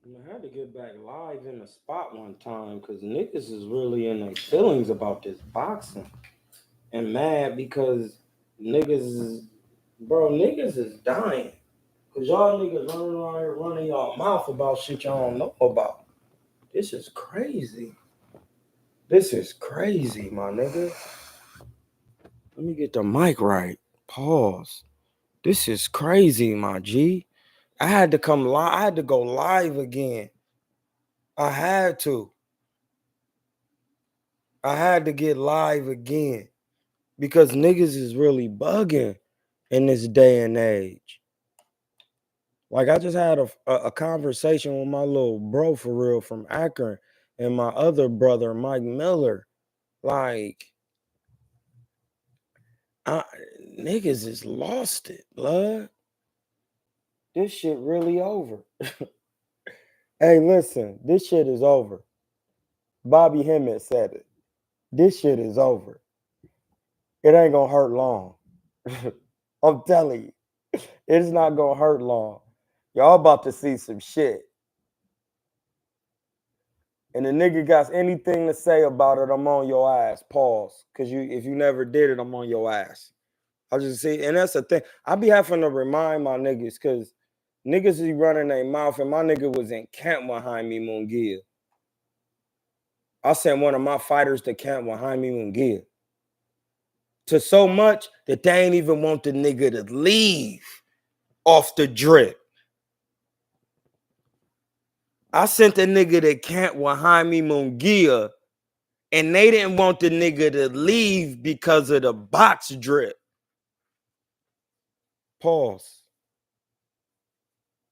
I had to get back live in the spot one time because niggas is really in their feelings about this boxing and mad because niggas is, niggas is dying. Because y'all niggas running around here running y'all mouth about shit y'all don't know about. This is crazy. This is crazy, my nigga. Let me get the mic right. Pause. This is crazy, my G. I had to come live. I had to go live again. I had to. I had to get live again because niggas is really bugging in this day and age. Like I just had a conversation with my little bro for real from Akron and my other brother, Mike Miller. Like, I, niggas is lost it, blood. This shit really over. Hey, listen, this shit is over. Bobby Hemmett said it. This shit is over. It ain't gonna hurt long. I'm telling you, it's not gonna hurt long. Y'all about to see some shit. And the nigga got anything to say about it, I'm on your ass. Pause. Cause if you never did it, I'm on your ass. I just see, and that's the thing. I be having to remind my niggas, cause niggas be running their mouth, and my nigga was in camp behind me, Mungia. I sent one of my fighters to camp behind me, Mungia. To so much that they ain't even want the nigga to leave off the drip. I sent the nigga to camp behind me, Mungia, and they didn't want the nigga to leave because of the box drip. Pause.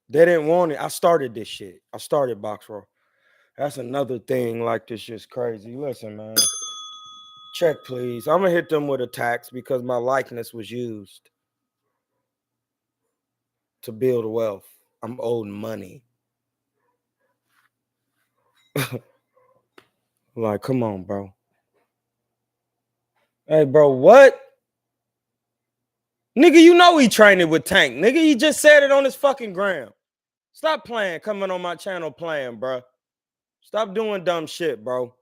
They didn't want it. I started this shit. I started box roll. That's another thing. Like, this shit's crazy. Listen, man. Check, please. I'm gonna hit them with a tax because my likeness was used to build wealth. I'm owed money. Like, come on, bro. Hey, bro, what? Nigga, you know he training with Tank. Nigga, he just said it on his fucking gram. Stop playing, coming on my channel playing, bro. Stop doing dumb shit, bro.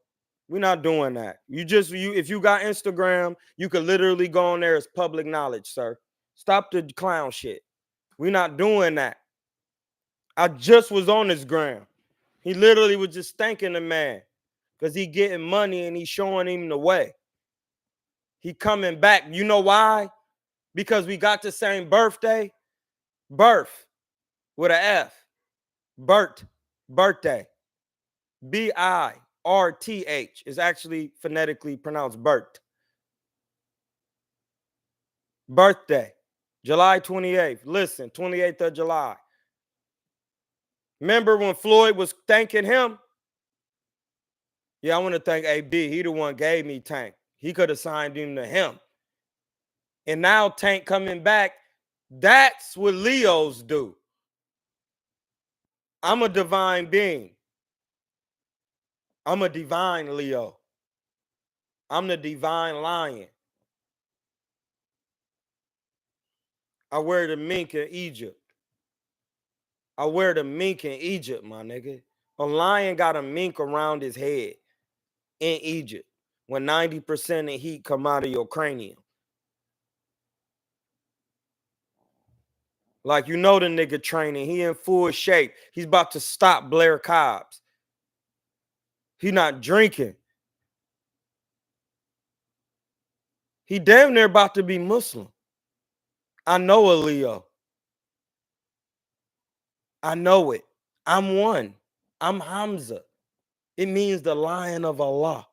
We're not doing that. If you got Instagram, you could literally go on there as public knowledge, sir. Stop the clown shit. We're not doing that. I just was on his gram. He literally was just thanking the man because he getting money and he showing him the way. He coming back. You know why? Because we got the same birthday. Birth with an F. Birthday. Birth is actually phonetically pronounced Bert. Birthday. July 28th. Listen, 28th of July. Remember when Floyd was thanking him? Yeah, I want to thank AB. He the one gave me Tank. He could have signed him to him. And now Tank coming back. That's what Leos do. I'm a divine being. I'm a divine Leo. I'm the divine lion. I wear the mink in Egypt. I wear the mink in Egypt, my nigga. A lion got a mink around his head in Egypt when 90% of heat come out of your cranium. Like, you know the nigga training. He in full shape. He's about to stop Blair Cobbs. He not drinking. He damn near about to be Muslim. I know a Leo. I know it. I'm one. I'm Hamza. It means the Lion of Allah.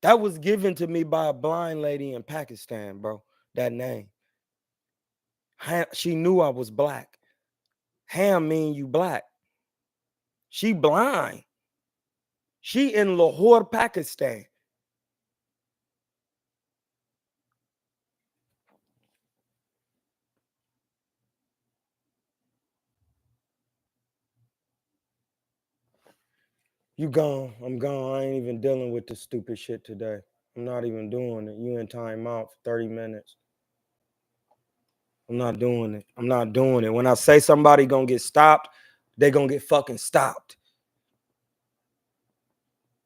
That was given to me by a blind lady in Pakistan, bro. That name. She knew I was black. Ham mean you black. She blind. She in Lahore, Pakistan. You gone. I'm gone. I ain't even dealing with the stupid shit today. I'm not even doing it. You in timeout for 30 minutes. I'm not doing it. I'm not doing it. When I say somebody gonna get stopped, They're going to get fucking stopped.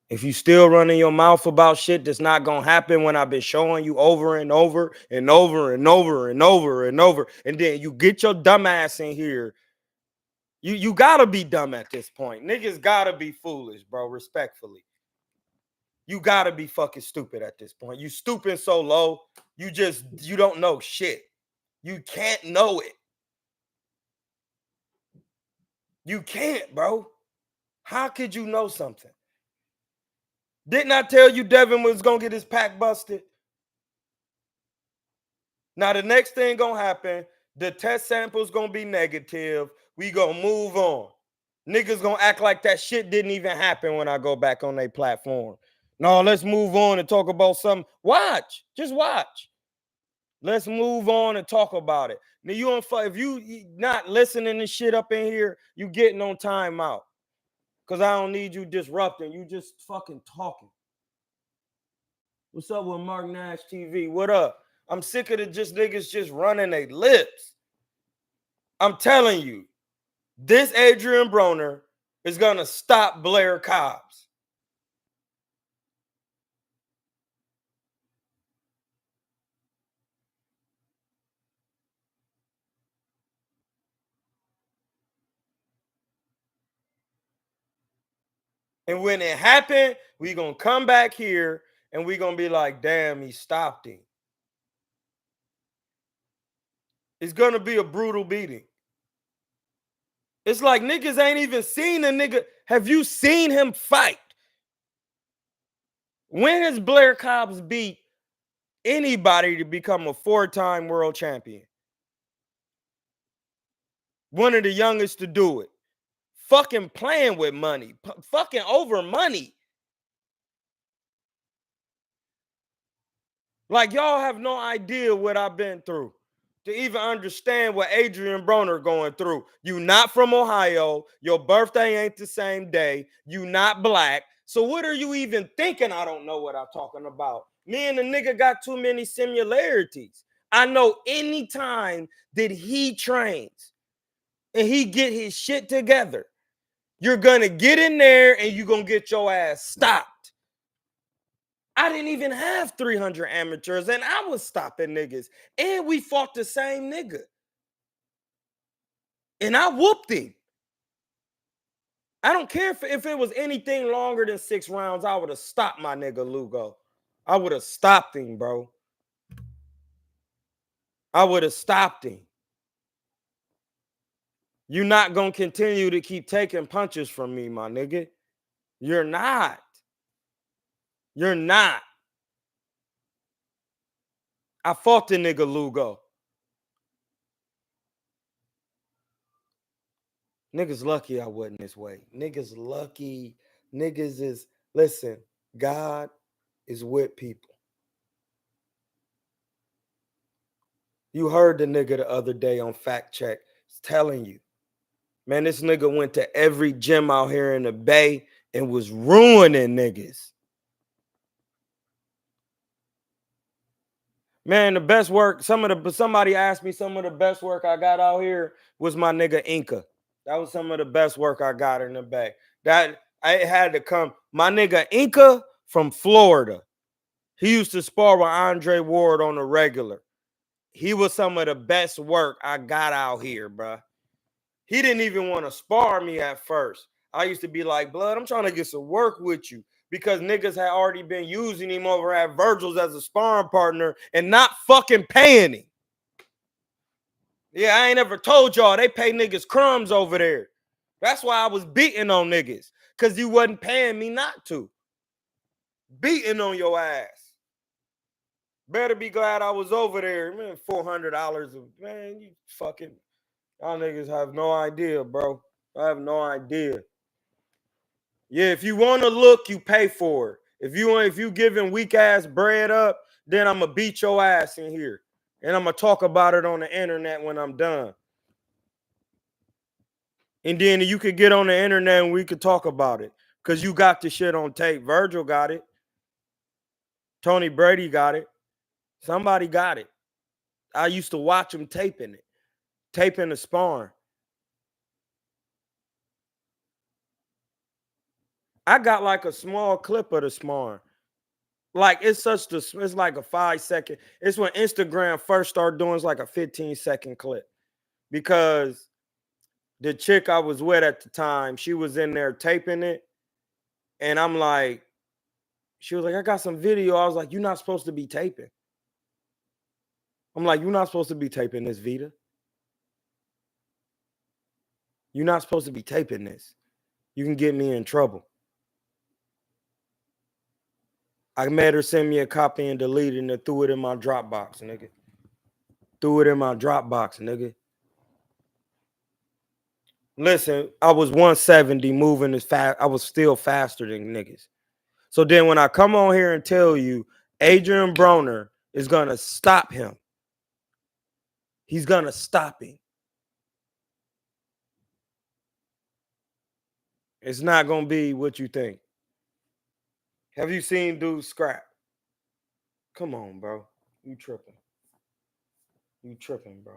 If you still running your mouth about shit that's not going to happen when I've been showing you over and over and over and over and over and over, and then you get your dumb ass in here, you got to be dumb at this point. Niggas got to be foolish, bro, respectfully. You got to be fucking stupid at this point. You stupid so low, you don't know shit. You can't know it. You can't, bro. How could you know something? Didn't I tell you Devin was going to get his pack busted? Now, the next thing going to happen, the test sample's going to be negative. We going to move on. Niggas going to act like that shit didn't even happen when I go back on their platform. No, let's move on and talk about something. Watch. Just watch. Let's move on and talk about it. Now, if you not listening to shit up in here, you getting on timeout. Because I don't need you disrupting. You just fucking talking. What's up with Mark Nash TV? What up? I'm sick of the niggas just running their lips. I'm telling you, this Adrian Broner is going to stop Blair Cobbs. And when it happened, we going to come back here and we going to be like, damn, he stopped him. It's going to be a brutal beating. It's like niggas ain't even seen a nigga. Have you seen him fight? When has Blair Cobbs beat anybody to become a 4-time world champion? One of the youngest to do it. Fucking playing with money. Fucking over money. Like, y'all have no idea what I've been through to even understand what Adrian Broner going through. You not from Ohio. Your birthday ain't the same day. You not black. So what are you even thinking? I don't know what I'm talking about. Me and the nigga got too many similarities. I know anytime that he trains and he get his shit together, you're going to get in there and you're going to get your ass stopped. I didn't even have 300 amateurs and I was stopping niggas. And we fought the same nigga. And I whooped him. I don't care if it was anything longer than 6 rounds. I would have stopped my nigga Lugo. I would have stopped him, bro. I would have stopped him. You're not going to continue to keep taking punches from me, my nigga. You're not. You're not. I fought the nigga Lugo. Niggas lucky I wasn't this way. Niggas lucky. Niggas is, listen, God is with people. You heard the nigga the other day on Fact Check. It's telling you. Man, this nigga went to every gym out here in the Bay and was ruining niggas. Man, the best work, somebody asked me some of the best work I got out here was my nigga Inca. That was some of the best work I got in the Bay. That I had to come. My nigga Inca from Florida. He used to spar with Andre Ward on the regular. He was some of the best work I got out here, bruh. He didn't even want to spar me at first. I used to be like, blood, I'm trying to get some work with you. Because niggas had already been using him over at Virgil's as a sparring partner and not fucking paying him. Yeah, I ain't ever told y'all they pay niggas crumbs over there. That's why I was beating on niggas. Because you wasn't paying me not to. Beating on your ass. Better be glad I was over there. Man, $400. Man, you fucking... Y'all niggas have no idea, bro. I have no idea. Yeah, if you want to look, you pay for it. If you giving weak ass bread up, then I'm gonna beat your ass in here. And I'm gonna talk about it on the internet when I'm done. And then you could get on the internet and we could talk about it. Because you got the shit on tape. Virgil got it. Tony Brady got it. Somebody got it. I used to watch him taping it. Taping the sparring. I got like a small clip of the sparring. Like it's like a 5-second. It's when Instagram first started doing, it's like a 15-second clip. Because the chick I was with at the time, she was in there taping it. And I'm like, she was like, I got some video. I was like, you're not supposed to be taping. I'm like, you're not supposed to be taping this, Vita. You're not supposed to be taping this. You can get me in trouble. I made her send me a copy and delete it and threw it in my Dropbox, nigga. Threw it in my Dropbox, nigga. Listen, I was 170 moving as fast. I was still faster than niggas. So then when I come on here and tell you Adrian Broner is going to stop him, he's going to stop him. It's not going to be what you think. Have you seen dude scrap? Come on, bro. You tripping. You tripping, bro.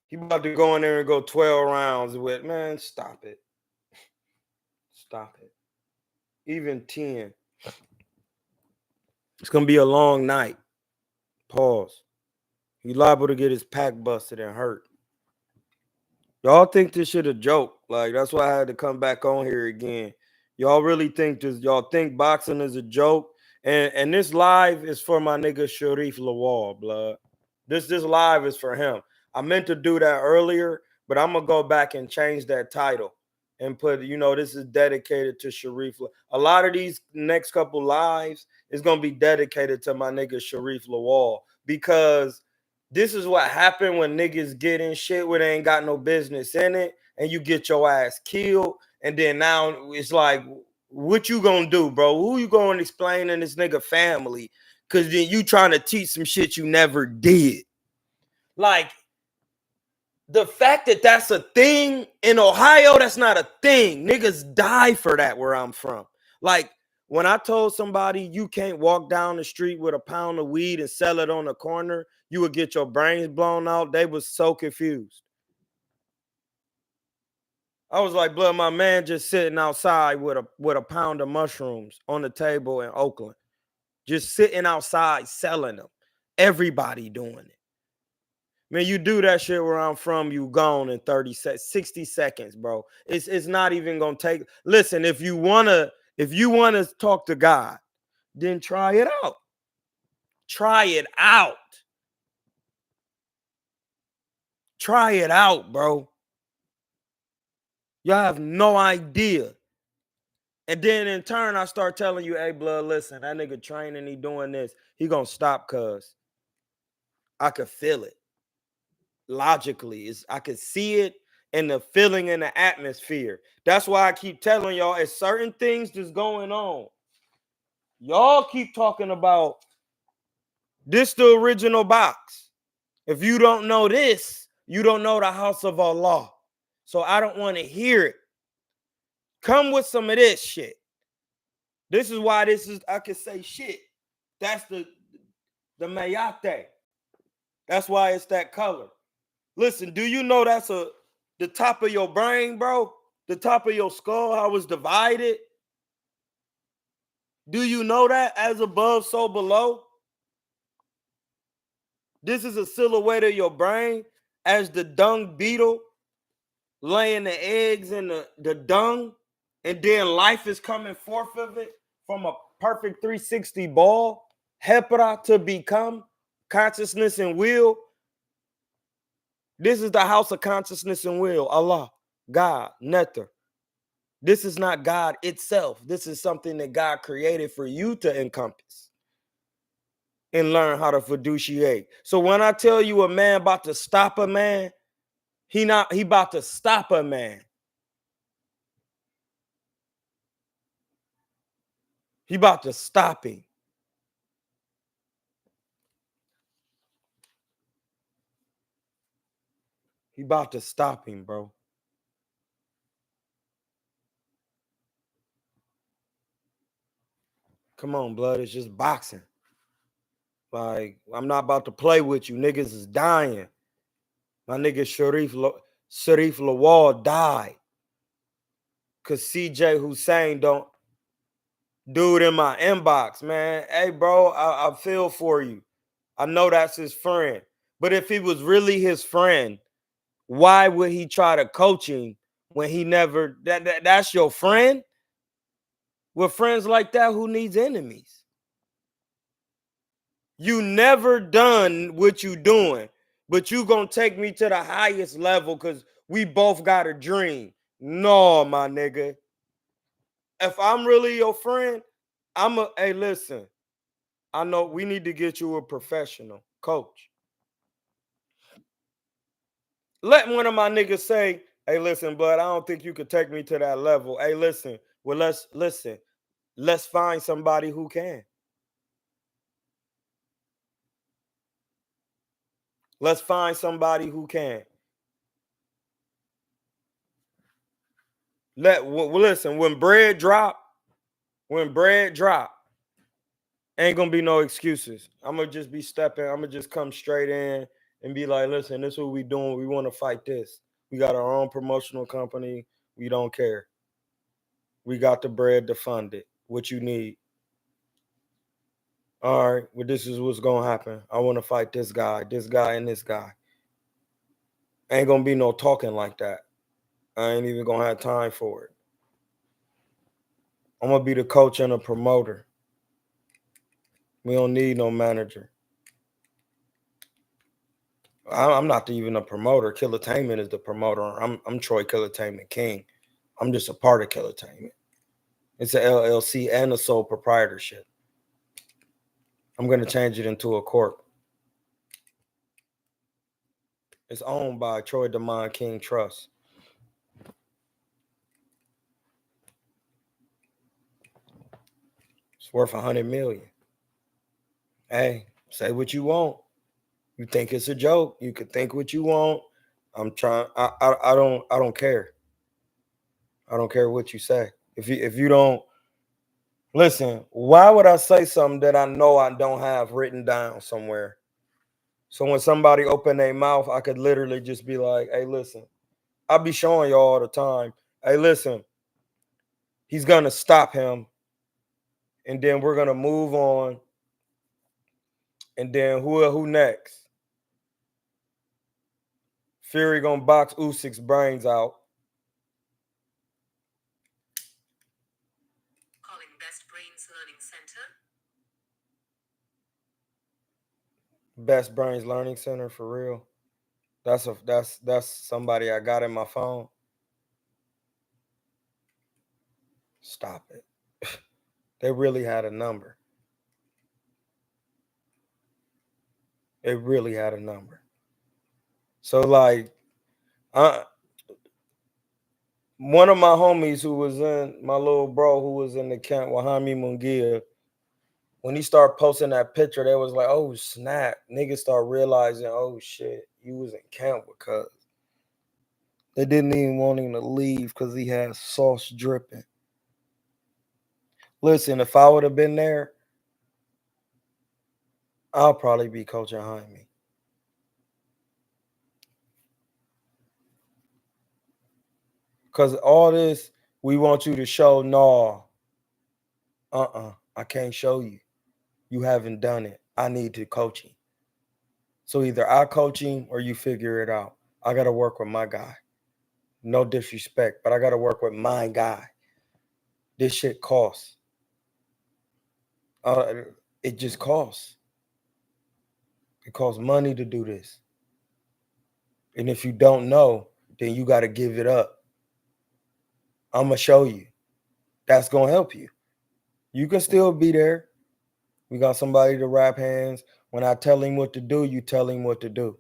He about to go in there and go 12 rounds with, man, stop it. Stop it. Even 10. It's going to be a long night. Pause. He's liable to get his pack busted and hurt. Y'all think this shit a joke. Like, that's why I had to come back on here again. Y'all really think this, y'all think boxing is a joke? And this live is for my nigga Sharif Lawal, blood. This live is for him. I meant to do that earlier, but I'm gonna go back and change that title and put, this is dedicated to Sharif. A lot of these next couple lives is gonna be dedicated to my nigga Sharif Lawal, because this is what happened when niggas get in shit where they ain't got no business in it, and you get your ass killed, and then now it's like, what you gonna do, bro? Who you gonna explain in this nigga family? Because then you trying to teach some shit you never did. Like, the fact that that's a thing in Ohio, that's not a thing. Niggas die for that where I'm from. Like, when I told somebody you can't walk down the street with a pound of weed and sell it on the corner, you would get your brains blown out, they was so confused. I was like, blood, my man just sitting outside with a pound of mushrooms on the table in Oakland. Just sitting outside selling them. Everybody doing it. Man, you do that shit where I'm from, you gone in 60 seconds, bro. It's not even gonna take. Listen, if you wanna talk to God, then try it out. Try it out. Try it out, bro. Y'all have no idea. And then in turn, I start telling you, hey, blood, listen, that nigga training, he doing this. He gonna stop, cuz I could feel it. Logically, I could see it and the feeling in the atmosphere. That's why I keep telling y'all, it's certain things that's going on. Y'all keep talking about this, the original box. If you don't know this, you don't know the house of Allah. So I don't want to hear it. Come with some of this shit. This is why I can say shit. That's the mayate. That's why it's that color. Listen, do you know that's the top of your brain, bro? The top of your skull, how it's divided? Do you know that? As above, so below? This is a silhouette of your brain as the dung beetle laying the eggs in the dung, and then life is coming forth of it from a perfect 360 ball, hepra, to become consciousness and will. This is the house of consciousness and will, Allah, God, Nether. This is not God itself. This is something that God created for you to encompass and learn how to fiduciate. So when I tell you a man about to stop a man, he about to stop a man. He about to stop him. He about to stop him, bro. Come on, blood. It's just boxing. Like, I'm not about to play with you. Niggas is dying. My nigga Sharif, Sharif Lawal died because CJ Hussein don't. Dude in my inbox, man. Hey, bro, I feel for you. I know that's his friend. But if he was really his friend, why would he try to coach him when he never that's your friend? With friends like that, who needs enemies? You never done what you doing, but you gonna take me to the highest level because we both got a dream. No, my nigga. If I'm really your friend, hey, listen. I know we need to get you a professional coach. Let one of my niggas say, hey, listen, bud, I don't think you could take me to that level. Hey, listen, well, let's find somebody who can. Let's find somebody who can. Listen, when bread drop, ain't gonna be no excuses. I'm gonna just be stepping, I'm gonna just come straight in and be like, listen, this is what we doing. We want to fight this. We got our own promotional company. We don't care. We got the bread to fund it. What you need. All right, well, this is what's gonna happen. I want to fight this guy, and this guy. Ain't gonna be no talking like that. I ain't even gonna have time for it. I'm gonna be the coach and a promoter. We don't need no manager. I'm not even a promoter. Kilatainment is the promoter. I'm Troy Kilatainment King. I'm just a part of Kilatainment. It's an LLC and a sole proprietorship. I'm gonna change it into a corp. It's owned by Troy DeMond King Trust. It's worth $100 million. Hey, say what you want. You think it's a joke? You can think what you want. I'm trying. I don't care. I don't care what you say. If you don't listen, why would I say something that I know I don't have written down somewhere? So when somebody open their mouth, I could literally just be like, "Hey, listen." I'll be showing y'all all the time. Hey, listen. He's gonna stop him, and then we're gonna move on. And then who next? Fury gonna box Usyk's brains out. Calling Best Brains Learning Center. Best Brains Learning Center for real. That's somebody I got in my phone. Stop it. They really had a number. They really had a number. So like one of my homies who was in my little bro who was in the camp with Hami Mungia, when he started posting that picture, they was like, oh snap. Niggas start realizing, oh shit, you was in camp because they didn't even want him to leave because he had sauce dripping. Listen, if I would have been there, I'll probably be coaching Jaime. Because all this, we want you to show, no, I can't show you. You haven't done it. I need to coach him. So either I coach him or you figure it out. I got to work with my guy. No disrespect, but I got to work with my guy. This shit costs. It just costs. It costs money to do this. And if you don't know, then you got to give it up. I'm going to show you. That's going to help you. You can still be there. We got somebody to wrap hands. When I tell him what to do, you tell him what to do.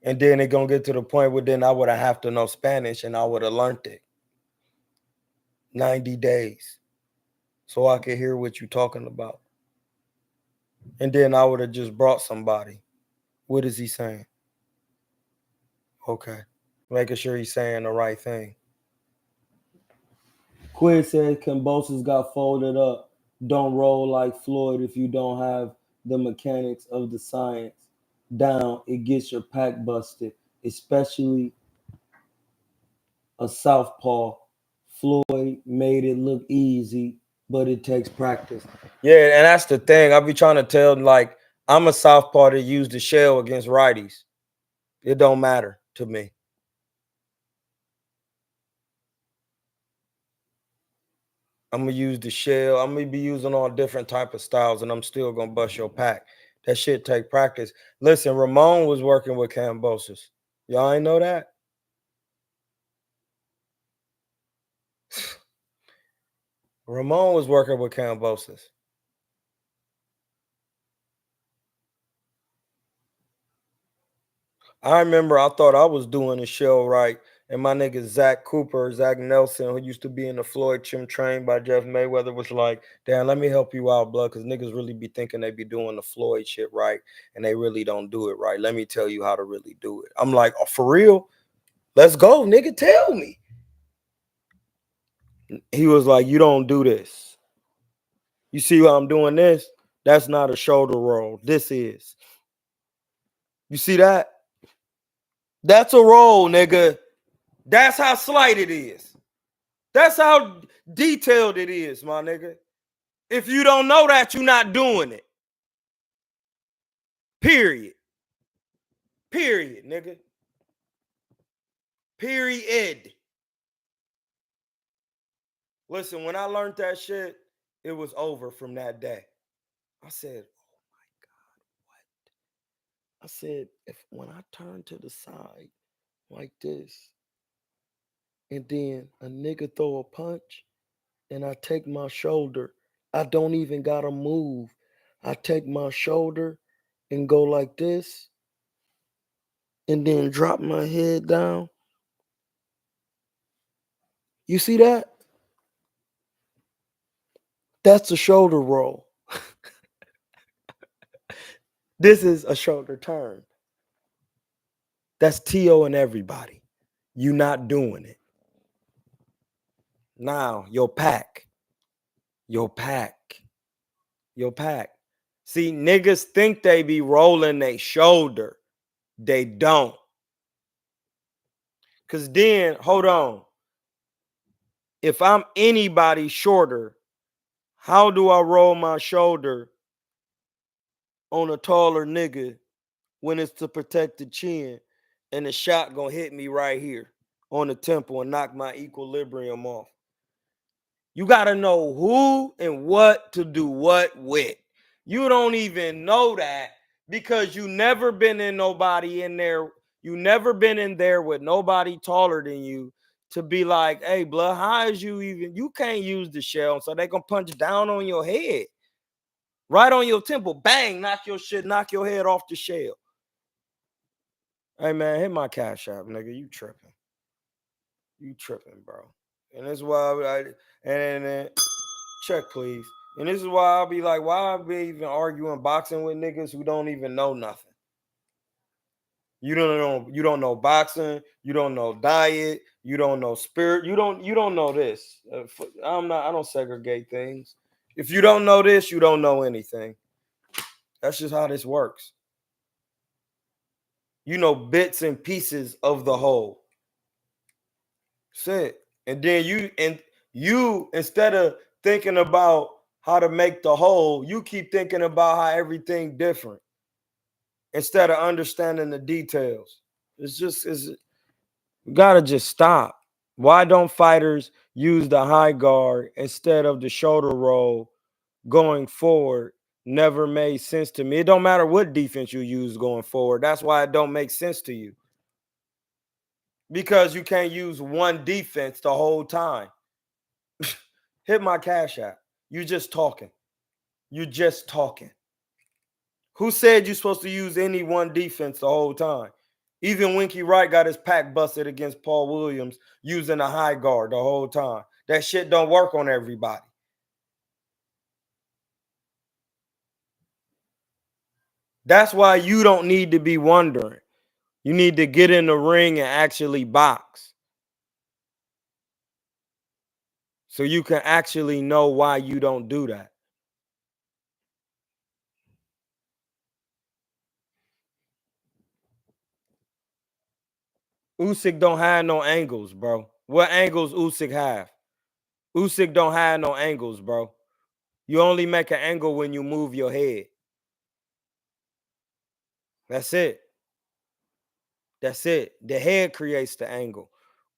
And then it's going to get to the point where then I would have to know Spanish and I would have learned it. 90 days. So I could hear what you're talking about. And then I would have just brought somebody. What is he saying? Okay. Making sure he's saying the right thing. Quid said Cambosis got folded up. Don't roll like Floyd if you don't have the mechanics of the science down. It gets your pack busted. especially a southpaw. Floyd made it look easy, but it takes practice. Yeah, and that's the thing. I be trying to tell, like, I'm a southpaw that use the shell against righties. It don't matter to me. I'm gonna use the shell. I'm gonna be using all different type of styles, and I'm still gonna bust your pack. That shit take practice. Listen, Ramon was working with Cambosis. Y'all ain't know that? Ramon was working with Cambosis. I remember I thought I was doing the show right. And my nigga Zach Nelson, who used to be in the Floyd Chim Train by Jeff Mayweather, was like, damn, let me help you out, blood, because niggas really be thinking they be doing the Floyd shit right, and they really don't do it right. Let me tell you how to really do it. I'm like, oh, for real? Let's go, nigga, tell me. He was like, you don't do this. You see how I'm doing this? That's not a shoulder roll. This is. You see that? That's a roll, nigga. That's how slight it is. That's how detailed it is, my nigga. If you don't know that, you're not doing it. Period. Period, nigga. Period. Listen, when I learned that shit, it was over from that day. I said, oh my God, what? I said, if when I turn to the side like this, and then a nigga throw a punch, and I take my shoulder, I don't even gotta move. I take my shoulder and go like this, and then drop my head down. You see that? That's a shoulder roll. This is a shoulder turn. That's T.O. and everybody. You not doing it. Now, your pack. Your pack. Your pack. See, niggas think they be rolling their shoulder. They don't. Because then, hold on. If I'm anybody shorter, how do I roll my shoulder on a taller nigga when it's to protect the chin and the shot gonna hit me right here on the temple and knock my equilibrium off? You gotta know who and what to do what with. You don't even know that because you never been in nobody in there. You never been in there with nobody taller than you to be like, hey, blood, how is you even? You can't use the shell, so they gonna punch down on your head, right on your temple, bang, knock your shit, knock your head off the shell. Hey man, hit my cash app, nigga. You tripping? You tripping, bro? And that's why and check, please. And this is why I'll be like, why I be even arguing boxing with niggas who don't even know nothing. You don't know boxing, you don't know diet, you don't know spirit, you don't know this. I don't segregate things. If you don't know this, you don't know anything. That's just how this works. You know bits and pieces of the whole. That's it. And then you instead of thinking about how to make the whole, you keep thinking about how everything different instead of understanding the details. You gotta just stop. Why don't fighters use the high guard instead of the shoulder roll going forward? Never made sense to me. It don't matter what defense you use going forward. That's why it don't make sense to you. Because you can't use one defense the whole time. Hit my cash app. You just talking. You just talking. Who said you're supposed to use any one defense the whole time? Even Winky Wright got his pack busted against Paul Williams using a high guard the whole time. That shit don't work on everybody. That's why you don't need to be wondering. You need to get in the ring and actually box. So you can actually know why you don't do that. Usyk don't have no angles, bro. What angles Usyk have? Usyk don't have no angles, bro. You only make an angle when you move your head. That's it. That's it. The head creates the angle.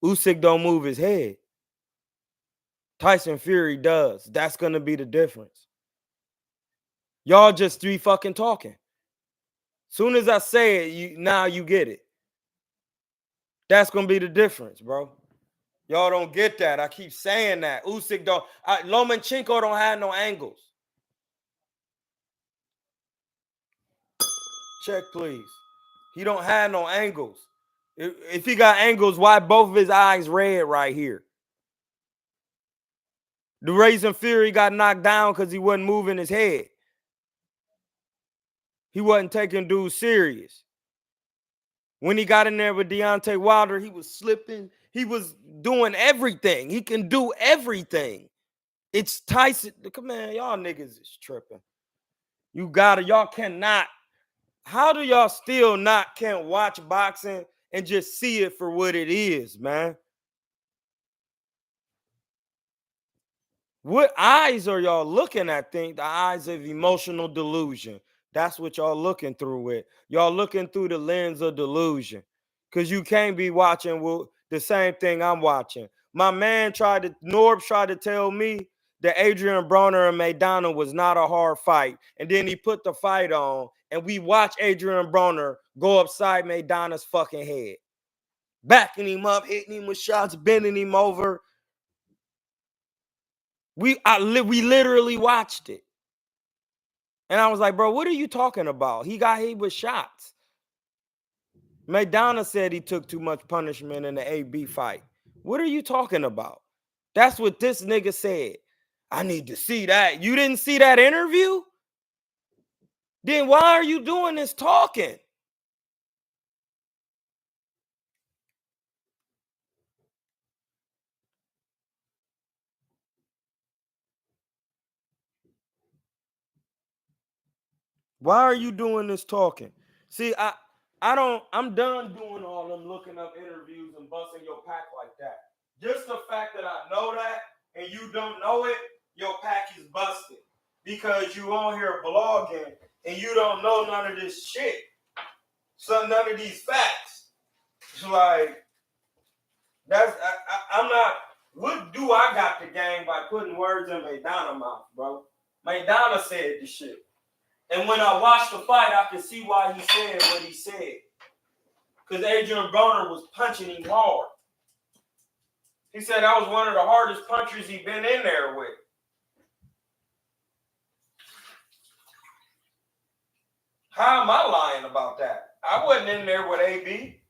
Usyk don't move his head. Tyson Fury does. That's going to be the difference. Y'all just three fucking talking. Soon as I say it, now you get it. That's going to be the difference, bro. Y'all don't get that. I keep saying that. Usyk don't. Lomachenko don't have no angles. Check, please. He don't have no angles. If he got angles, why both of his eyes red right here? The reason Fury got knocked down because he wasn't moving his head. He wasn't taking dudes serious. When he got in there with Deontay Wilder, he was slipping. He was doing everything. He can do everything. It's Tyson. Come on, y'all niggas is tripping. Y'all cannot. How do y'all still can't watch boxing and just see it for what it is, man? What eyes are y'all looking at? The eyes of emotional delusion. That's what y'all looking through with. Y'all looking through the lens of delusion. Because you can't be watching the same thing I'm watching. My man Norbs tried to tell me that Adrian Broner and Maidana was not a hard fight. And then he put the fight on, and we watch Adrian Broner go upside Maidana's fucking head. Backing him up, hitting him with shots, bending him over. We literally watched it. And I was like, bro, what are you talking about? He got hit with shots. Maidana said he took too much punishment in the AB fight. What are you talking about? That's what this nigga said. I need to see that. You didn't see that interview? Then why are you doing this talking? Why are you doing this talking? See, I'm done doing all them looking up interviews and busting your pack like that. Just the fact that I know that and you don't know it, your pack is busted. Because you on here blogging and you don't know none of this shit. So none of these facts. It's like, I'm not, what do I got to gain by putting words in Maidana's mouth, bro? Maidana said the shit. And when I watched the fight, I could see why he said what he said. Because Adrian Broner was punching him hard. He said that was one of the hardest punchers he'd been in there with. How am I lying about that? I wasn't in there with AB.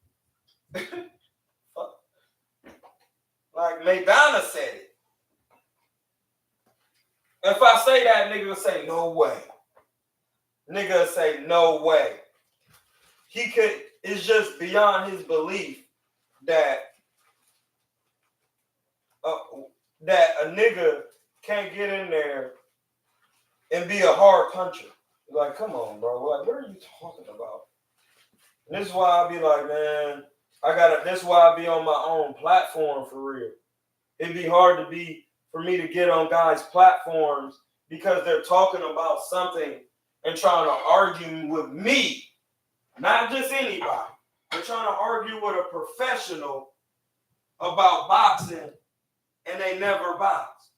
Like Maidana said it. If I say that, nigga will say, no way. Nigga will say, no way. It's just beyond his belief that a nigga can't get in there and be a hard puncher. Like, come on, bro. Like, what are you talking about? And this is why I be like, man, that's why I be on my own platform for real. It'd be hard for me to get on guys' platforms because they're talking about something and trying to argue with me, not just anybody. They're trying to argue with a professional about boxing, and they never boxed.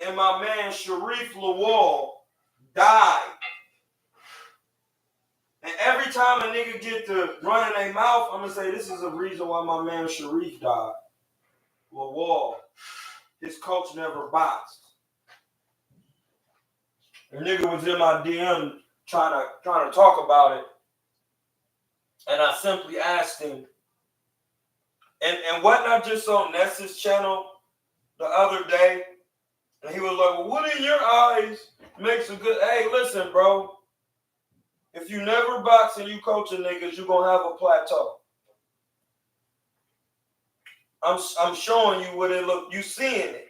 And my man Sharif Lawal died. And every time a nigga get to running their mouth, I'm gonna say this is a reason why my man Sharif died. Lawal, his coach never boxed. The nigga was in my DM trying to talk about it, and I simply asked him. And wasn't I just on Ness's channel the other day? And he was like, well, what in your eyes makes a good... Hey, listen, bro. If you never box and you coaching niggas, you're going to have a plateau. I'm showing you what it look. You seeing it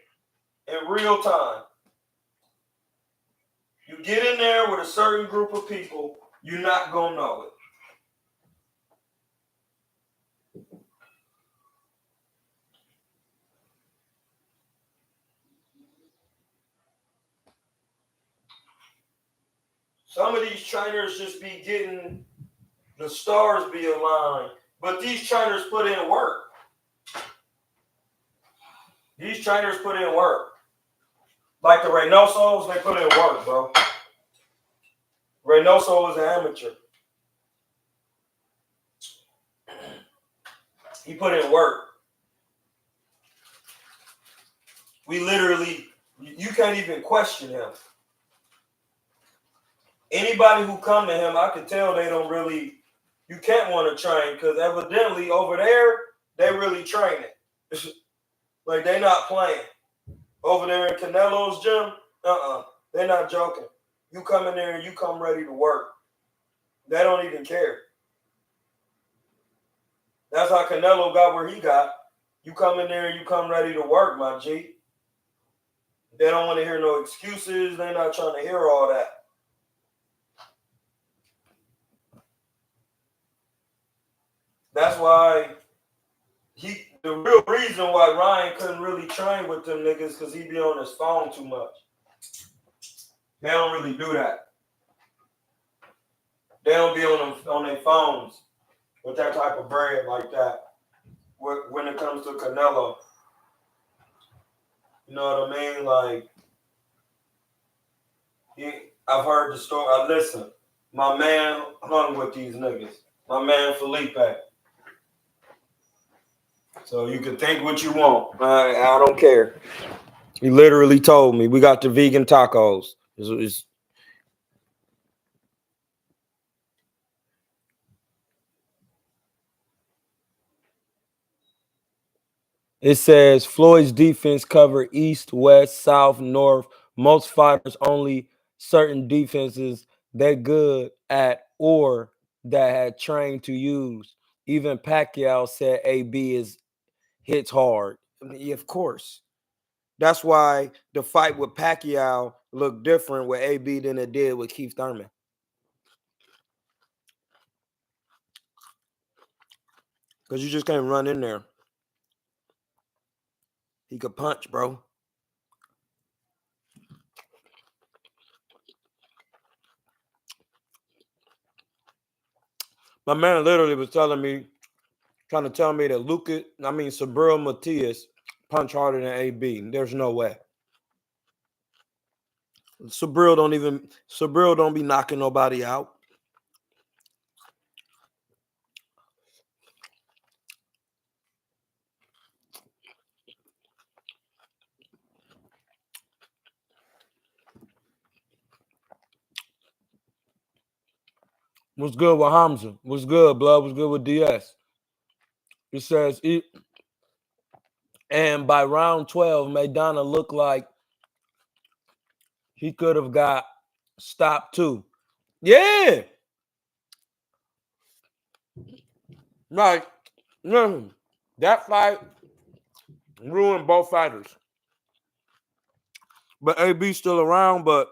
in real time. You get in there with a certain group of people, you're not going to know it. Some of these trainers just be getting the stars be aligned, but these trainers put in work. These trainers put in work. Like the Reynosos, they put in work, bro. Reynoso was an amateur. He put in work. We literally, you can't even question him. Anybody who come to him, I could tell they don't really, you can't want to train because evidently over there, they really training. Like they not playing. Over there in Canelo's gym, they're not joking. You come in there and you come ready to work. They don't even care. That's how Canelo got where he got. You come in there and you come ready to work, my G. They don't want to hear no excuses. They're not trying to hear all that. That's why the real reason why Ryan couldn't really train with them niggas because he be on his phone too much. They don't really do that. They don't be on their phones with that type of bread like that when it comes to Canelo. You know what I mean? Like, I've heard the story. Listen, my man hung with these niggas. My man Felipe. So you can think what you want. I don't care. He literally told me, we got the vegan tacos. It says Floyd's defense covered east, west, south, north. Most fighters only certain defenses they're good at or that had trained to use. Even Pacquiao said AB hits hard. I mean, yeah, of course. That's why the fight with Pacquiao looked different with AB than it did with Keith Thurman. Because you just can't run in there. He could punch, bro. My man literally was telling me, trying to tell me that Subriel Matias punch harder than AB. There's no way. Subriel don't be knocking nobody out. What's good with Hamza? What's good, blood? What's good with DS? It says, and by round 12, Maidana looked like he could have got stopped too. Yeah. Like, that fight ruined both fighters. But AB's still around, but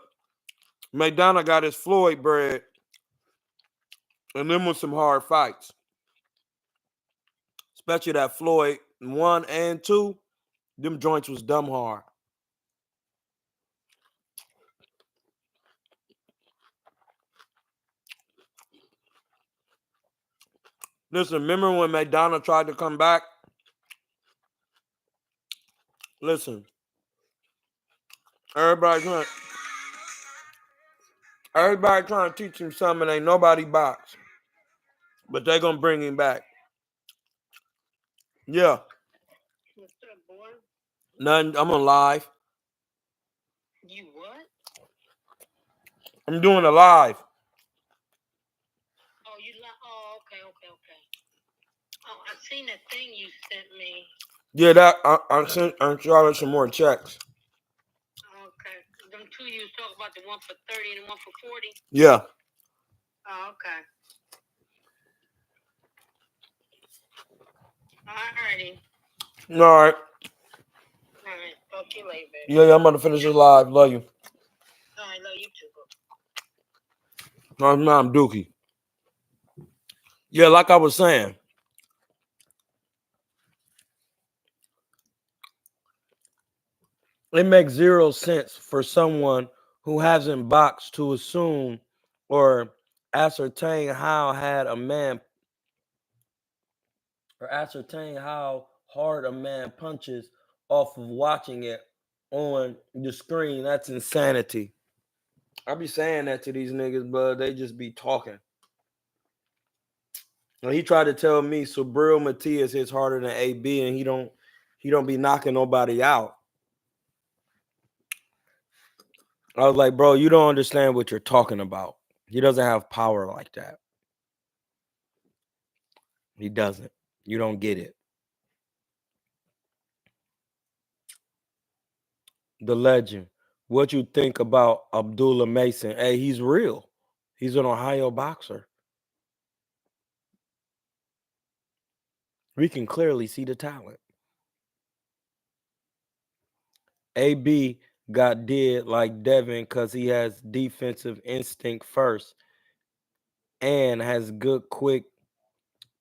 Maidana got his Floyd bread. And them was some hard fights. Especially that Floyd 1 and 2. Them joints was dumb hard. Listen, remember when Maidana tried to come back? Listen. Everybody trying to teach him something. Ain't nobody box. But they gonna bring him back. Yeah. What's up, boy? Nothing. I'm on live. You what? I'm doing a live. Oh, you live? Oh, okay. Oh, I seen that thing you sent me. Yeah, that I sent Charlotte some more checks. Okay. Them two you was talking about, the one for 30 and the one for 40? Yeah. Oh, okay. Alrighty. All right. Talk to you later, baby. Yeah, I'm about to finish this live. Love you. All right, love you too. No, I'm Dookie. Yeah, like I was saying. It makes zero sense for someone who hasn't boxed to assume or ascertain how hard a man punches off of watching it on the screen. That's insanity. I be saying that to these niggas, but they just be talking. And he tried to tell me Subriel Matias hits harder than AB, and he don't be knocking nobody out. I was like, bro, you don't understand what you're talking about. He doesn't have power like that. He doesn't. You don't get it. The legend. What you think about Abdullah Mason? Hey, he's real. He's an Ohio boxer. We can clearly see the talent. AB got dead like Devin because he has defensive instinct first and has good quick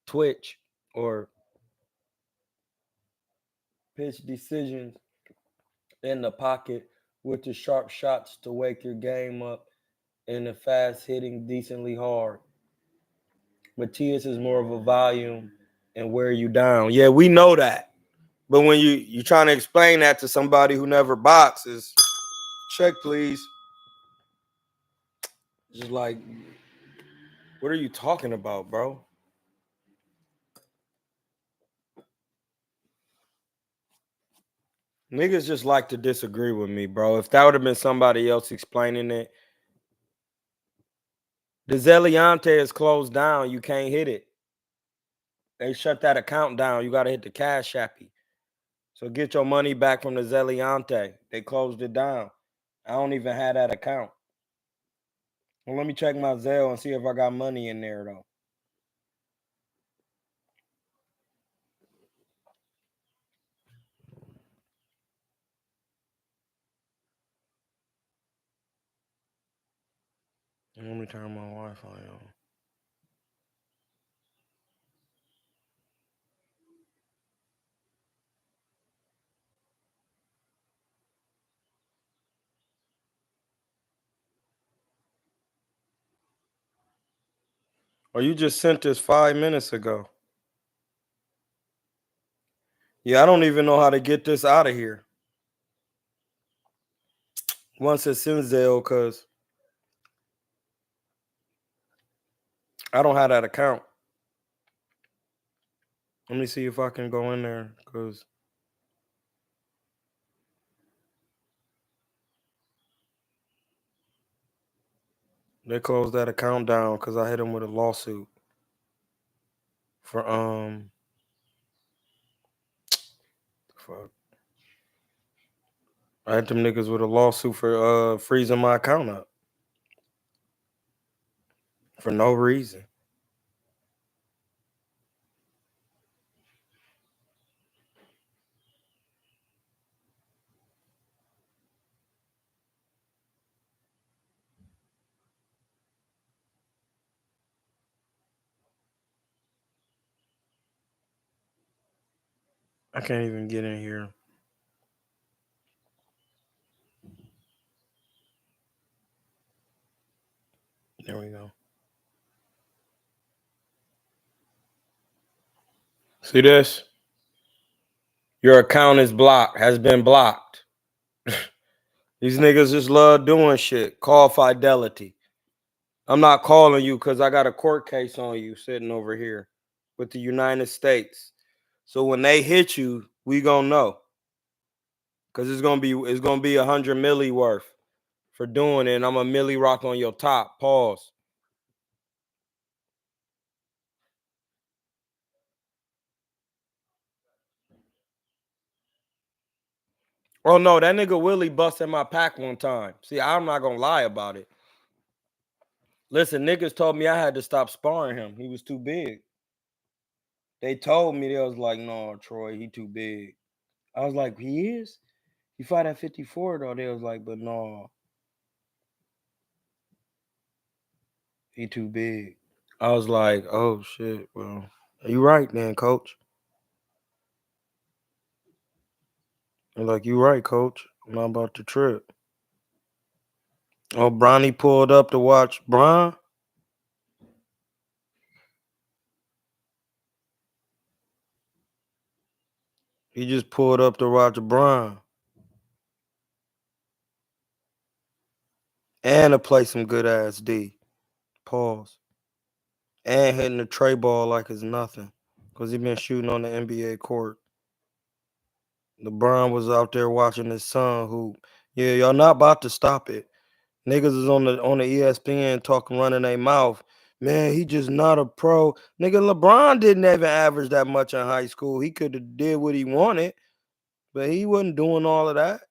twitch or pitch decisions in the pocket with the sharp shots to wake your game up and the fast hitting decently hard. Matias is more of a volume and wear you down. Yeah, we know that. But when you trying to explain that to somebody who never boxes, check please. Just like, what are you talking about, bro? Niggas just like to disagree with me, bro. If that would have been somebody else explaining it, the Zeliante is closed down. You can't hit it. They shut that account down. You got to hit the cash appy. So get your money back from the Zeliante. They closed it down. I don't even have that account. Well, let me check my Zelle and see if I got money in there, though. Let me turn my Wi-Fi on. Or you just sent this 5 minutes ago. Yeah, I don't even know how to get this out of here. Once it's in Zelle, because I don't have that account. Let me see if I can go in there, because they closed that account down because I hit them with a lawsuit for fuck. I hit them niggas with a lawsuit for freezing my account up for no reason. I can't even get in here. There we go. See this? Your account is blocked, has been blocked. These niggas just love doing shit. Call Fidelity. I'm not calling you because I got a court case on you sitting over here with the United States. So when they hit you, we gonna know. Cause it's gonna be 100 milli worth for doing it. And I'm a milli rock on your top. Pause. Oh no, that nigga Willie busted my pack one time. See, I'm not gonna lie about it. Listen, niggas told me I had to stop sparring him. He was too big. They told me, they was like, no, Troy, he too big. I was like, he is? He fight at 54 though. They was like, but no, he too big. I was like, oh shit, well, you right then, coach. I'm like, you right, coach. I'm not about to trip. Oh, Bronny pulled up to watch Bron. He just pulled up to watch Bron. And to play some good ass D. Pause. And hitting the tray ball like it's nothing. Because he been shooting on the NBA court. LeBron was out there watching his son hoop. Yeah, y'all not about to stop it. Niggas is on the ESPN talking, running their mouth. Man, he just not a pro. Nigga, LeBron didn't even average that much in high school. He could have did what he wanted, but he wasn't doing all of that.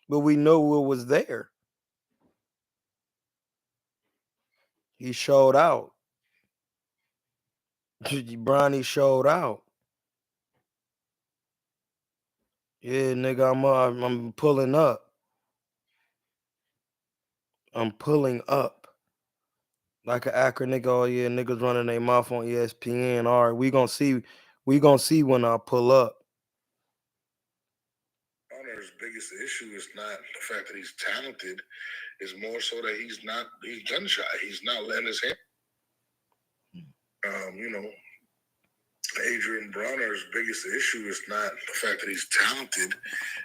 But we know what was there. He showed out. Bronny showed out. Yeah, nigga, I'm pulling up. I'm pulling up. Like an Akron nigga, oh yeah, niggas running their mouth on ESPN. All right, we gonna see when I pull up. Connor's biggest issue is not the fact that he's talented, it's more so that he's gun shy. He's not letting his hand. Adrian Bronner's biggest issue is not the fact that he's talented,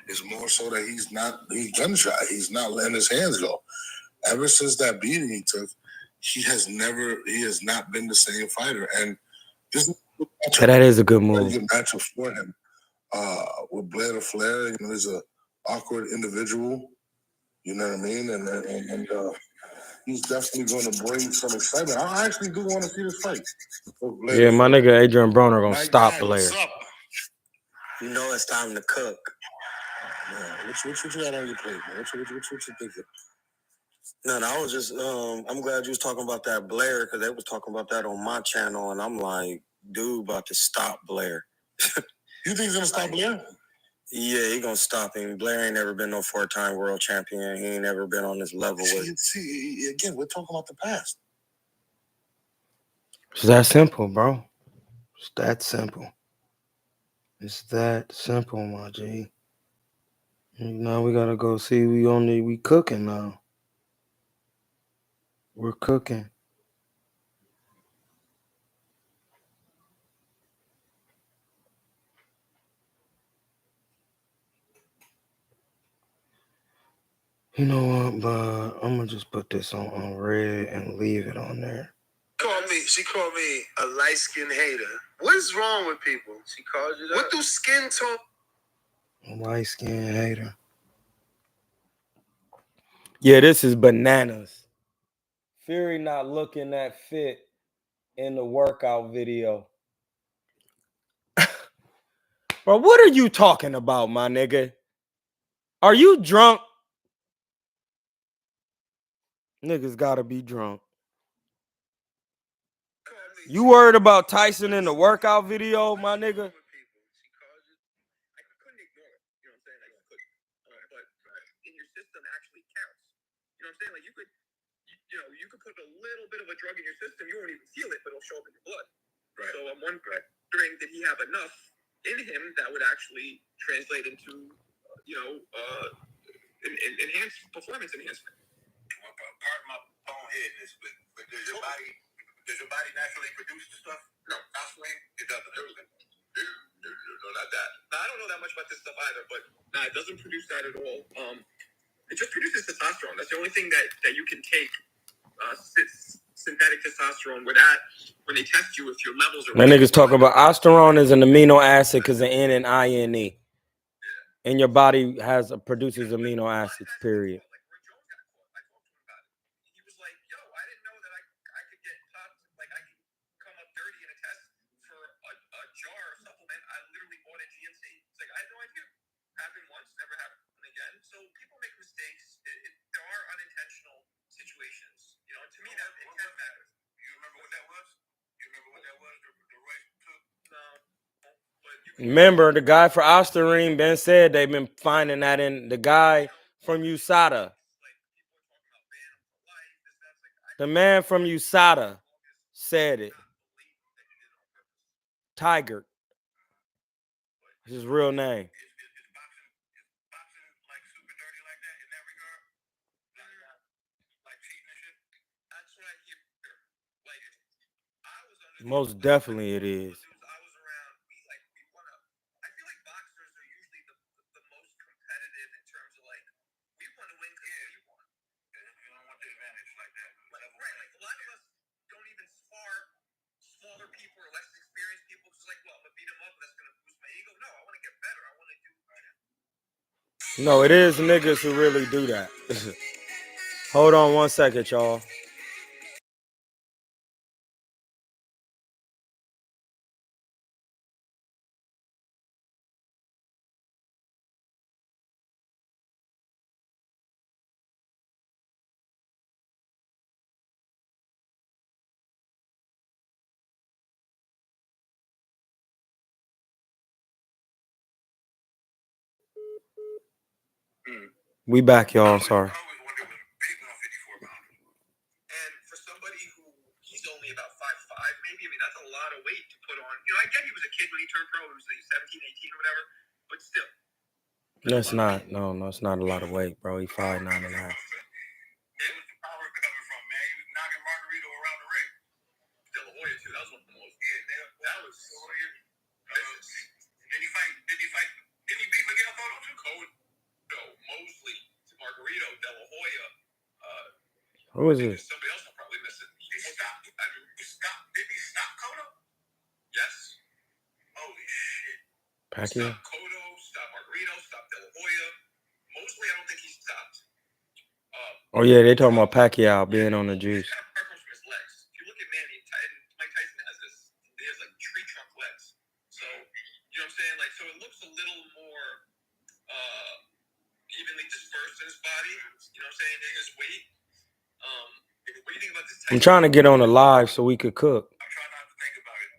it's more so that he's gun shy. He's not letting his hands go. Ever since that beating he took, he has not been the same fighter. And this that is a good move. Good matchup for him. With Blair Flair, he's an awkward individual. You know what I mean? And he's definitely going to bring some excitement. I actually do want to see this fight. Yeah, my nigga Adrian Broner gonna stop Blair. You know it's time to cook. Yeah, what you got on your plate, man? What you thinking? No, I was just, I'm glad you was talking about that Blair, because they was talking about that on my channel, and I'm like, dude, about to stop Blair. You think he's going to stop Blair? Yeah, he going to stop him. Blair ain't never been no 4-time world champion. He ain't never been on this level. See, again, we're talking about the past. It's that simple, bro. It's that simple. It's that simple, my G. Now we gotta go see. We cooking now. We're cooking. You know what, but I'm gonna just put this on red and leave it on there. She called me a light-skinned hater. What is wrong with people? She called you that? What do skin tone? A light-skinned hater. Yeah, this is bananas. Fury not looking that fit in the workout video. Bro, what are you talking about, my nigga? Are you drunk? Niggas gotta be drunk. You worried about Tyson in the workout video, my nigga? You could put a little bit of a drug in your system, you won't even feel it, but it'll show up in your blood. Right. So I'm wondering, did he have enough in him that would actually translate into, enhanced performance enhancement? Well, part of my bone head is, but does your body naturally produce the stuff? No, naturally it doesn't. No, not that. Now, I don't know that much about this stuff either, but it doesn't produce that at all. It just produces testosterone. That's the only thing that you can take. Synthetic testosterone, when they test you, if your levels are. My niggas talking about testosterone is an amino acid because of N and INE. And your body produces amino acids, period. He was like, yo, I didn't know that I could get tough, like I could come up dirty in a test for a jar of supplement. I literally bought at GNC. It's like, I had no idea. Happened once, never happened again. So people make mistakes. There are unintentional situations. To me, that intent matters. You remember what that was? The right took? No. Remember, the guy for Osterine, Ben said they've been finding that in the guy from USADA. The man from USADA said it. Tiger. His real name. Most definitely it is. I was around. We want to. I feel like boxers are usually the most competitive in terms of like we want to win because we want. You don't want the advantage like that. Right. Like a lot of us don't even spar smaller people or less experienced people. It's like, well, I'm gonna beat them up. That's gonna boost my ego. No, I want to get better. I want to do. No, it is niggas who really do that. Hold on 1 second, y'all. We back, y'all. Sorry. And for somebody who he's only about 5'5", maybe. I mean, that's a lot of weight to put on. You know, I get he was a kid when he turned pro. He was like 17, 18 or whatever. But still. No, it's not. No, it's not a lot of weight, bro. He 5'9.5". It was the power coming from, man. He was knocking Margarito around the ring. De La Hoya, too. That was one of the most. Yeah, that was. Did he beat Miguel Cotto too? No, Mosley, Margarito, De La Hoya. Who is this? Somebody else I'm probably missing. Did he stop Cotto? Yes. Holy shit. Pacquiao? Stop Cotto, stop Margarito, stop De La Hoya. Mosley, I don't think he stopped. Oh yeah, they talking about Pacquiao being on the juice. Kind of preference from his legs. If you look at Manny, Mike Tyson has this. He has like tree trunk legs. So you know what I'm saying? Like, so it looks a little more evenly dispersed in his body. You know what I'm saying? In his weight. What do you think about this? I'm trying to get on a live so we could cook. I'm trying not to think about it.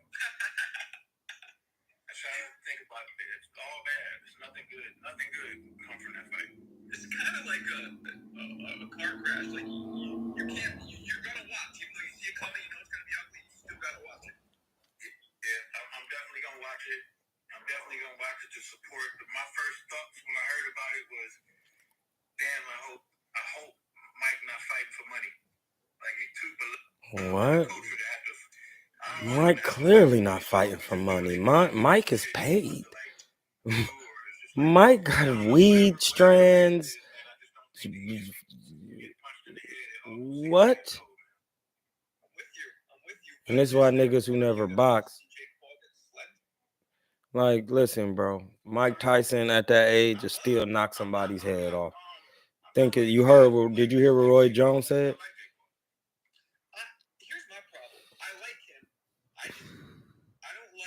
I try not to think about it. It's all bad. There's nothing good. Nothing good come from that fight. It's kind of like a car crash. Like you can't. You're gonna watch, even though you see it coming. You know it's gonna be ugly. You still gotta watch it. Yeah, I'm definitely gonna watch it. I'm definitely gonna watch it to support. My first thoughts when I heard about it was, damn. I hope Mike not fighting for money. Like he took the. What? Mike clearly not fighting for money. Mike is paid. Mike got weed strands. What? And this is why niggas who never box. Like, listen, bro. Mike Tyson at that age will still knock somebody's head off. Think it. You heard? Did you hear what Roy Jones said?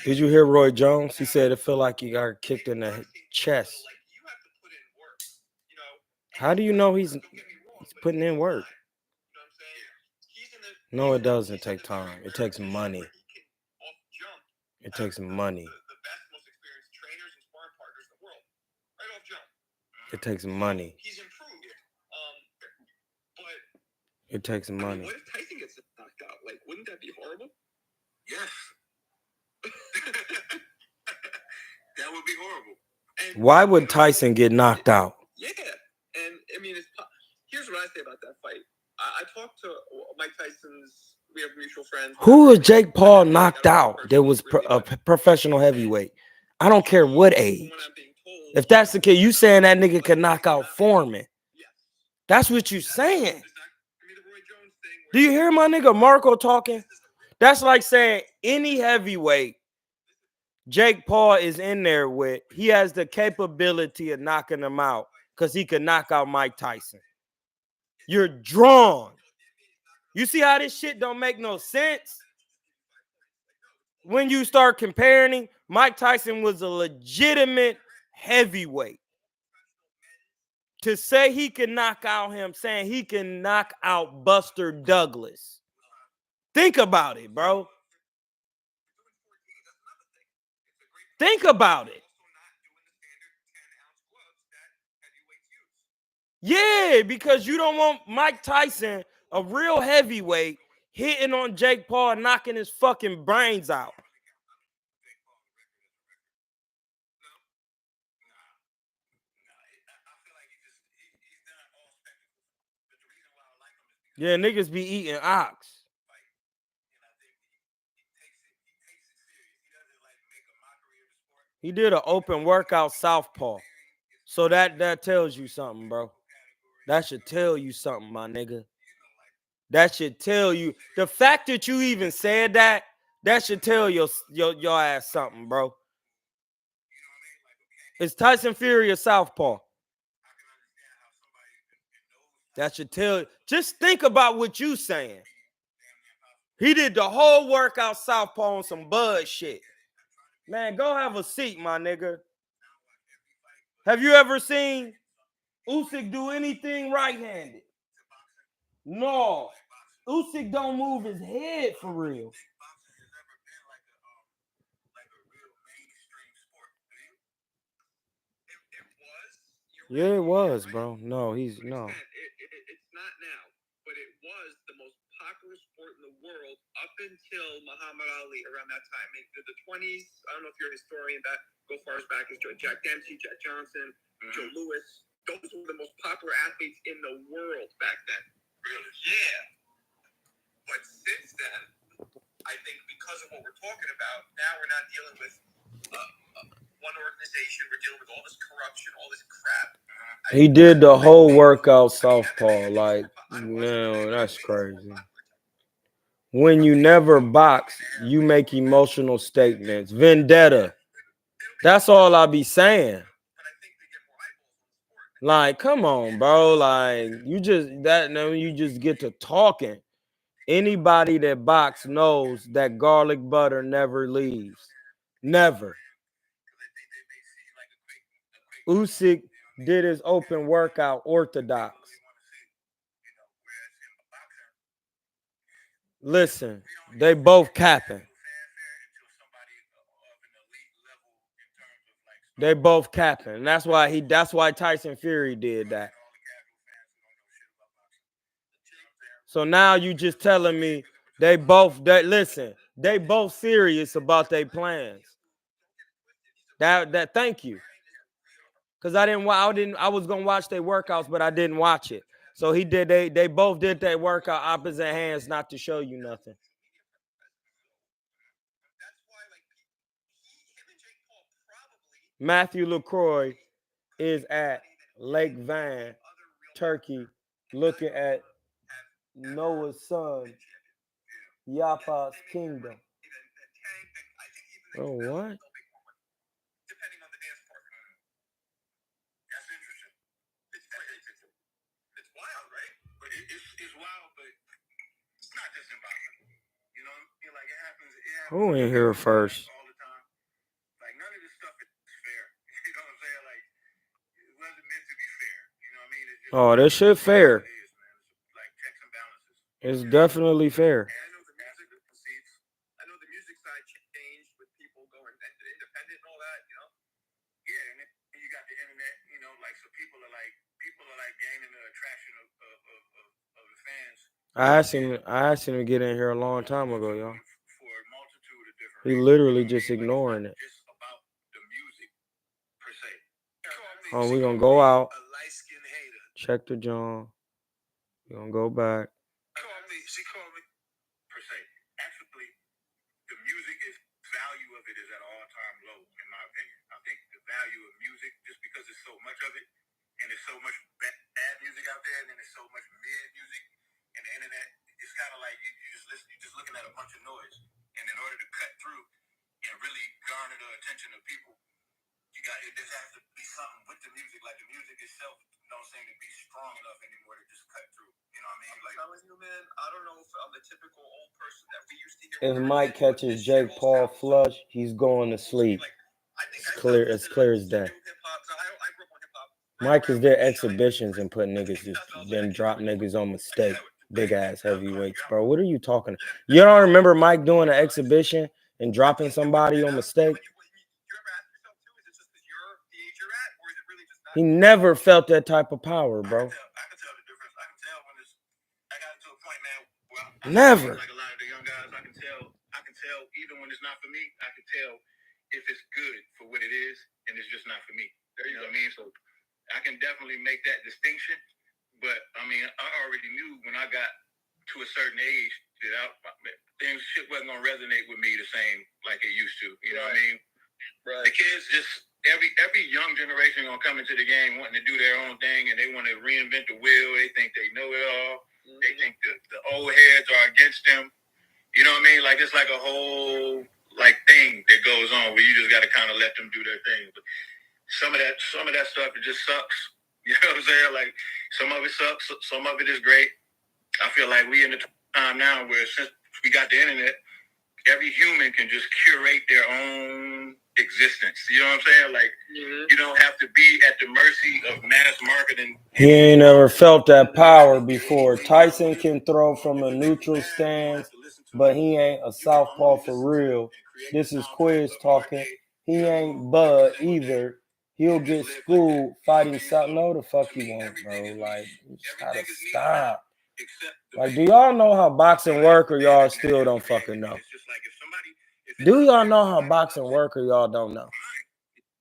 Did you hear Roy Jones? He said it feel like he got kicked in the chest. How do you know he's putting in work? No, it doesn't take time. It takes money. It takes money. It takes money. It takes money. What if Tyson gets knocked out? Like, wouldn't that be horrible? Yes. That would be horrible. And why would Tyson get knocked out? Yeah, and I mean, here's what I say about that fight. I talked to Mike Tyson's. We have mutual friends. Who was Jake Paul knocked out? There was a professional heavyweight. I don't care what age. If that's the case, you saying that nigga could knock out Foreman? That's what you saying. Do you hear my nigga Marco talking? That's like saying any heavyweight Jake Paul is in there with, he has the capability of knocking him out because he could knock out Mike Tyson. You're drawn. You see how this shit don't make no sense? When you start comparing, Mike Tyson was a legitimate heavyweight. To say he can knock out him, saying he can knock out Buster Douglas. Think about it, bro. Think about it. Yeah, because you don't want Mike Tyson, a real heavyweight, hitting on Jake Paul, knocking his fucking brains out. Yeah, niggas be eating ox. He did an open workout southpaw. So that tells you something, bro. That should tell you something, my nigga. That should tell you. The fact that you even said that should tell your ass something, bro. Is Tyson Fury a southpaw? That should tell. Just think about what you saying. He did the whole workout southpaw on some bud shit. Man, go have a seat, my nigga. Have you ever seen Usyk do anything right-handed? No. Usyk don't move his head for real. Yeah, it was, bro. No, he's no. It's not now, but it was the most popular sport in the world up until Muhammad Ali around that time. I mean, the 20s. I don't know if you're a historian. That go far as back as Jack Dempsey, Jack Johnson, Joe Louis. Those were the most popular athletes in the world back then. Really? Yeah. But since then, I think because of what we're talking about, now we're not dealing with one organization. We're dealing with all this corruption, all this crap. He did the whole workout southpaw. Like, no, that's crazy. When you never box, you make emotional statements. Vendetta. That's all I be saying. Like, come on, bro. Like, you just get to talking. Anybody that box knows that garlic butter never leaves. Never. Usyk did his open workout orthodox. Listen, they both capping. They both capping. That's why Tyson Fury did that. So now you just telling me they both serious about their plans. That thank you. Cause I was gonna watch their workouts, but I didn't watch it. So they both did their workout opposite hands, not to show you nothing. Matthew LaCroix is at Lake Van, Turkey, looking at Noah's son, Yapa's kingdom. Oh, what? Depending on the dance partner. That's interesting. It's wild, right? But it's wild, but it's not just in boxing. You know, like it happens. Who in here first? All the time. Like none of this stuff is fair. You know what I'm saying? Like it wasn't meant to be fair. You know what I mean? It's just, this shit fair. It is, man. It's like checks and balances. It's definitely fair. And I know the music side changed with people going independent and all that, you know? Yeah, and then you got the internet, you know, like so people are like gaining the attraction of the fans. I asked him to get in here a long time ago, y'all. For a multitude of different He literally just ignoring it. Just about the music per se. Oh, we're gonna go out. Check the John. We're gonna go back. She called me per se. Actually, the music value of it is at an all-time low, in my opinion. I think the value of music, just because there's so much of it, and there's so much bad music out there, and then there's so much mid music, and the internet, it's kind of like you're just looking at a bunch of noise. And in order to cut through and really garner the attention of people, there has to be something with the music. Like the music itself don't seem to be strong enough anymore to just cut through. You know what I mean? Like, I'm telling you, man, I don't know if I'm the typical old person that we used to hear. If Mike catches Jake Paul flush, he's going to sleep. It's clear as day. Mike is there exhibitions and put niggas, then drop niggas on mistake. Big ass heavyweights, bro. What are you talking? You don't remember Mike doing an exhibition and dropping somebody on mistake? He never felt that type of power, bro. I can tell the difference. I can tell when it's. I got to a point, man. Well, never. Like a lot of the young guys, I can tell even when it's not for me. I can tell if it's good for what it is, and it's just not for me. You know what I mean? So I can definitely make that distinction. But I mean, I already knew when I got to a certain age that shit wasn't gonna resonate with me the same like it used to. You know what I mean? Right. The kids just every young generation gonna come into the game wanting to do their own thing, and they want to reinvent the wheel. They think they know it all. Mm-hmm. They think the old heads are against them. You know what I mean? Like it's like a whole thing that goes on where you just got to kind of let them do their thing. But some of that stuff, it just sucks. You know what I'm saying? Like some of it sucks, some of it is great. I feel like we in the time now where since we got the internet, every human can just curate their own existence. You know what I'm saying? Like, you don't have to be at the mercy of mass marketing. He ain't ever felt that power before. Tyson can throw from a neutral stance, but he ain't a southpaw for real. This is Quiz talking. He ain't Bud either. He'll get schooled fighting something. No, the fuck he won't, bro. Like, you just gotta stop. Like, do y'all know how boxing work, or y'all still don't fucking know? Do y'all know how boxing work, or y'all don't know?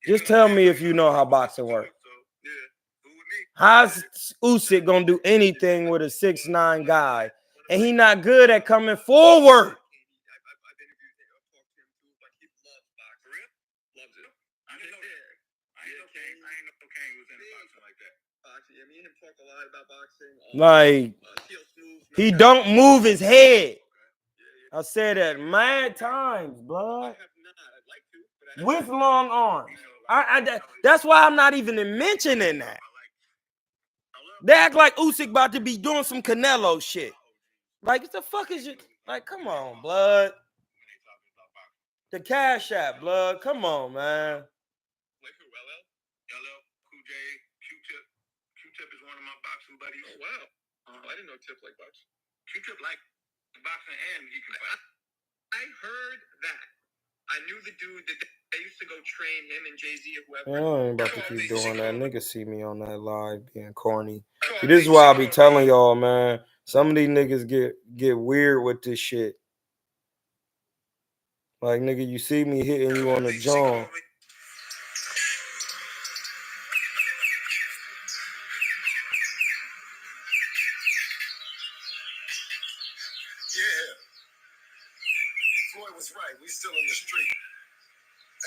Just tell me if you know how boxing works. How's Usyk gonna do anything with a 6'9" guy, and he not good at coming forward? Like, he don't move his head. I said that mad times, blood. With long arms. That's why I'm not even mentioning that. They act like Usyk about to be doing some Canelo shit. Like, what the fuck is it? Like, come on, blood. The Cash App, blood. Come on, man. Q-Tip is one of my boxing buddies. Oh, wow. I didn't know Tip like boxing. Q-Tip like boxing and he can fight. I heard that. I knew the dude that they used to go train him and Jay-Z or whoever. I ain't about to keep doing that. Niggas see me on that live being corny. See, this is why I be telling y'all, man. Some of these niggas get weird with this shit. Like, nigga, you see me hitting you on the jaw. Yeah. Floyd was right. We still in the street.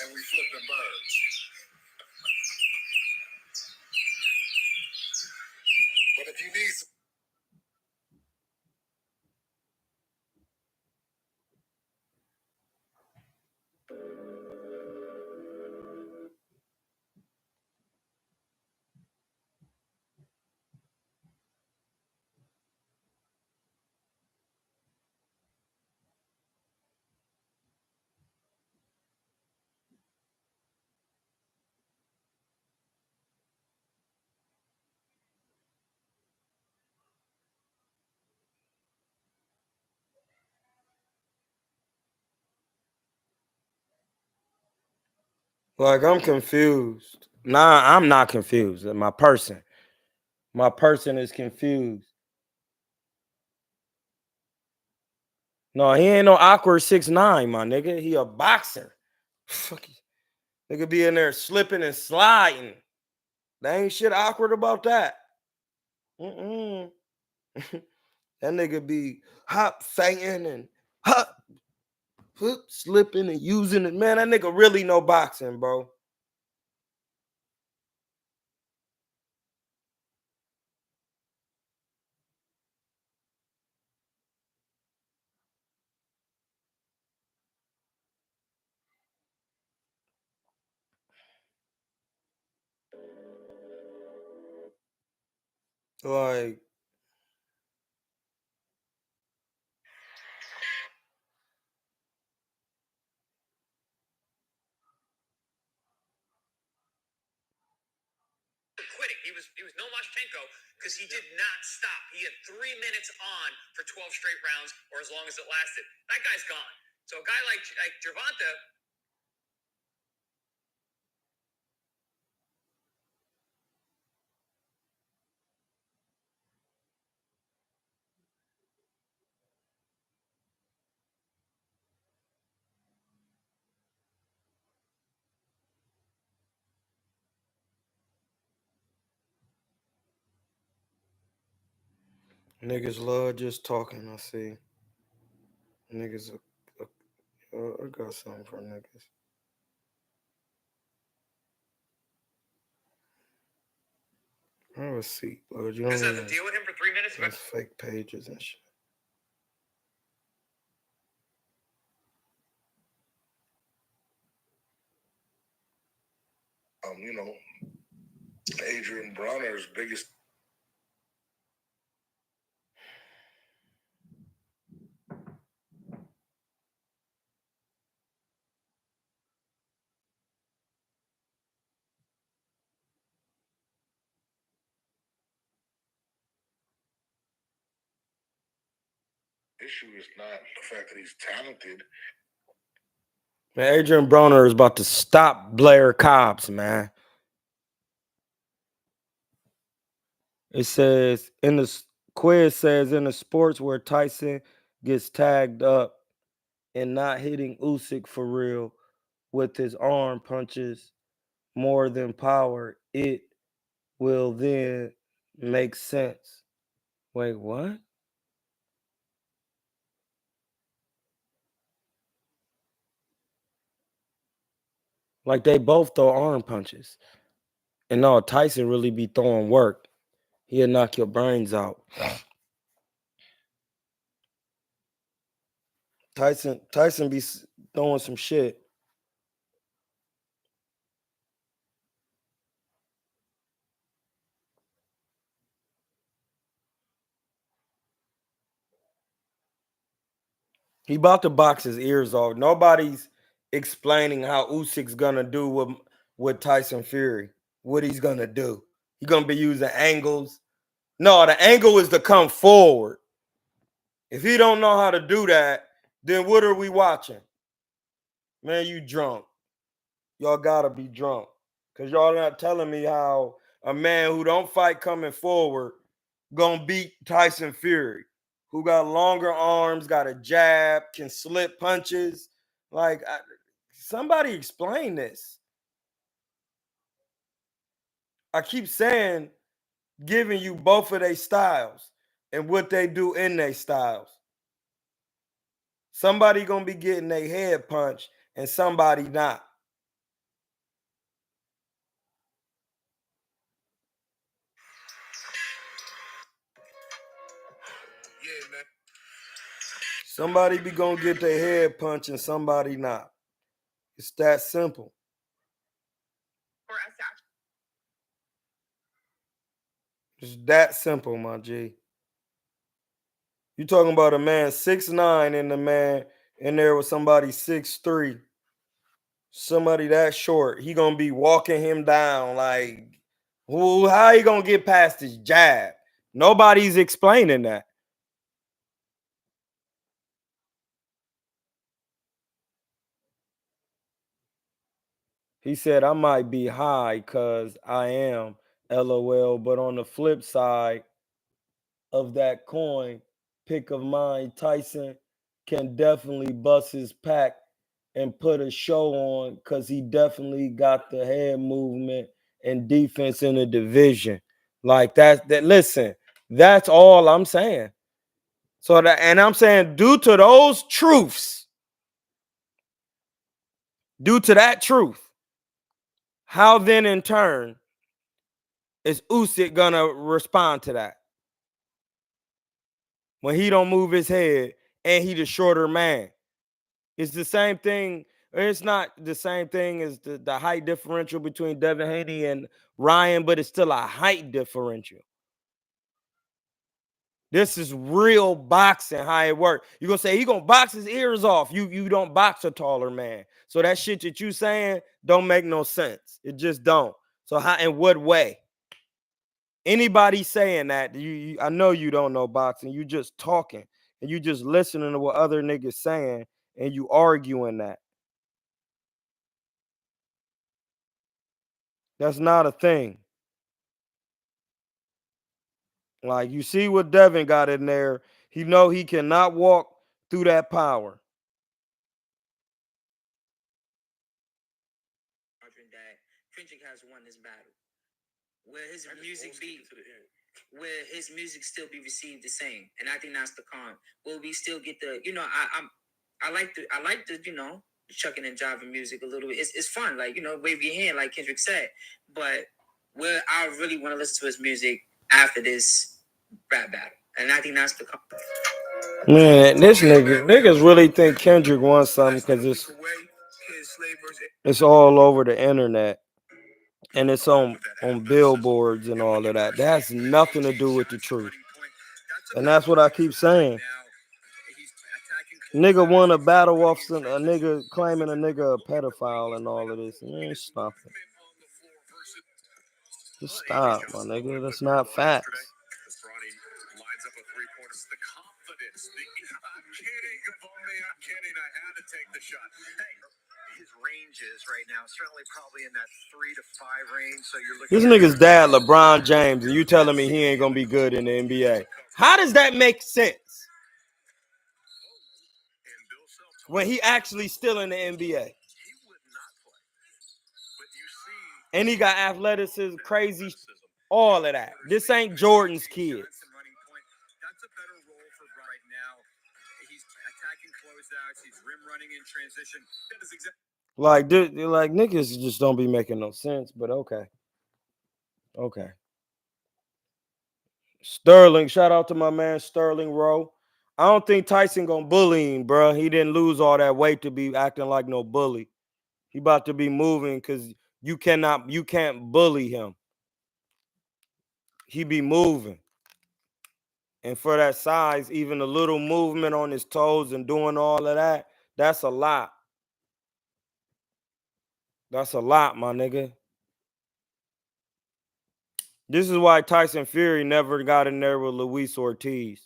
And we flipping birds. But if you need some... Like, I'm confused. Nah, I'm not confused. My person is confused. No, he ain't no awkward 6'9", my nigga. He a boxer. Fuck you. Nigga be in there slipping and sliding. There ain't shit awkward about that. That nigga be hop fainting and hop slipping and using it. Man, that nigga really know boxing, bro. Like, quitting. He was Lomachenko because he did not stop. He had 3 minutes on for 12 straight rounds, or as long as it lasted. That guy's gone. So a guy like Gervonta. niggas love just talking, I see. Niggas, I got something for niggas. Let's see, Lord. You This don't has a deal with him for 3 minutes. That's fake pages and shit. You know, Adrian Bronner's biggest. Issue is not the fact that he's talented. Man, Adrian Broner is about to stop Blair Cobbs, man. It says in the quiz says in the sports where Tyson gets tagged up and not hitting Usyk for real with his arm punches more than power, it will then make sense. Wait, what? Like they both throw arm punches. And no, Tyson really be throwing work. He'll knock your brains out. Tyson be throwing some shit. He about to box his ears off. Nobody's explaining how Usyk's gonna do with Tyson Fury. What he's gonna do. He's gonna be using angles. No, the angle is to come forward. If he don't know how to do that, then what are we watching? Man, you drunk. Y'all gotta be drunk. Cause y'all not telling me how a man who don't fight coming forward gonna beat Tyson Fury, who got longer arms, got a jab, can slip punches. Like, somebody explain this. I keep saying, giving you both of their styles and what they do in their styles. Somebody gonna be getting their head punched and somebody not. Yeah, man. Somebody be gonna get their head punched and somebody not. It's that simple. It's that simple, my G. You talking about a man 6'9" and the man in there with somebody 6'3", somebody that short. He gonna be walking him down like, how he gonna get past his jab? Nobody's explaining that. He said, I might be high because I am, LOL. But on the flip side of that coin, pick of mine, Tyson can definitely bust his pack and put a show on because he definitely got the head movement and defense in the division. Like that listen, that's all I'm saying. So that, and I'm saying due to those truths, due to that truth, how then in turn is Usyk gonna respond to that? When he don't move his head and he the shorter man. It's the same thing. It's not the same thing as the height differential between Devin Haney and Ryan, but it's still a height differential. This is real boxing, how it works. You're gonna say he gonna box his ears off. You don't box a taller man. So that shit that you saying don't make no sense. It just don't. So how, in what way? Anybody saying that, I know you don't know boxing. You just talking and you just listening to what other niggas saying and you arguing that. That's not a thing. Like, you see what Devin got in there. He know he cannot walk through that power. That Kendrick has won this battle. Will his music still be received the same? And I think that's the con. Will we still get the, I like the chucking and jiving music a little bit. It's fun, like, wave your hand, like Kendrick said. But well, I really want to listen to his music after this rap battle, and I think that's the. Man, this niggas really think Kendrick wants something because it's all over the internet and it's on billboards and all of that. That has nothing to do with the truth, and that's what I keep saying. Nigga won a battle off a nigga claiming a nigga a pedophile and all of this. Man, stop it. Just stop, my nigga. That's not facts. Lines up a three-pointers. The confidence. I'm kidding. I had to take the shot. Hey, his ranges right now certainly probably in that 3 to 5 range. So you're looking. This nigga's dad, LeBron James, and you telling me he ain't gonna be good in the NBA. How does that make sense? When he actually still in the NBA. And he got athleticism, crazy, all of that. This ain't Jordan's kids. That's a better role for right now. He's attacking closeouts. He's rim running in transition. That is exactly Like niggas just don't be making no sense, but okay. Okay. Sterling, shout out to my man Sterling Rowe. I don't think Tyson gonna bully him, bro. He didn't lose all that weight to be acting like no bully. He about to be moving because you can't bully him. He be moving. And for that size, even a little movement on his toes and doing all of that, that's a lot. That's a lot, my nigga. This is why Tyson Fury never got in there with Luis Ortiz.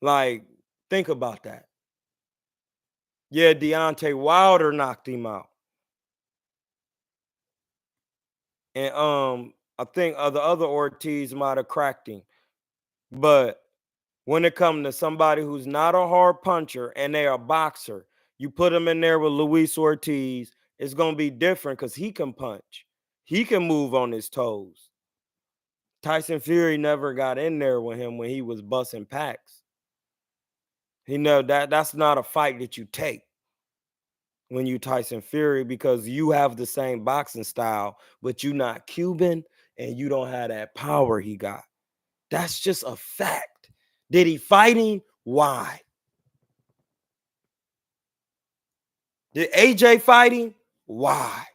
Like, think about that. Yeah, Deontay Wilder knocked him out. And I think the other Ortiz might have cracked him. But when it comes to somebody who's not a hard puncher and they're a boxer, you put them in there with Luis Ortiz, it's going to be different because he can punch. He can move on his toes. Tyson Fury never got in there with him when he was busting packs. He know that's not a fight that you take when you Tyson Fury because you have the same boxing style, but you not Cuban and you don't have that power he got. That's just a fact. Did he fight him? Why? Did AJ fight him? Why?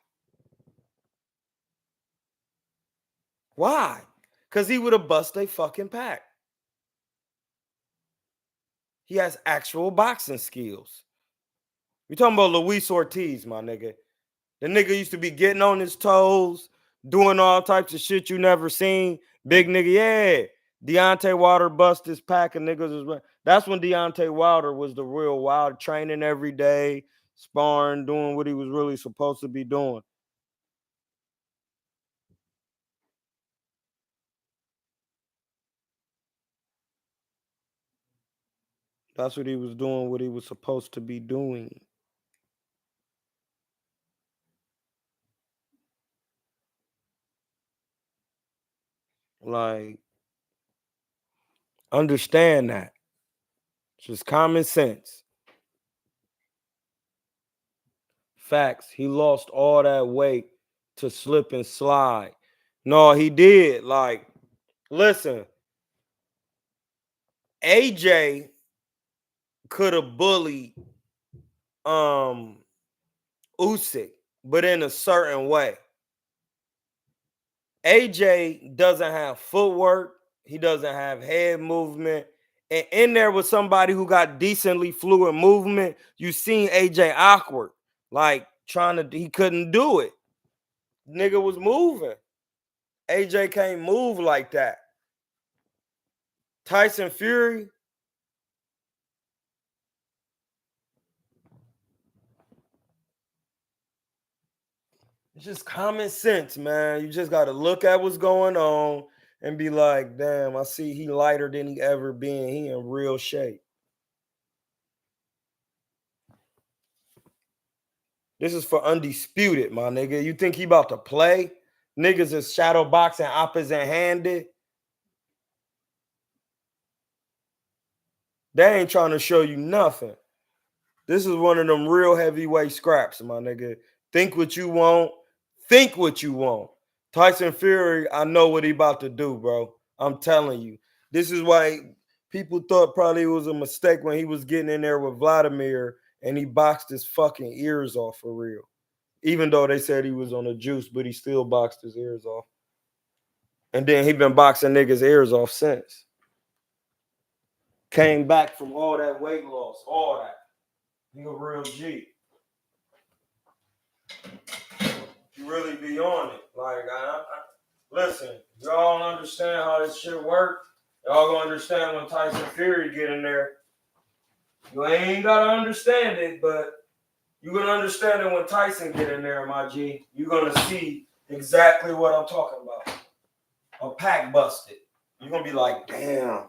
Why? Because he would have bust a fucking pack. He has actual boxing skills. We're talking about Luis Ortiz, my nigga. The nigga used to be getting on his toes, doing all types of shit you never seen. Big nigga, yeah. Deontay Wilder bust his pack of niggas. That's when Deontay Wilder was the real Wilder, training every day, sparring, doing what he was really supposed to be doing. That's what he was doing, what he was supposed to be doing. Like, understand that. It's just common sense. Facts. He lost all that weight to slip and slide. No, he did. Like, listen, AJ could have bullied Usyk, but in a certain way. AJ doesn't have footwork. He doesn't have head movement. And in there was somebody who got decently fluid movement. You seen AJ awkward, like he couldn't do it. Nigga was moving. AJ can't move like that. Tyson Fury, it's just common sense, man. You just got to look at what's going on and be like, damn, I see he lighter than he ever been. He in real shape. This is for undisputed, my nigga. You think he about to play? Niggas is shadow boxing opposite handed. They ain't trying to show you nothing. This is one of them real heavyweight scraps, my nigga. Think what you want. Think what you want. Tyson Fury, I know what he about to do, bro. I'm telling you. This is why people thought probably it was a mistake when he was getting in there with Vladimir and he boxed his fucking ears off for real. Even though they said he was on the juice, but he still boxed his ears off. And then he been boxing niggas' ears off since. Came back from all that weight loss, all that. He a real G. You really be on it. Like, listen, y'all don't understand how this shit works. Y'all gonna understand when Tyson Fury get in there. You ain't gotta understand it, but you're gonna understand it when Tyson get in there, my G. You're gonna see exactly what I'm talking about. A pack busted. You're gonna be like, damn,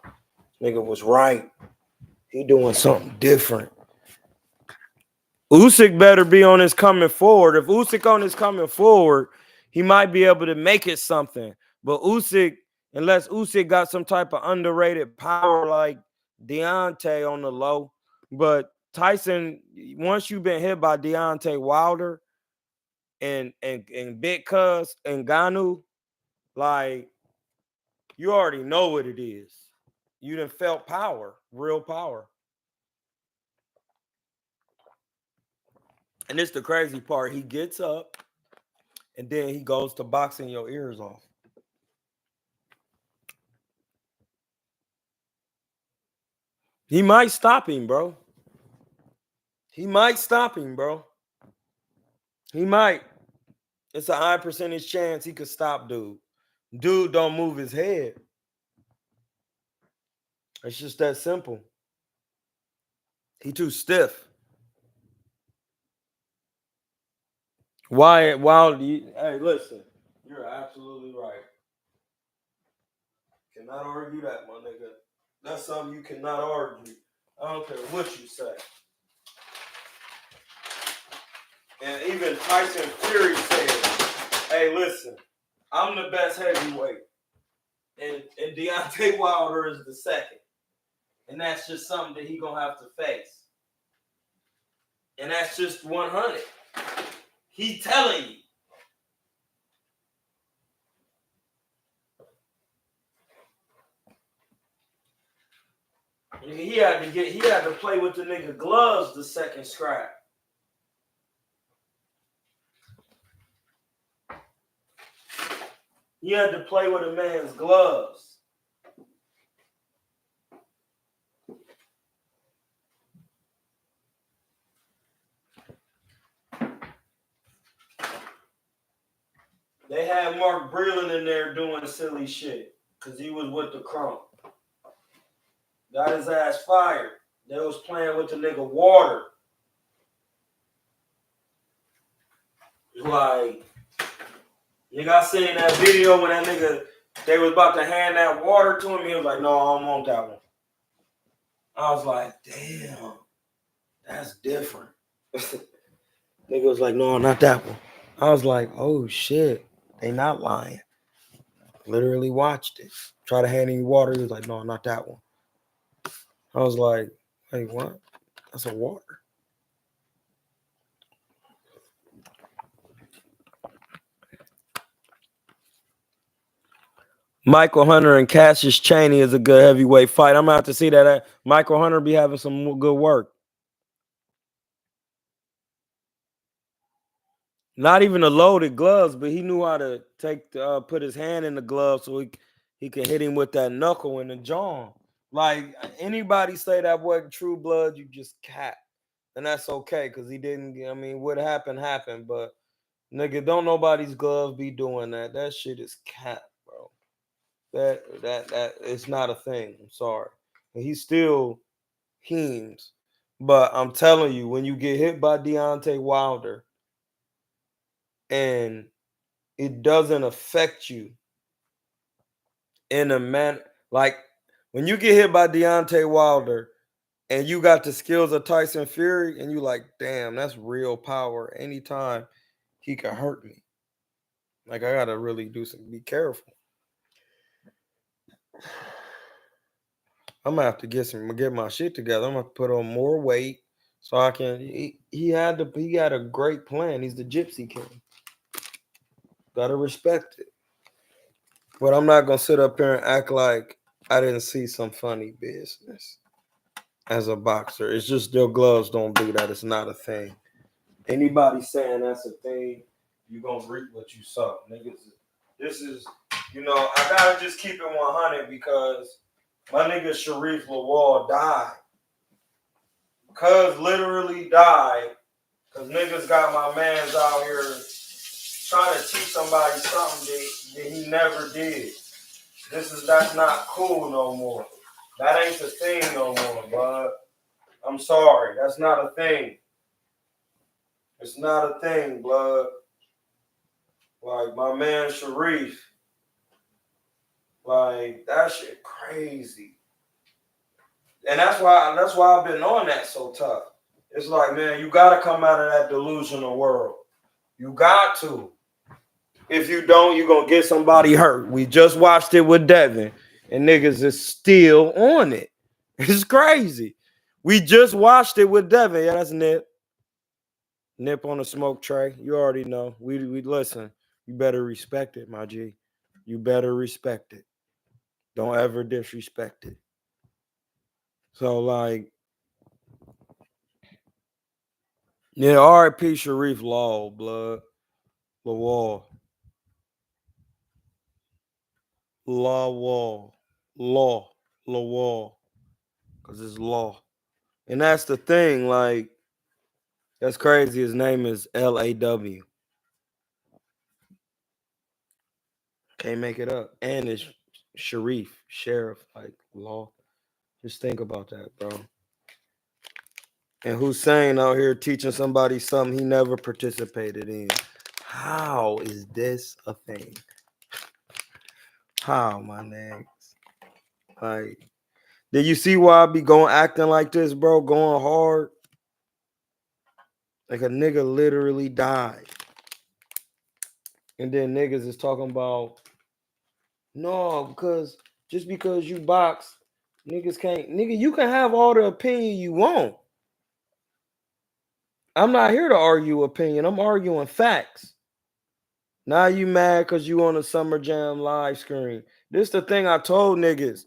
nigga was right. He doing something different. Usyk better be on his coming forward. If Usyk on his coming forward, he might be able to make it something. But Usyk, unless Usyk got some type of underrated power like Deontay on the low, but Tyson, once you've been hit by Deontay Wilder and Big Cuz and Ngannou, like you already know what it is. You done felt power, real power. And it's the crazy part. He gets up and then he goes to boxing your ears off. He might stop him, bro. He might stop him, bro. He might. It's a high percentage chance he could stop dude. Dude don't move his head. It's just that simple. He too stiff. Why? Hey, listen. You're absolutely right. Cannot argue that, my nigga. That's something you cannot argue. I don't care what you say. And even Tyson Fury said, hey, listen, I'm the best heavyweight. And Deontay Wilder is the second. And that's just something that he gonna have to face. And that's just 100. He telling you. He had to play with the nigga gloves the second scrap. He had to play with a man's gloves. They had Mark Breland in there doing silly shit because he was with the Crump. Got his ass fired. They was playing with the nigga water. Like, nigga, I seen that video when that nigga, they was about to hand that water to him. He was like, no, I don't want that one. I was like, damn, that's different. Nigga was like, no, not that one. I was like, oh shit, they not lying. Literally watched it. Try to hand him water. He was like, no, not that one. I was like, hey, what? That's a water. Michael Hunter and Cassius Chaney is a good heavyweight fight. I'm gonna have to see that. Michael Hunter be having some good work. Not even the loaded gloves, but he knew how to put his hand in the glove so he can hit him with that knuckle in the jaw. Like anybody say that wasn't true blood, you just cat. And that's okay, because he didn't, I mean, what happened, but nigga, don't nobody's gloves be doing that. That shit is cat, bro. That it's not a thing. I'm sorry. And he still heems. But I'm telling you, when you get hit by Deontay Wilder and it doesn't affect you in a manner, like when you get hit by Deontay Wilder and you got the skills of Tyson Fury and you like, damn, that's real power. Anytime he can hurt me. Like I gotta really be careful. I'm gonna have to get my shit together. I'm gonna put on more weight so I can. He had a great plan. He's the Gypsy King. Gotta respect it. But I'm not gonna sit up here and act like I didn't see some funny business as a boxer. It's just your gloves don't do that. It's not a thing. Anybody saying that's a thing, you gonna reap what you sow, niggas. This is, I gotta just keep it 100 because my nigga Sharif Lawal died. Cuz literally died. Cause niggas got my mans out here trying to teach somebody something that he never did. That's not cool no more. That ain't the thing no more, bud. I'm sorry. That's not a thing. It's not a thing, blood. Like my man Sharif. Like that shit crazy. And that's why I've been on that so tough. It's like, man, you gotta come out of that delusional world. You got to. If you don't, you're gonna get somebody hurt. We just watched it with Devin, and niggas is still on it. It's crazy. We just watched it with Devin. Yeah, that's Nip. Nip on the smoke tray. You already know. We listen. You better respect it, my G. You better respect it. Don't ever disrespect it. So like, yeah, R.I.P. Sharif Law, blood. Lawal. Lawal. Law. Lawal. Because it's law. And that's the thing, like, that's crazy. His name is L.A.W. Can't make it up. And it's Sharif, sheriff, like law. Just think about that, bro. And Hussein out here teaching somebody something he never participated in. How is this a thing? How, my niggas? Like, did you see why I be going acting like this, bro? Going hard? Like a nigga literally died. And then niggas is talking about, no, because just because you box, niggas can't. Nigga, you can have all the opinion you want. I'm not here to argue opinion. I'm arguing facts. Now you mad because you on a Summer Jam live screen. This the thing I told niggas.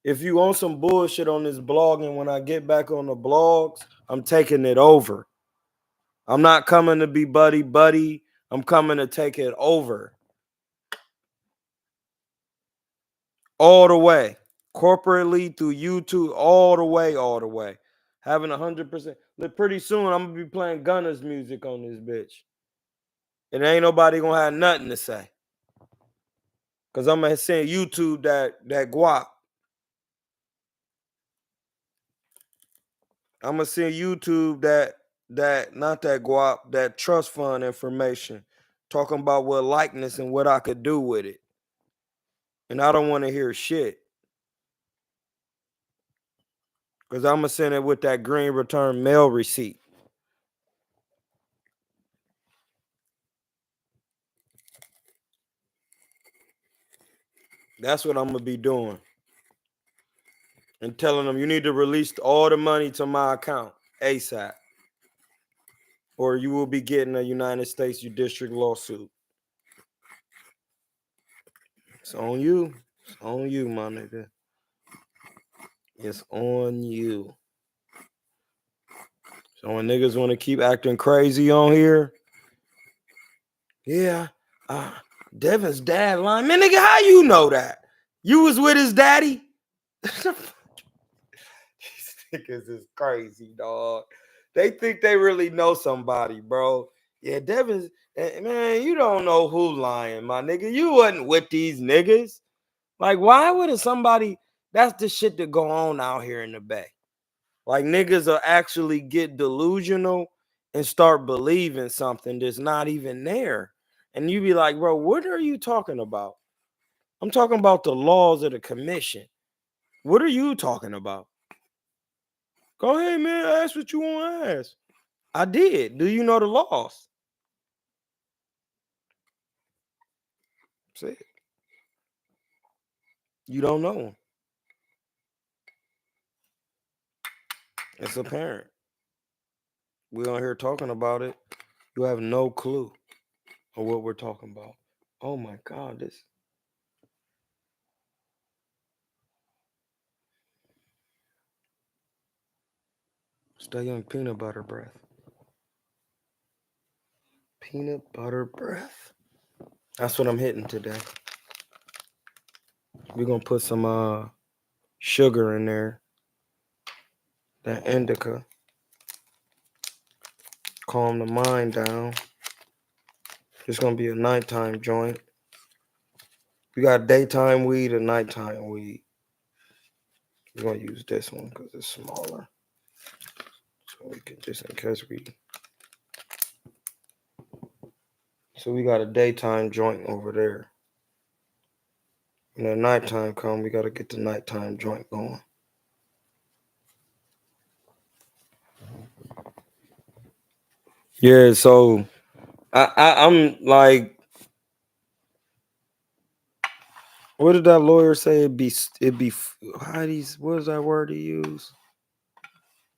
If you on some bullshit on this blog, and when I get back on the blogs, I'm taking it over. I'm not coming to be buddy. I'm coming to take it over. All the way. Corporately, through YouTube, all the way. Having 100%. Look, pretty soon I'm going to be playing Gunna's music on this bitch. And ain't nobody going to have nothing to say. Because I'm going to send YouTube that guap. I'm going to send YouTube not that guap, that trust fund information. Talking about what likeness and what I could do with it. And I don't want to hear shit. Because I'm going to send it with that green return mail receipt. That's what I'm going to be doing. And telling them you need to release all the money to my account ASAP. Or you will be getting a United States District lawsuit. It's on you. It's on you, my nigga. It's on you. So when niggas want to keep acting crazy on here, yeah, Devin's dad lying. Man, nigga, how you know that? You was with his daddy? These niggas is crazy, dog. They think they really know somebody, bro. Yeah, Devin's, man, you don't know who lying, my nigga. You wasn't with these niggas. Like, why would somebody, that's the shit that go on out here in the Bay. Like, niggas will actually get delusional and start believing something that's not even there. And you be like, bro, what are you talking about? I'm talking about the laws of the commission. What are you talking about? Go ahead, man. Ask what you want to ask. I did. Do you know the laws? See? You don't know them. It's apparent. We're on here talking about it. You have no clue of what we're talking about. Oh my God, this. Stay young peanut butter breath. Peanut butter breath. That's what I'm hitting today. We're gonna put some sugar in there. That indica. Calm the mind down. It's gonna be a nighttime joint. We got daytime weed and nighttime weed. We're gonna use this one because it's smaller. So we can just in case we. So we got a daytime joint over there. When the nighttime come, we gotta get the nighttime joint going. Yeah, so I'm like, what did that lawyer say? It be how these, what is that word he used?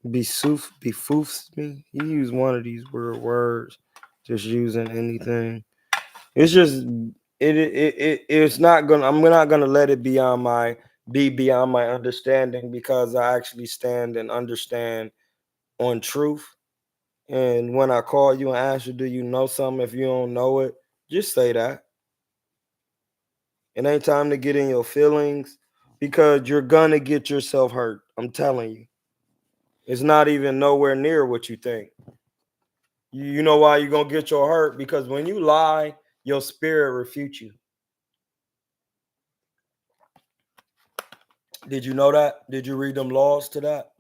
Befoofs me. He used one of these weird words, just using anything. It's just it's not gonna. I'm not gonna let it beyond my understanding because I actually stand and understand on truth. And when I call you and ask you, do you know something? If you don't know it, just say that. It ain't time to get in your feelings because you're gonna get yourself hurt. I'm telling you. It's not even nowhere near what you think. You know why you're gonna get your hurt? Because when you lie, your spirit refutes you. Did you know that? Did you read them laws to that?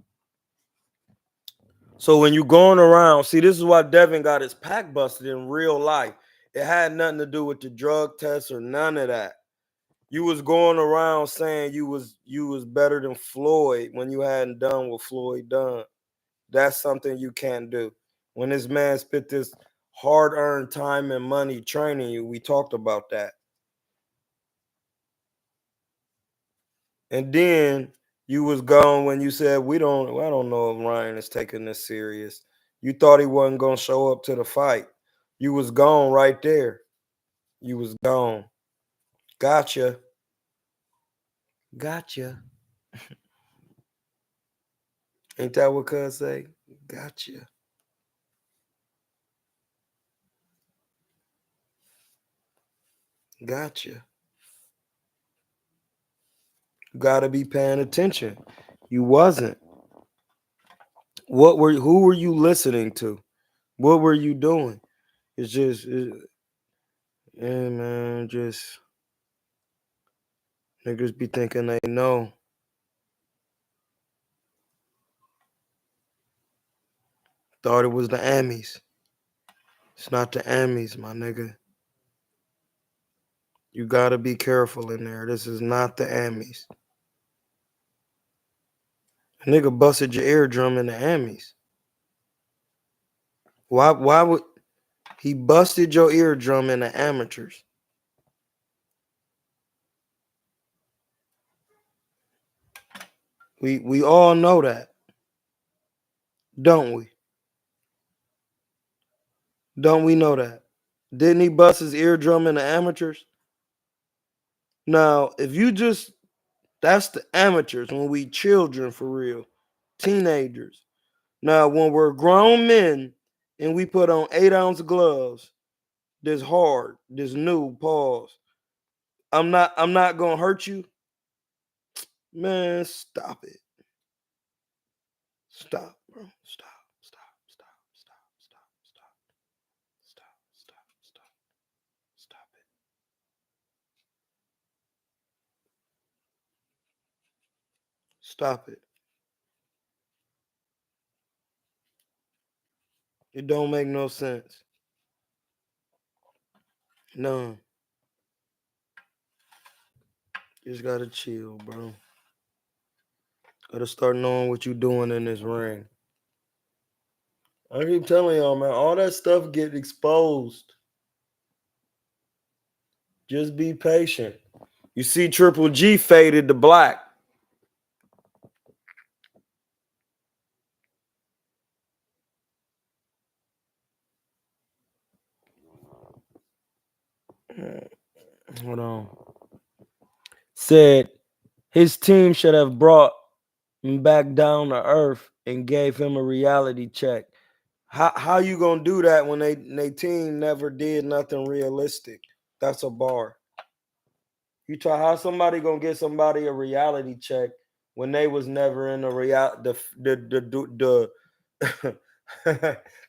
So when you going around, see, this is why Devin got his pack busted in real life. It had nothing to do with the drug test or none of that. You was going around saying you was better than Floyd when you hadn't done what Floyd done. That's something you can't do. When this man spent this hard-earned time and money training you, we talked about that. And then you was gone when you said I don't know if Ryan is taking this serious. You thought he wasn't gonna show up to the fight. You was gone right there. You was gone. Gotcha. Gotcha. Ain't that what cuz say? Gotcha. Gotcha. You gotta be paying attention. You wasn't. Who were you listening to? What were you doing? It's just yeah, man, just niggas be thinking they know. Thought it was the Amis. It's not the Amis, my nigga. You gotta be careful in there. This is not the Amis. A nigga busted your eardrum in the Amis. Why would he busted your eardrum in the amateurs? We all know that, don't we? Don't we know that? Didn't he bust his eardrum in the amateurs? Now, if you just that's the amateurs when we children for real, teenagers. Now, when we're grown men and we put on 8-ounce gloves, this hard, this new pause. I'm not gonna hurt you. Man, stop it. Stop, bro. Stop. Stop. Stop. Stop. Stop. Stop. Stop. Stop. Stop. Stop it. Stop it. It don't make no sense. None. You just gotta chill, bro. Gotta start knowing what you're doing in this ring. I keep telling y'all, man, all that stuff get exposed. Just be patient. You see, Triple G faded to black. Hold on. Said his team should have brought back down to earth and gave him a reality check. How you gonna do that when they team never did nothing realistic? That's a bar. You try how somebody gonna get somebody a reality check when they was never in a the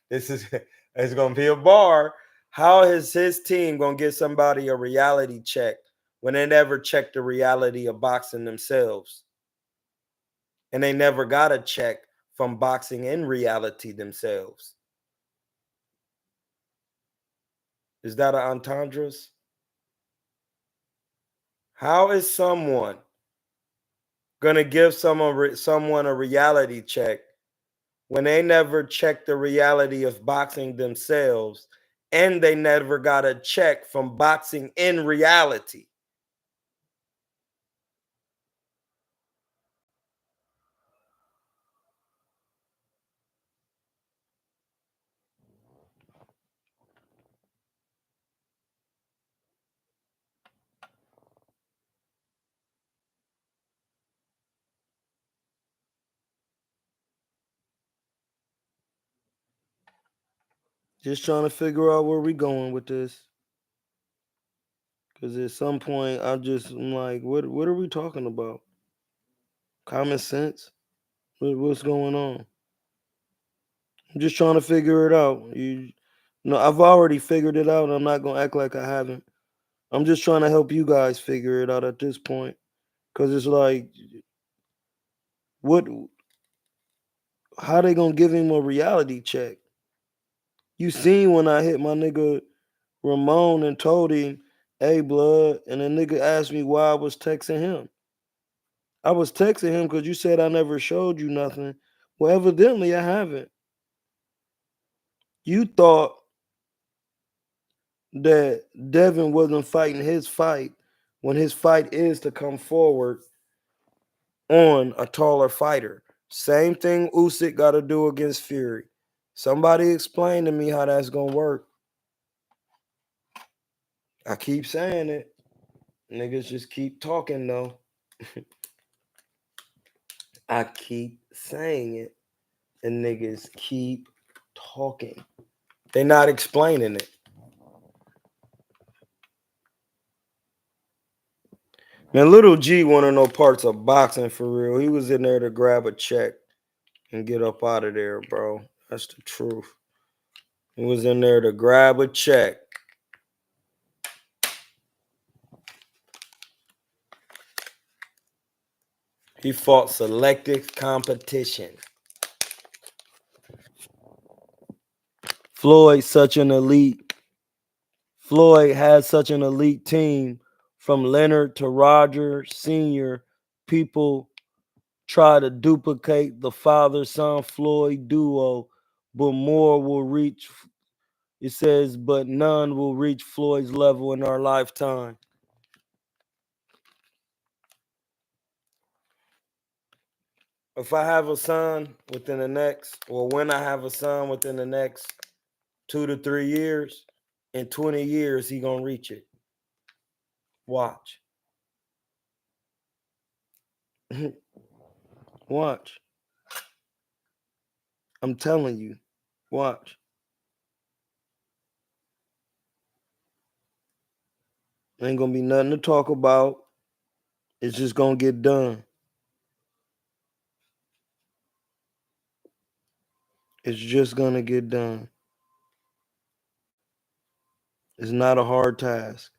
this is it's gonna be a bar. How is his team gonna get somebody a reality check when they never checked the reality of boxing themselves? And they never got a check from boxing in reality themselves. Is that an entendres? How is someone gonna give someone a reality check when they never checked the reality of boxing themselves and they never got a check from boxing in reality? Just trying to figure out where we going with this. Because at some point, I'm like, what are we talking about? Common sense? What's going on? I'm just trying to figure it out. I've already figured it out. I'm not gonna act like I haven't. I'm just trying to help you guys figure it out at this point. Cause it's like, what? How they gonna give him a reality check? You seen when I hit my nigga Ramon and told him, "Hey, blood," and the nigga asked me why I was texting him. I was texting him because you said I never showed you nothing. Well, evidently I haven't. You thought that Devin wasn't fighting his fight when his fight is to come forward on a taller fighter. Same thing Usyk got to do against Fury. Somebody explain to me how that's gonna work. I keep saying it. Niggas just keep talking though. I keep saying it. And niggas keep talking. They not explaining it. Man, Little G wanna know parts of boxing for real. He was in there to grab a check and get up out of there, bro. That's the truth. He was in there to grab a check. He fought selective competition. Floyd had such an elite team from Leonard to Roger Sr. People try to duplicate the father-son Floyd duo, but more will reach, it says, but none will reach Floyd's level in our lifetime. If I have a son within the next, or when I have a son within the next 2 to 3 years, in 20 years, he gonna reach it. Watch. Watch. I'm telling you. Watch. Ain't gonna be nothing to talk about. It's just gonna get done. It's just gonna get done. It's not a hard task.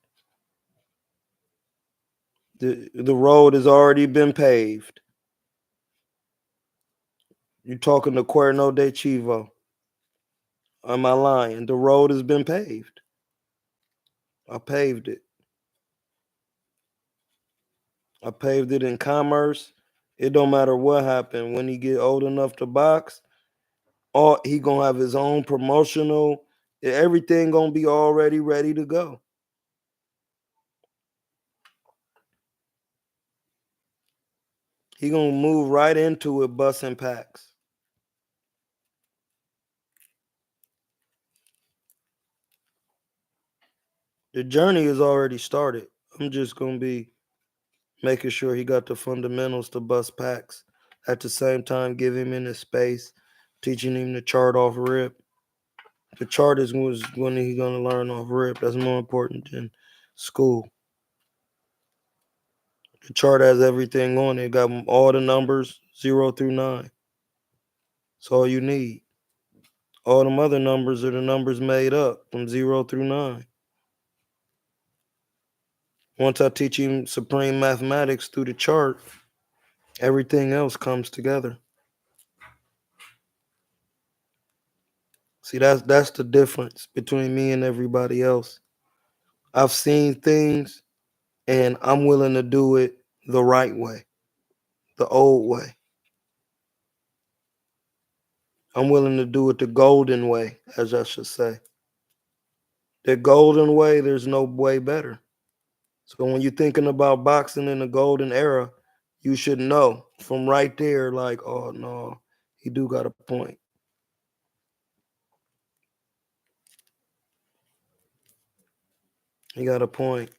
The road has already been paved. You're talking to KuernoDeChivo. Am I lying? The road has been paved. I paved it. I paved it in commerce. It don't matter what happened. When he get old enough to box, he gonna have his own promotional. Everything gonna be already ready to go. He gonna move right into it, busting packs. The journey is already started. I'm just gonna be making sure he got the fundamentals to bust packs at the same time give him in his space, teaching him to chart off rip. The chart is when he's gonna learn off rip. That's more important than school. The chart has everything on it. Got all the numbers 0 through 9. That's all you need. All them other numbers are the numbers made up from 0 through 9. Once I teach him supreme mathematics through the chart, everything else comes together. See, that's the difference between me and everybody else. I've seen things and I'm willing to do it the right way, the old way. I'm willing to do it the golden way, as I should say. The golden way, there's no way better. So when you're thinking about boxing in the golden era, you should know from right there, like, oh no, he do got a point. He got a point.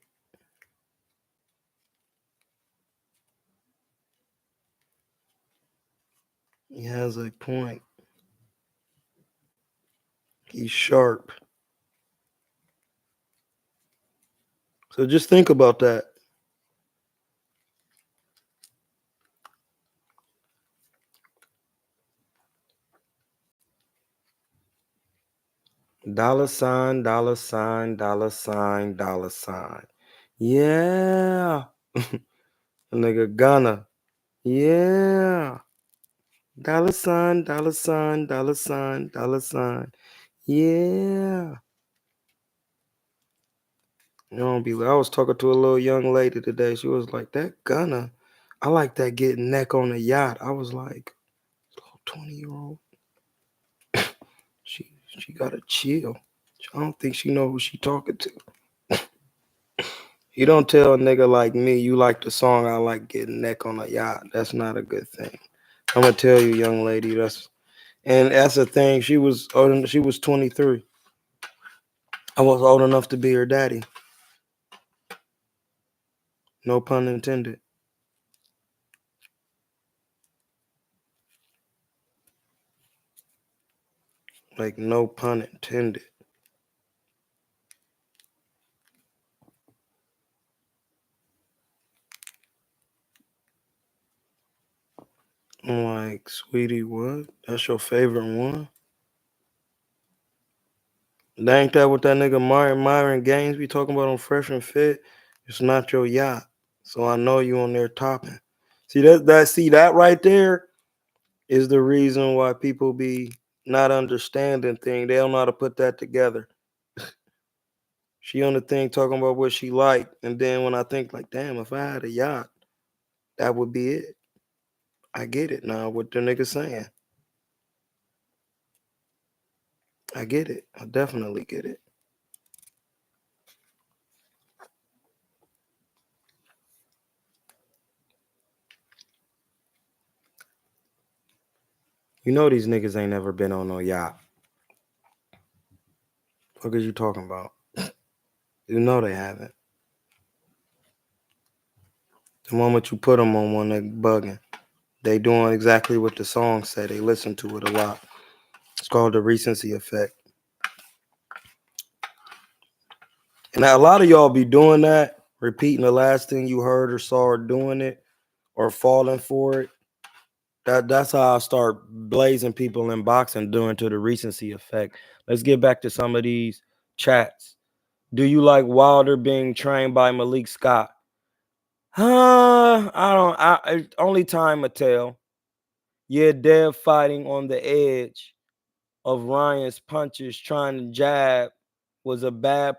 He has a point. He's sharp. So just think about that. Dollar sign, dollar sign, dollar sign, dollar sign. Yeah. Nigga Ghana. Yeah. Dollar sign, dollar sign, dollar sign, dollar sign. Yeah. You don't be. I was talking to a little young lady today. She was like, "That Ghana, I like that getting neck on a yacht." I was like, "Little 20-year-old, she gotta chill. I don't think she know who she talking to." You don't tell a nigga like me you like the song I like getting neck on a yacht. That's not a good thing. I'm gonna tell you, young lady. That's the thing. She was 23. I was old enough to be her daddy. No pun intended. Like no pun intended. I'm like, sweetie, what? That's your favorite one? That ain't that what that nigga Myron Gaines be talking about on Fresh and Fit? It's not your yacht. So I know you on there topping. See that right there is the reason why people be not understanding things. They don't know how to put that together. She on the thing talking about what she liked. And then when I think like, damn, if I had a yacht, that would be it. I get it now, what the nigga saying. I get it. I definitely get it. You know these niggas ain't never been on no yacht. What are you talking about? You know they haven't. The moment you put them on one, they bugging. They doing exactly what the song said. They listen to it a lot. It's called the recency effect. And now a lot of y'all be doing that, repeating the last thing you heard or saw or doing it or falling for it. That's how I start blazing people in boxing, doing to the recency effect. Let's get back to some of these chats. Do you like Wilder being trained by Malik Scott? Only time will tell. Yeah, Dev fighting on the edge of Ryan's punches, trying to jab was a bad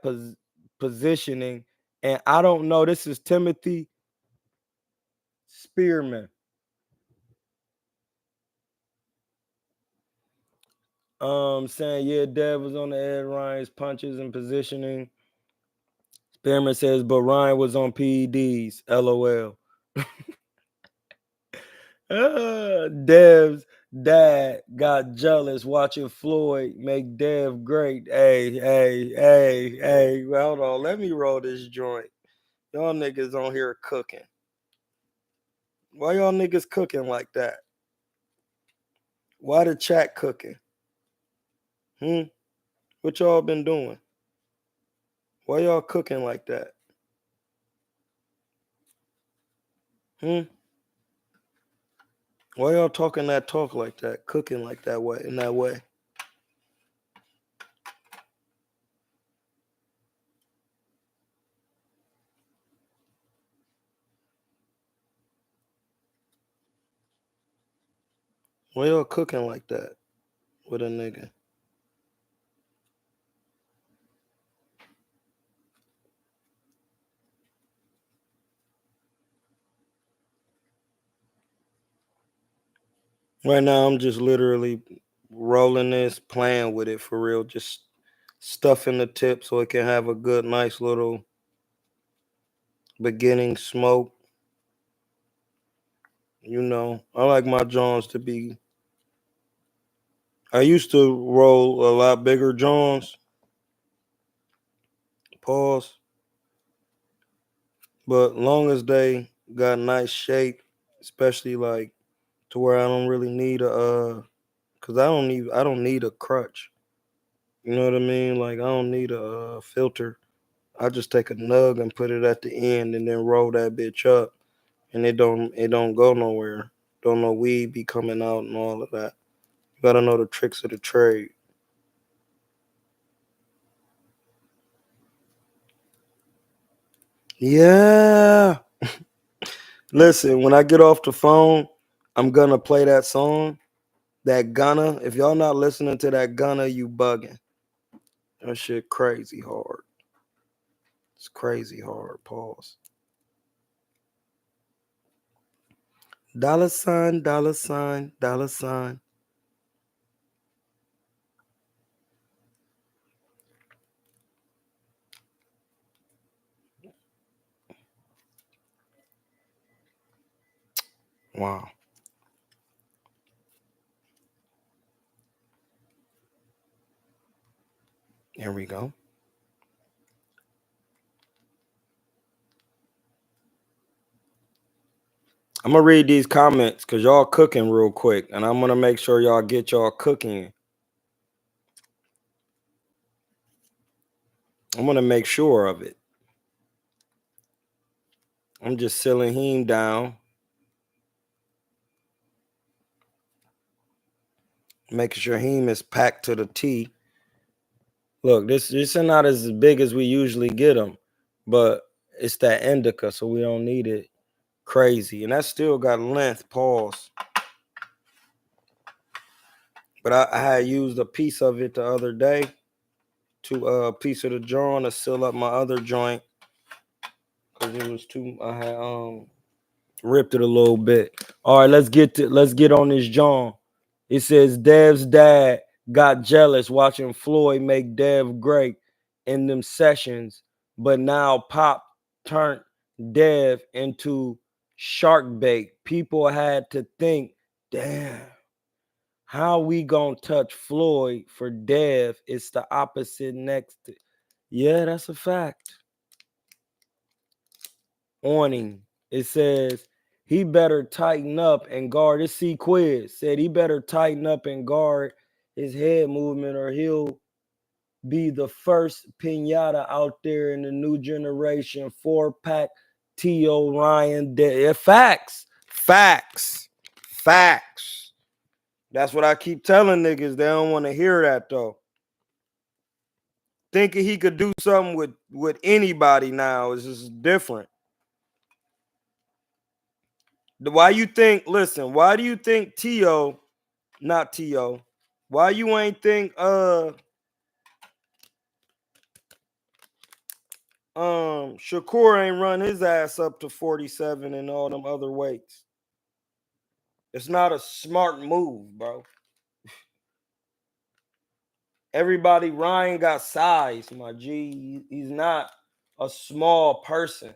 positioning. And I don't know. This is Timothy Spearman. Saying, yeah, Dev was on the edge of Ryan's punches and positioning. Spearman says, but Ryan was on PEDs. LOL. Dev's dad got jealous watching Floyd make Dev great. Hey. Well, hold on. Let me roll this joint. Y'all niggas on here cooking. Why y'all niggas cooking like that? Why the chat cooking? What y'all been doing? Why y'all cooking like that? Why y'all talking that talk like that? Cooking like that way, in that way? Why y'all cooking like that with a nigga? Right now, I'm just literally rolling this, playing with it for real, just stuffing the tip so it can have a good, nice little beginning smoke. You know, I like my Johns to be. I used to roll a lot bigger Johns. Pause. But long as they got nice shape, especially like to where I don't really need a cause I don't need a crutch. You know what I mean? Like I don't need a filter. I just take a nug and put it at the end and then roll that bitch up, and it don't go nowhere. Don't no weed be coming out and all of that. You gotta know the tricks of the trade. Yeah. Listen, when I get off the phone, I'm gonna play that song, that Gunna. If y'all not listening to that Gunna, you bugging. That shit crazy hard. It's crazy hard. Pause. Dollar sign, dollar sign, dollar sign. Wow. Here we go. I'm gonna read these comments because y'all cooking real quick, and I'm gonna make sure y'all get y'all cooking. I'm gonna make sure of it. I'm just sealing him down, making sure him is packed to the T. Look, this is not as big as we usually get them, but it's that indica, so we don't need it crazy, and that still got length. Pause. But I had used a piece of it the other day to a piece of the joint to seal up my other joint because it was too. I had ripped it a little bit. All right, let's get on this joint. It says Dev's dad got jealous watching Floyd make Dev great in them sessions, but now Pop turned Dev into shark bait. People had to think, damn, how we gonna touch Floyd for Dev? It's the opposite next to. Yeah, that's a fact. Warning. It says he better tighten up and guard. This C Quiz said he better tighten up and guard his head movement or he'll be the first pinata out there in the new generation 4-pack T.O. Ryan. Facts. Facts. Facts. That's what I keep telling niggas. They don't want to hear that though. Thinking he could do something with anybody now is just different. Why you think, listen, why do you think T.O., not T.O., why you ain't think Shakur ain't run his ass up to 47 and all them other weights? It's not a smart move, bro. Everybody, Ryan got size, my G. He's not a small person.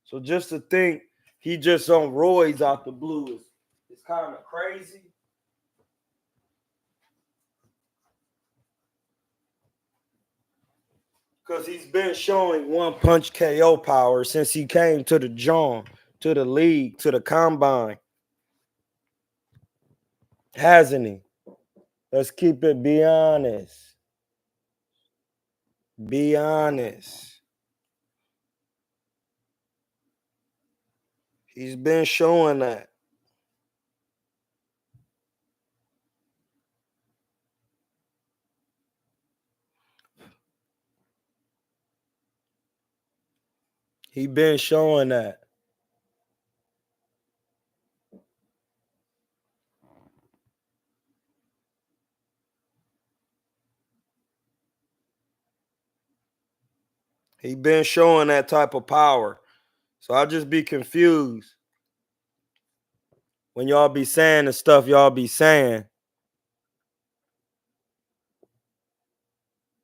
So just to think he just on roids out the blue is kind of crazy. Because he's been showing one punch KO power since he came to the John, to the league, to the combine. Hasn't he? Let's keep it. Be honest. Be honest. He's been showing that. He been showing that. He been showing that type of power. So I just be confused when y'all be saying the stuff y'all be saying.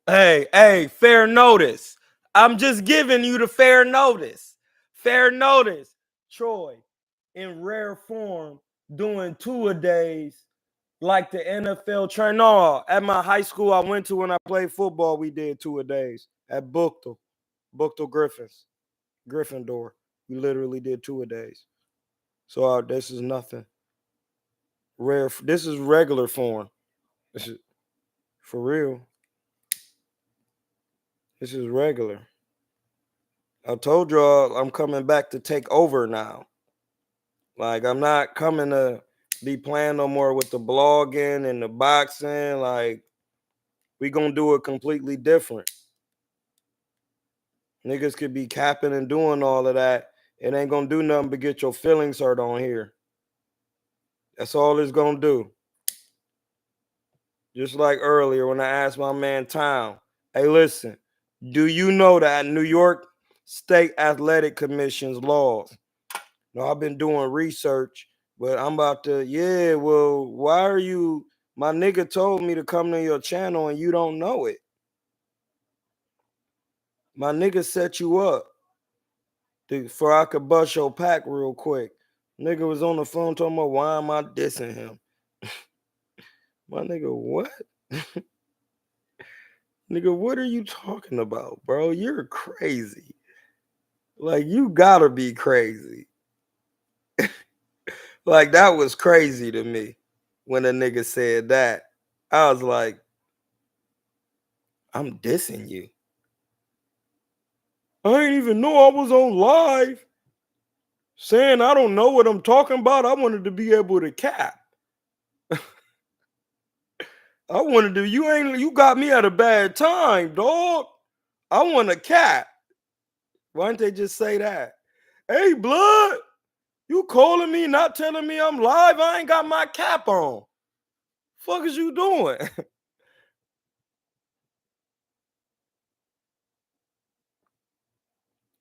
Hey, fair notice. I'm just giving you the fair notice. Fair notice. Troy, in rare form, doing 2-a-days like the NFL train. No, at my high school I went to when I played football, we did 2-a-days at Booktel Griffins, Gryffindor. We literally did 2-a-days. So this is nothing rare. This is regular form. This is for real. This is regular. I told y'all I'm coming back to take over now. Like, I'm not coming to be playing no more with the blogging and the boxing. Like, we gonna do it completely different. Niggas could be capping and doing all of that. It ain't gonna do nothing but get your feelings hurt on here. That's all it's gonna do. Just like earlier when I asked my man Town, hey, listen, do you know that New York State Athletic Commission's laws? No, I've been doing research, but I'm about to, yeah, well, why are you, my nigga told me to come to your channel and you don't know it. My nigga set you up for I could bust your pack real quick. Nigga was on the phone talking about why am I dissing him? My nigga, what? Nigga, what are you talking about, bro? You're crazy. Like, you gotta be crazy. Like, that was crazy to me when a nigga said that. I was like, I'm dissing you. I ain't even know I was on live saying I don't know what I'm talking about. I wanted to be able to cap. I wanted to, you got me at a bad time, dog. I want to cap. Why didn't they just say that? Hey, blood, you calling me, not telling me I'm live? I ain't got my cap on. Fuck is you doing?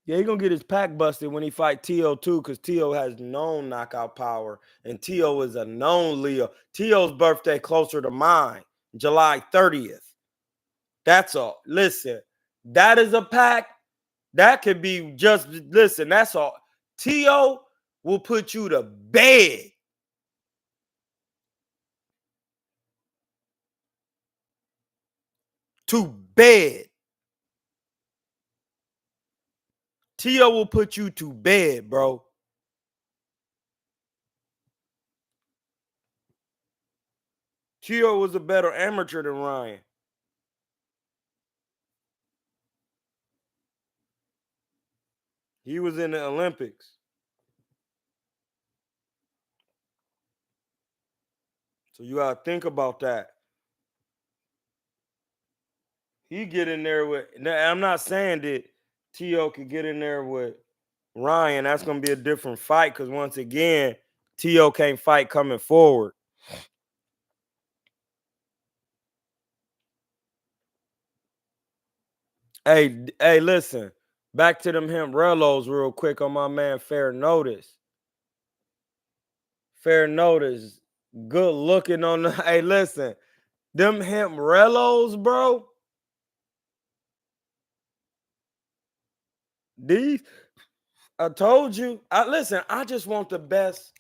Yeah, he gonna get his pack busted when he fight T.O. too, because T.O. has known knockout power, and T.O. is a known Leo. T.O.'s birthday closer to mine, July 30th. That's all. Listen, that is a pack. That could be just, listen, that's all. T.O. will put you to bed. To bed. T.O. will put you to bed, bro. T.O. was a better amateur than Ryan. He was in the Olympics. So you gotta think about that. He get in there with, I'm not saying that T.O. could get in there with Ryan. That's gonna be a different fight because once again, T.O. can't fight coming forward. Hey, listen. Back to them Hembrellos real quick on my man Fair Notice. Fair Notice. Good looking on the. Hey, listen. Them Hembrellos, bro. These, I told you. Listen, I just want the best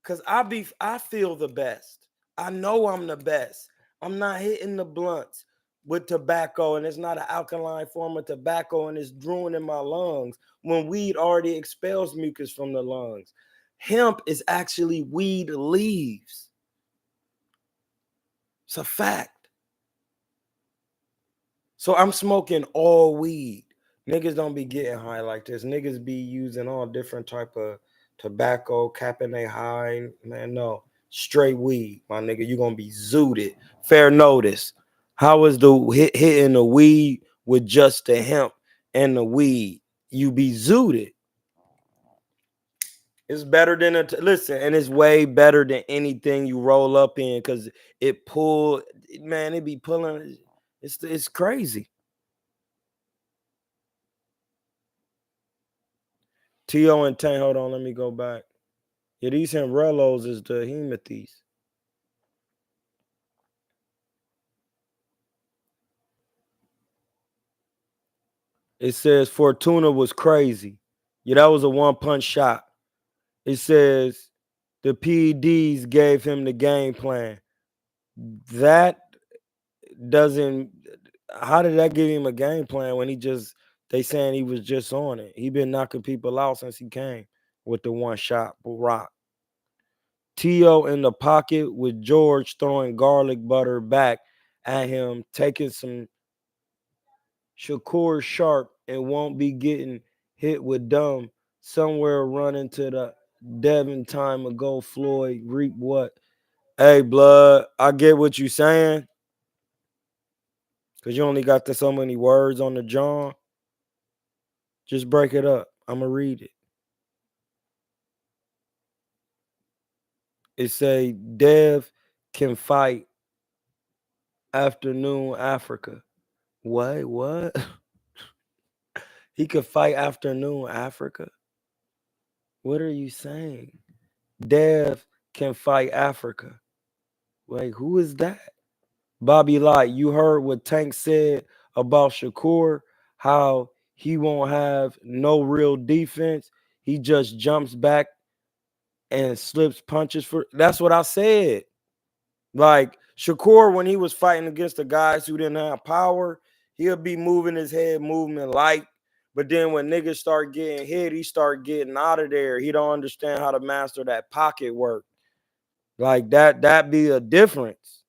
because I feel the best. I know I'm the best. I'm not hitting the blunts with tobacco, and it's not an alkaline form of tobacco, and it's drooling in my lungs when weed already expels mucus from the lungs. Hemp is actually weed leaves. It's a fact. So I'm smoking all weed. Niggas don't be getting high like this. Niggas be using all different type of tobacco, capping they high. Man, no. Straight weed, my nigga. You gonna be zooted. Fair notice. How is the hitting the weed with just the hemp and the weed? You be zooted. It's better than listen, and it's way better than anything you roll up in because it pull, man, it be pulling. It's crazy. T.O. and Tank, hold on, let me go back. Yeah, these Hembrellos is the Hemathies. It says Fortuna was crazy. Yeah, that was a one-punch shot. It says the PEDs gave him the game plan. That doesn't. How did that give him a game plan when they saying he was just on it? He been knocking people out since he came with the one shot rock. T.O. in the pocket with George throwing garlic butter back at him, taking some Shakur Sharp and won't be getting hit with dumb somewhere running to the Devin time ago. Floyd reap what? Hey, blood, I get what you saying. Because you only got so many words on the jaw. Just break it up. I'm going to read it. It say, Dev can fight afternoon Africa. What? He could fight afternoon Africa? What are you saying? Dev can fight Africa. Wait, who is that? Bobby Light, you heard what Tank said about Shakur, how he won't have no real defense. He just jumps back and slips punches for. That's what I said. Like Shakur, when he was fighting against the guys who didn't have power, he'll be moving his head movement light. But then when niggas start getting hit, he start getting out of there. He don't understand how to master that pocket work. Like that be a difference.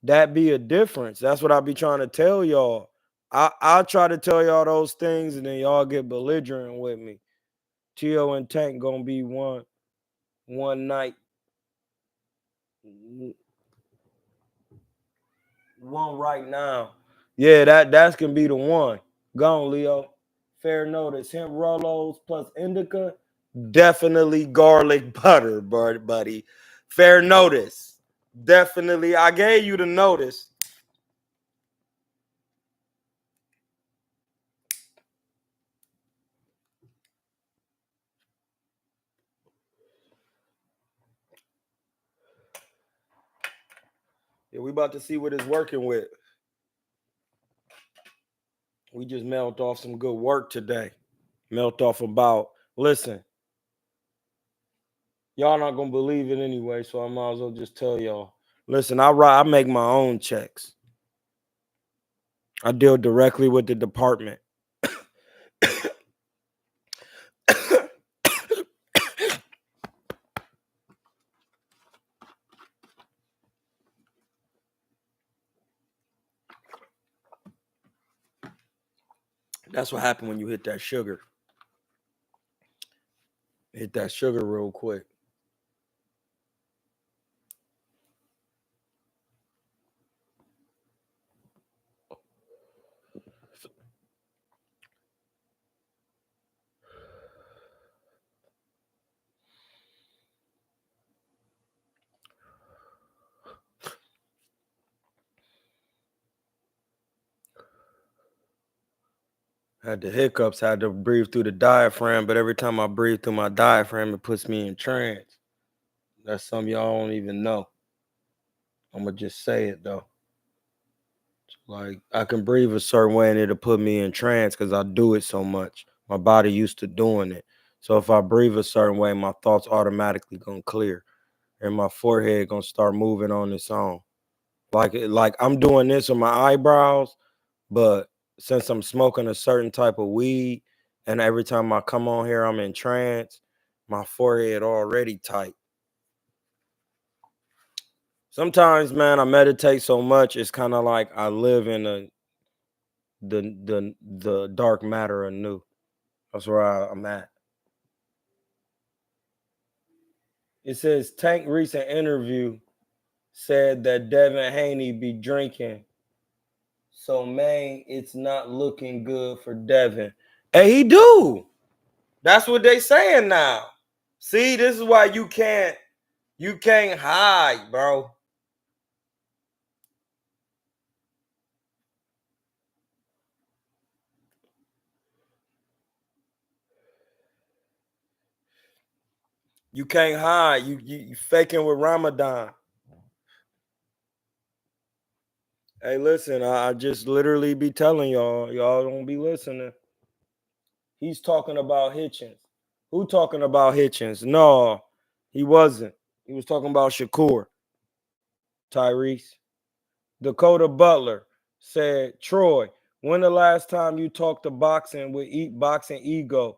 That be a difference. That's what I be trying to tell y'all. I try to tell y'all those things, and then y'all get belligerent with me. T.O. and Tank gonna be one night. One right now. Yeah, that's gonna be the one. Gone, Leo. Fair notice. Hemp Rolos plus indica. Definitely garlic butter, buddy. Fair notice. Definitely. I gave you the notice. Yeah, we about to see what it's working with. We just mailed off some good work today. Mailed off about, listen, y'all not gonna believe it anyway, so I might as well just tell y'all. Listen, I make my own checks. I deal directly with the department. That's what happened when you hit that sugar. Hit that sugar real quick. Had the hiccups, had to breathe through the diaphragm, but every time I breathe through my diaphragm, it puts me in trance. That's something y'all don't even know. I'm gonna just say it though. Like I can breathe a certain way and it'll put me in trance because I do it so much. My body used to doing it. So if I breathe a certain way, my thoughts automatically gonna clear. And my forehead gonna start moving on its own. Like I'm doing this with my eyebrows, but since I'm smoking a certain type of weed, and every time I come on here, I'm in trance, my forehead already tight. Sometimes, man, I meditate so much, it's kind of like I live in the dark matter anew. That's where I'm at. It says Tank recent interview said that Devin Haney be drinking. So, man, it's not looking good for Devin. Hey, he do. That's what they saying now. See, this is why you can't hide, bro. You can't hide. You faking with Ramadan. Hey, listen, I just literally be telling y'all don't be listening. He's talking about Hitchens. Who talking about Hitchens? No, he wasn't. He was talking about Shakur. Tyrese. Dakota Butler said, Troy, when the last time you talked to boxing with Boxing Ego?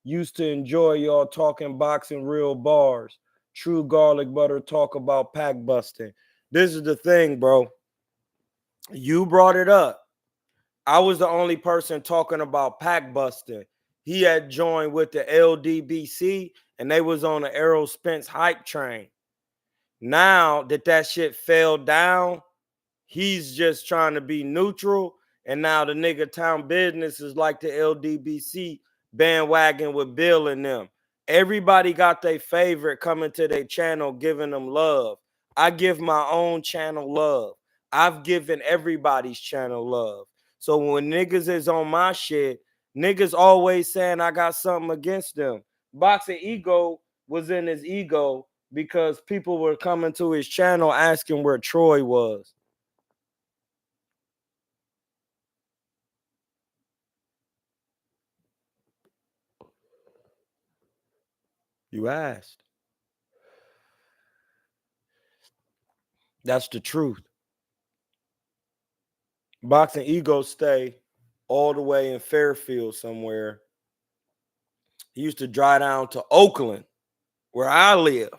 Used to enjoy y'all talking boxing real bars. True garlic butter talk about pack busting. This is the thing, bro. You brought it up. I was the only person talking about pack busting. He had joined with the LDBC and they was on the Errol Spence hype train. Now that shit fell down, he's just trying to be neutral. And now the nigga town business is like the LDBC bandwagon with Bill and them. Everybody got their favorite coming to their channel, giving them love. I give my own channel love. I've given everybody's channel love. So when niggas is on my shit, niggas always saying I got something against them. Boxing Ego was in his ego because people were coming to his channel asking where Troy was. You asked. That's the truth. Boxing Ego stay all the way in Fairfield somewhere. He used to drive down to Oakland, where I live,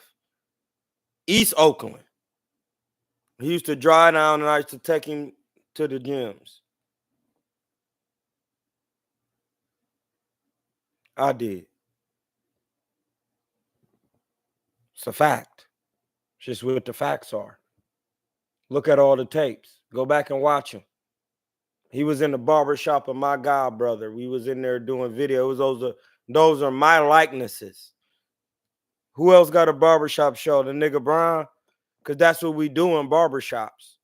East Oakland. He used to drive down and I used to take him to the gyms. I did. It's a fact. It's just what the facts are. Look at all the tapes. Go back and watch them. He was in the barbershop of my god brother. We was in there doing videos. Those are my likenesses. Who else got a barbershop show? The nigga Brian? Because that's what we do in barbershops.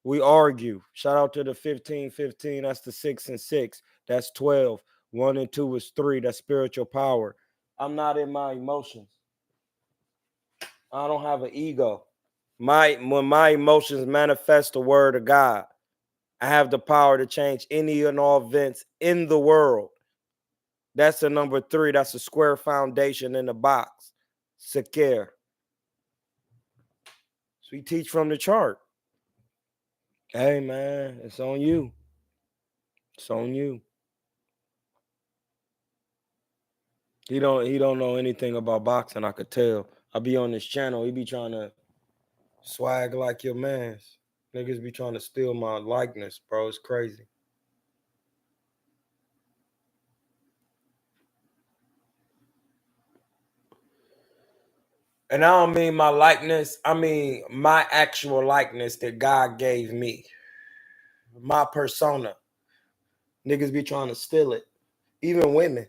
We argue. Shout out to the 15-15. That's the 6 and 6. That's 12. 1 and 2 is 3. That's spiritual power. I'm not in my emotions. I don't have an ego. When my emotions manifest the word of God, I have the power to change any and all events in the world. That's the number 3. That's a square foundation in the box. Secure. So we teach from the chart. Hey man, it's on you. It's on you. He don't know anything about boxing, I could tell. I be on this channel, he be trying to swag like your mans. Niggas be trying to steal my likeness, bro. It's crazy. And I don't mean my likeness, I mean my actual likeness that God gave me. My persona. Niggas be trying to steal it. Even women.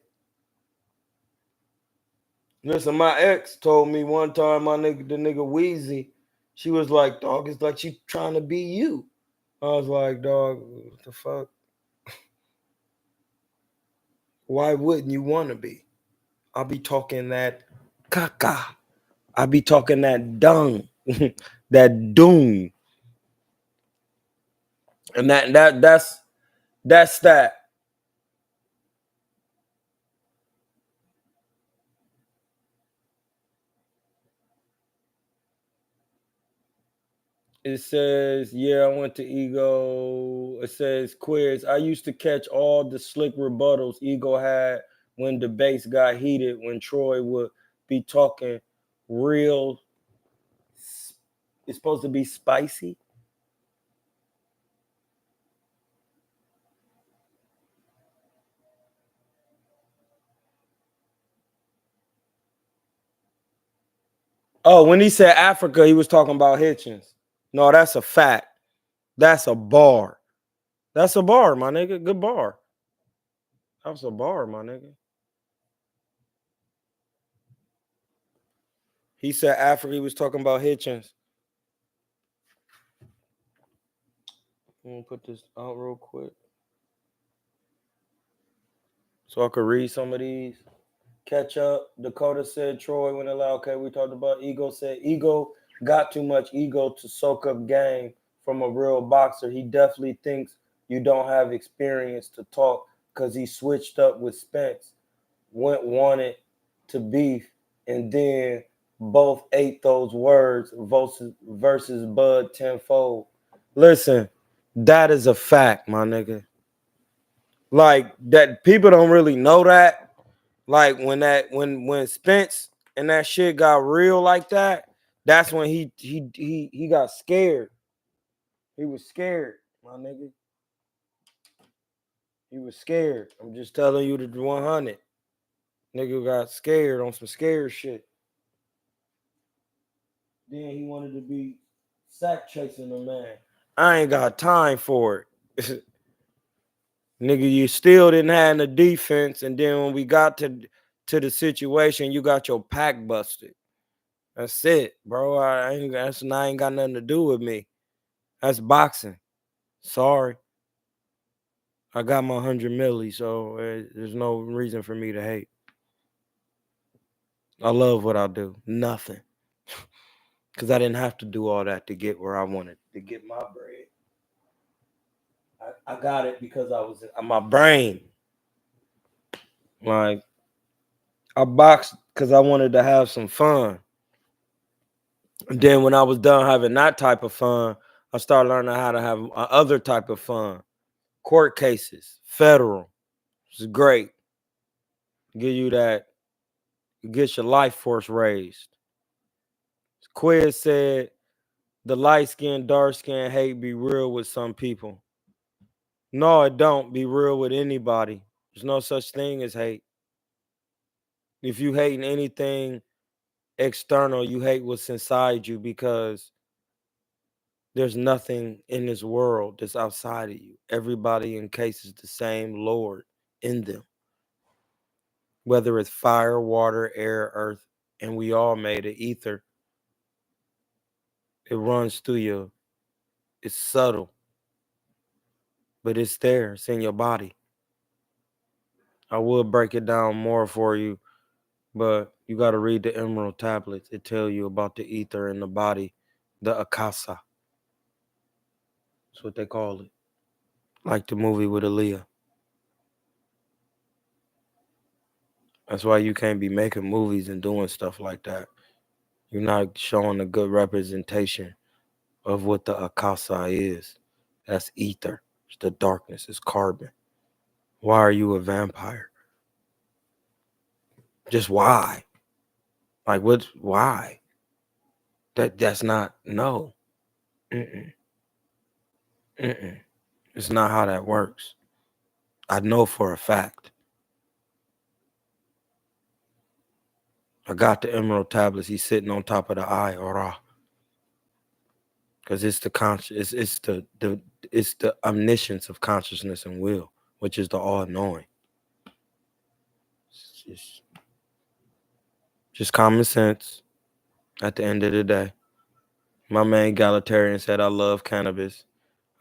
Listen, my ex told me one time, the nigga Wheezy, she was like, dog, it's like she trying to be you. I was like, dog, what the fuck? Why wouldn't you want to be? I'll be talking that caca. I'll be talking that dung, that doom. And that's that. It says, yeah, I went to Ego. It says, quiz. I used to catch all the slick rebuttals Ego had when debates got heated, when Troy would be talking real It's supposed to be spicy. Oh, when he said Africa, he was talking about Hitchens. No, that's a fact. That's a bar. That's a bar, my nigga. Good bar. That's a bar, my nigga. He said Africa, he was talking about Hitchens. I'm gonna put this out real quick so I could read some of these. Catch up. Dakota said Troy went allowed. Okay, we talked about Ego said Ego got too much ego to soak up game from a real boxer. He definitely thinks you don't have experience to talk because he switched up with Spence, wanted to beef, and then both ate those words versus Bud tenfold. Listen, that is a fact, my nigga. Like that, people don't really know that. Like when Spence and that shit got real like that, that's when he got scared. He was scared, my nigga. He was scared. I'm just telling you the 100. Nigga got scared on some scared shit. Then he wanted to be sack chasing a man. I ain't got time for it. Nigga, you still didn't have the defense, and then when we got to the situation, you got your pack busted. That's it, bro. I ain't got nothing to do with me. That's boxing. Sorry. I got my 100 milli, so there's no reason for me to hate. I love what I do. Nothing. Because I didn't have to do all that to get where I wanted to get my bread. I got it because I was in my brain. Like, I boxed because I wanted to have some fun. And then when I was done having that type of fun, I started learning how to have other type of fun. Court cases, federal. It's great. Give you that, get your life force raised. Quiz said the light skin, dark skin hate be real with some people. No, it don't be real with anybody. There's no such thing as hate. If you hating anything external, you hate what's inside you because there's nothing in this world that's outside of you. Everybody encases the same Lord in them. Whether it's fire, water, air, earth, and we all made of ether. It runs through you. It's subtle, but it's there. It's in your body. I will break it down more for you, but you got to read the Emerald Tablets. It tell you about the ether in the body, the Akasa. That's what they call it. Like the movie with Aaliyah. That's why you can't be making movies and doing stuff like that. You're not showing a good representation of what the Akasa is. That's ether. It's the darkness. It's carbon. Why are you a vampire? Just why? Like what? Why? That's not, no. Mm-mm. Mm-mm. It's not how that works. I know for a fact. I got the Emerald Tablets. He's sitting on top of the eye, Ora. Because it's the conscious, it's the omniscience of consciousness and will, which is the all-knowing. It's just common sense at the end of the day. My man Egalitarian said, I love cannabis.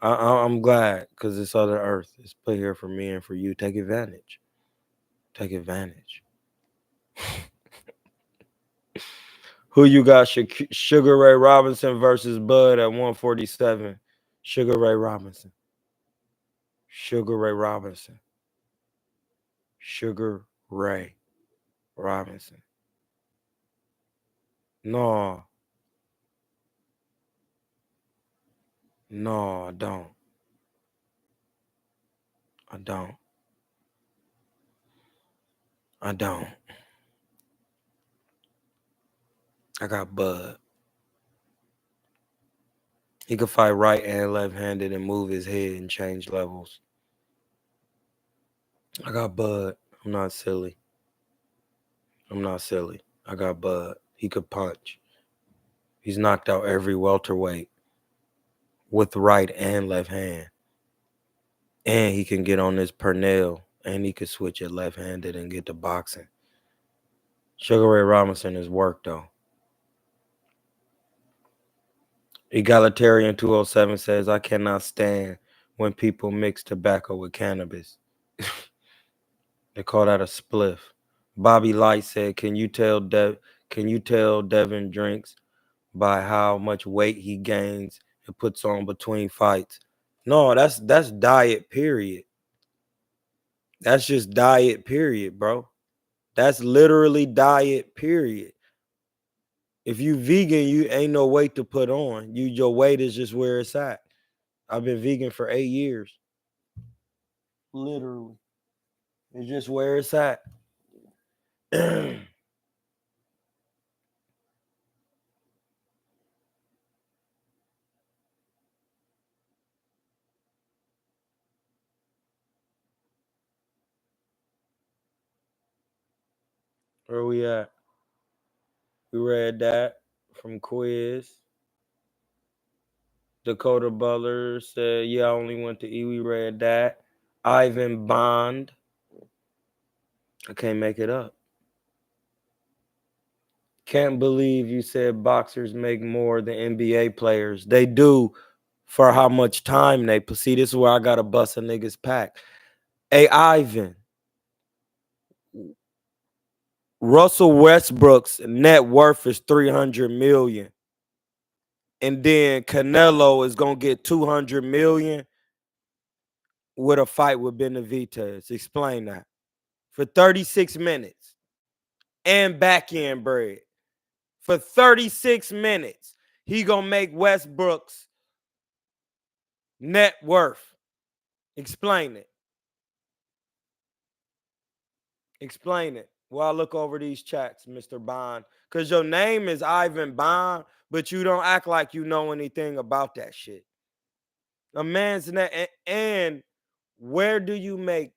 I'm glad because this other earth is put here for me and for you. Take advantage. Take advantage. Who you got? Sugar Ray Robinson versus Bud at 147. Sugar Ray Robinson. Sugar Ray Robinson. Sugar Ray Robinson. No. No, I don't. I don't. I don't. I got Bud. He could fight right and left-handed and move his head and change levels. I got Bud. I'm not silly. I got Bud. He could punch. He's knocked out every welterweight with right and left hand. And he can get on this Pernell, and he could switch it left-handed and get to boxing. Sugar Ray Robinson is work, though. Egalitarian 207 says, I cannot stand when people mix tobacco with cannabis. They call that a spliff. Bobby Light said, can you tell Devin drinks by how much weight he gains and puts on between fights? No, that's diet, period. That's just diet, period, bro. That's literally diet, period. If you vegan, you ain't no weight to put on. Your weight is just where it's at. I've been vegan for 8 years. Literally. It's just where it's at. Where we at? We read that from Quiz. Dakota Butler said, yeah, I only went to E. We read that. Ivan Bond. I can't make it up. Can't believe you said boxers make more than NBA players. They do for how much time they put. See, this is where I got to bust a nigga's pack. Hey, Ivan. Russell Westbrook's net worth is $300 million. And then Canelo is going to get $200 million with a fight with Benavidez. Explain that. For 36 minutes. And back end bread. For 36 minutes. He going to make Westbrook's net worth. Explain it. Explain it. While I look over these chats, Mr. Bond. Because your name is Ivan Bond, but you don't act like you know anything about that shit. A man's net. And where do you make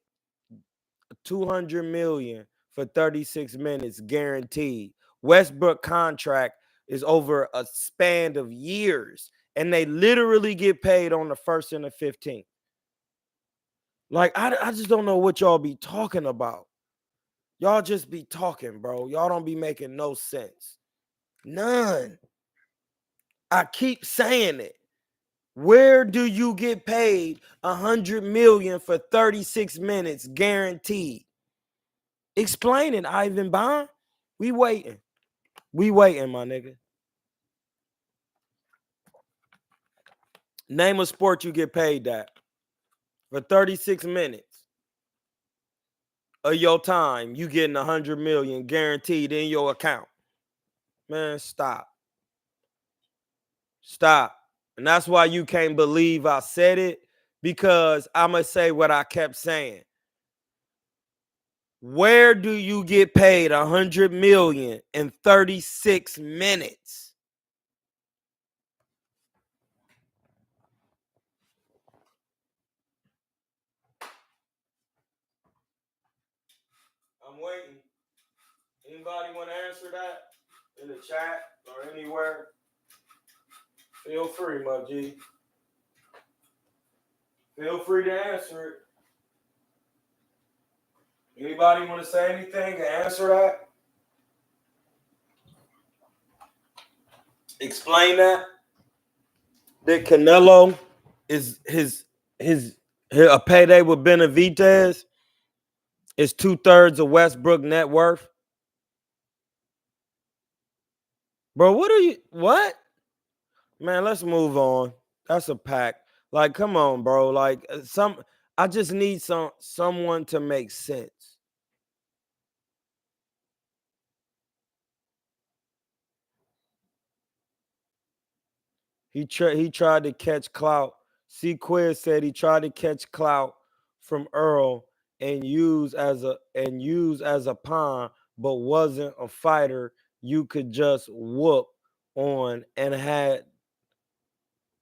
$200 million for 36 minutes guaranteed? Westbrook contract is over a span of years, and they literally get paid on the 1st and the 15th. Like, I just don't know what y'all be talking about. Y'all just be talking, bro. Y'all don't be making no sense. None. I keep saying it. Where do you get paid $100 million for 36 minutes guaranteed? Explain it, Ivan Bond. We waiting. We waiting, my nigga. Name a sport you get paid that. For 36 minutes of your time, you getting $100 million guaranteed in your account. Man, stop. Stop. And that's why you can't believe I said it, because I'm going to say what I kept saying. Where do you get paid $100 million in 36 minutes? I'm waiting. Anybody want to answer that in the chat or anywhere? Feel free, my G. Feel free to answer it. Anybody want to say anything to answer that? Explain that. That Canelo is his a payday with Benavidez is 2/3 of Westbrook net worth. Bro, what? Man, let's move on. That's a pack. Like, come on, bro. Like, I just need someone to make sense. He tried to catch clout. C. Quiz said he tried to catch clout from Earl and use as a pawn, but wasn't a fighter you could just whoop on and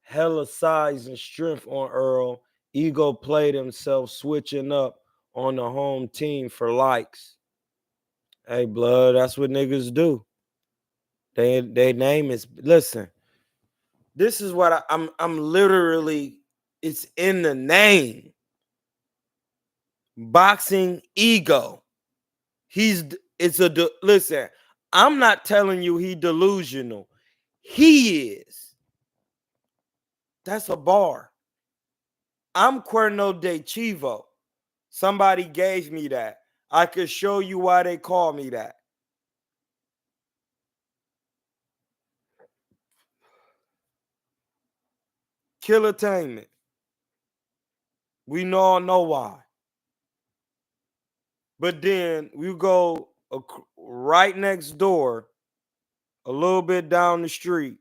hella size and strength on Earl. Ego played himself switching up on the home team for likes. Hey, blood, that's what niggas do. They name is, listen. This is what I'm literally, it's in the name. Boxing ego. Listen, I'm not telling you he delusional. He is. That's a bar. I'm KuernoDeChivo. Somebody gave me that. I could show you why they call me that. Kilatainment. We all know why. But then we go right next door, a little bit down the street.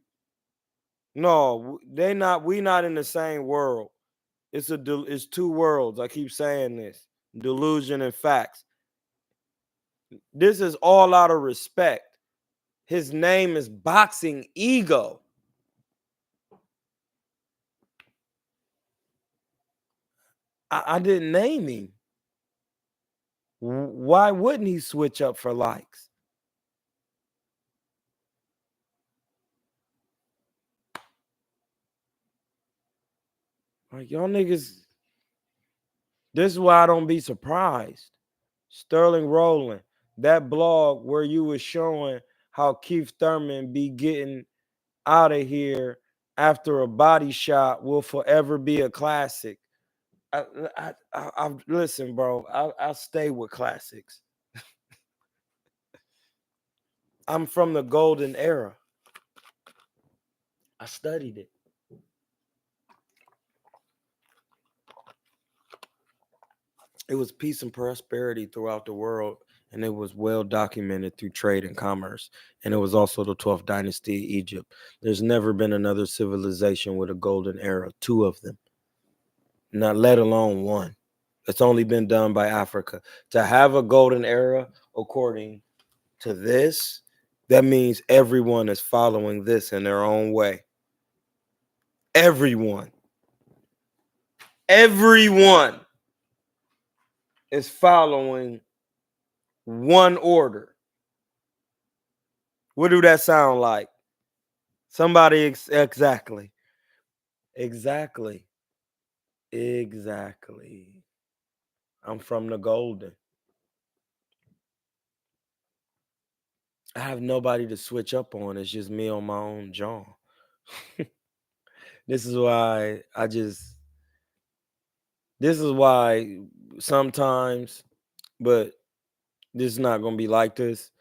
No, they not. We not in the same world. It's two worlds. I keep saying this: delusion and facts. This is all out of respect. His name is Boxing Ego. I didn't name him. Why wouldn't he switch up for likes? Like, y'all niggas, this is why I don't be surprised. Sterling Rowland, that blog where you was showing how Keith Thurman be getting out of here after a body shot will forever be a classic. I listen, bro. I stay with classics. I'm from the golden era. I studied it. It was peace and prosperity throughout the world, and it was well documented through trade and commerce. And it was also the 12th dynasty of Egypt. There's never been another civilization with a golden era, two of them, not let alone one. It's only been done by Africa. To have a golden era, according to this, that means everyone is following this in their own way. Everyone is following one order. What do that sound like? Somebody exactly. I'm from the golden. I have nobody to switch up on. It's just me on my own jaw. This is why sometimes, but this is not gonna be like this.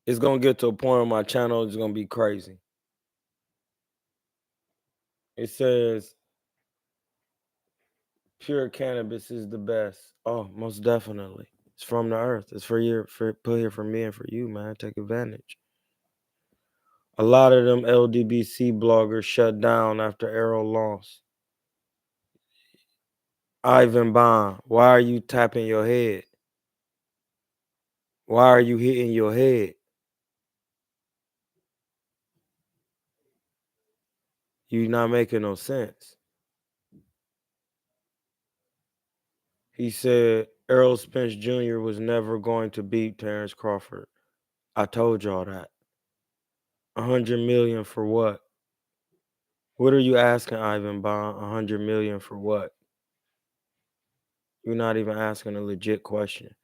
It's gonna get to a point on my channel, it's gonna be crazy. It says pure cannabis is the best. Oh, most definitely. It's from the earth. It's put here for me and for you, man. Take advantage. A lot of them LDBC bloggers shut down after Errol lost. Ivan Bond, why are you tapping your head? Why are you hitting your head? You're not making no sense. He said Errol Spence Jr. was never going to beat Terrence Crawford. I told y'all that. 100 million for what? What are you asking, Ivan Bond? 100 million for what? You're not even asking a legit question.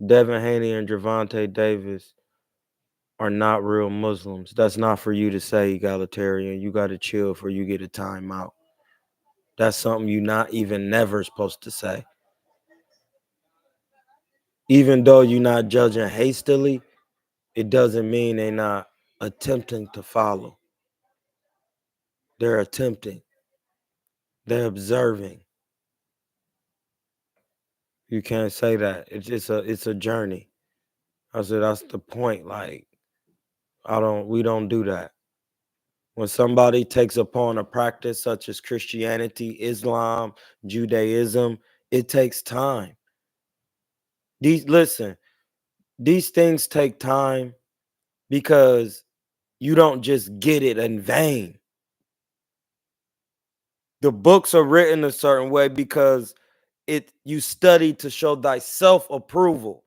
Devin Haney and Gervonta Davis are not real Muslims. That's not for you to say, egalitarian. You got to chill before you get a timeout. That's something you're not even never supposed to say. Even though you're not judging hastily, it doesn't mean they're not attempting to follow. They're attempting. They're observing. You can't say that. It's a journey. I said that's the point. Like, we don't do that. When somebody takes upon a practice such as Christianity, Islam, Judaism, it takes time. These things take time because you don't just get it in vain. The books are written a certain way because you study to show thyself approval.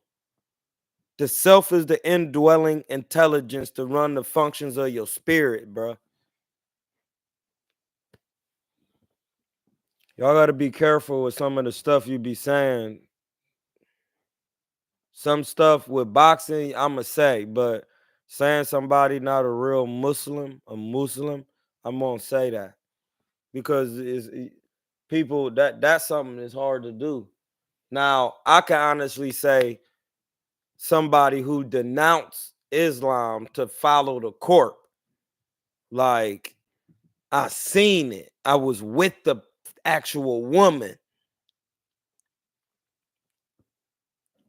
The self is the indwelling intelligence to run the functions of your spirit, bro. Y'all got to be careful with some of the stuff you be saying. Some stuff with boxing, I'ma say, but saying somebody not a real Muslim, I'm gonna say that because people that's something that's hard to do. Now, I can honestly say somebody who denounced Islam to follow the court, like I seen it. I was with the actual woman.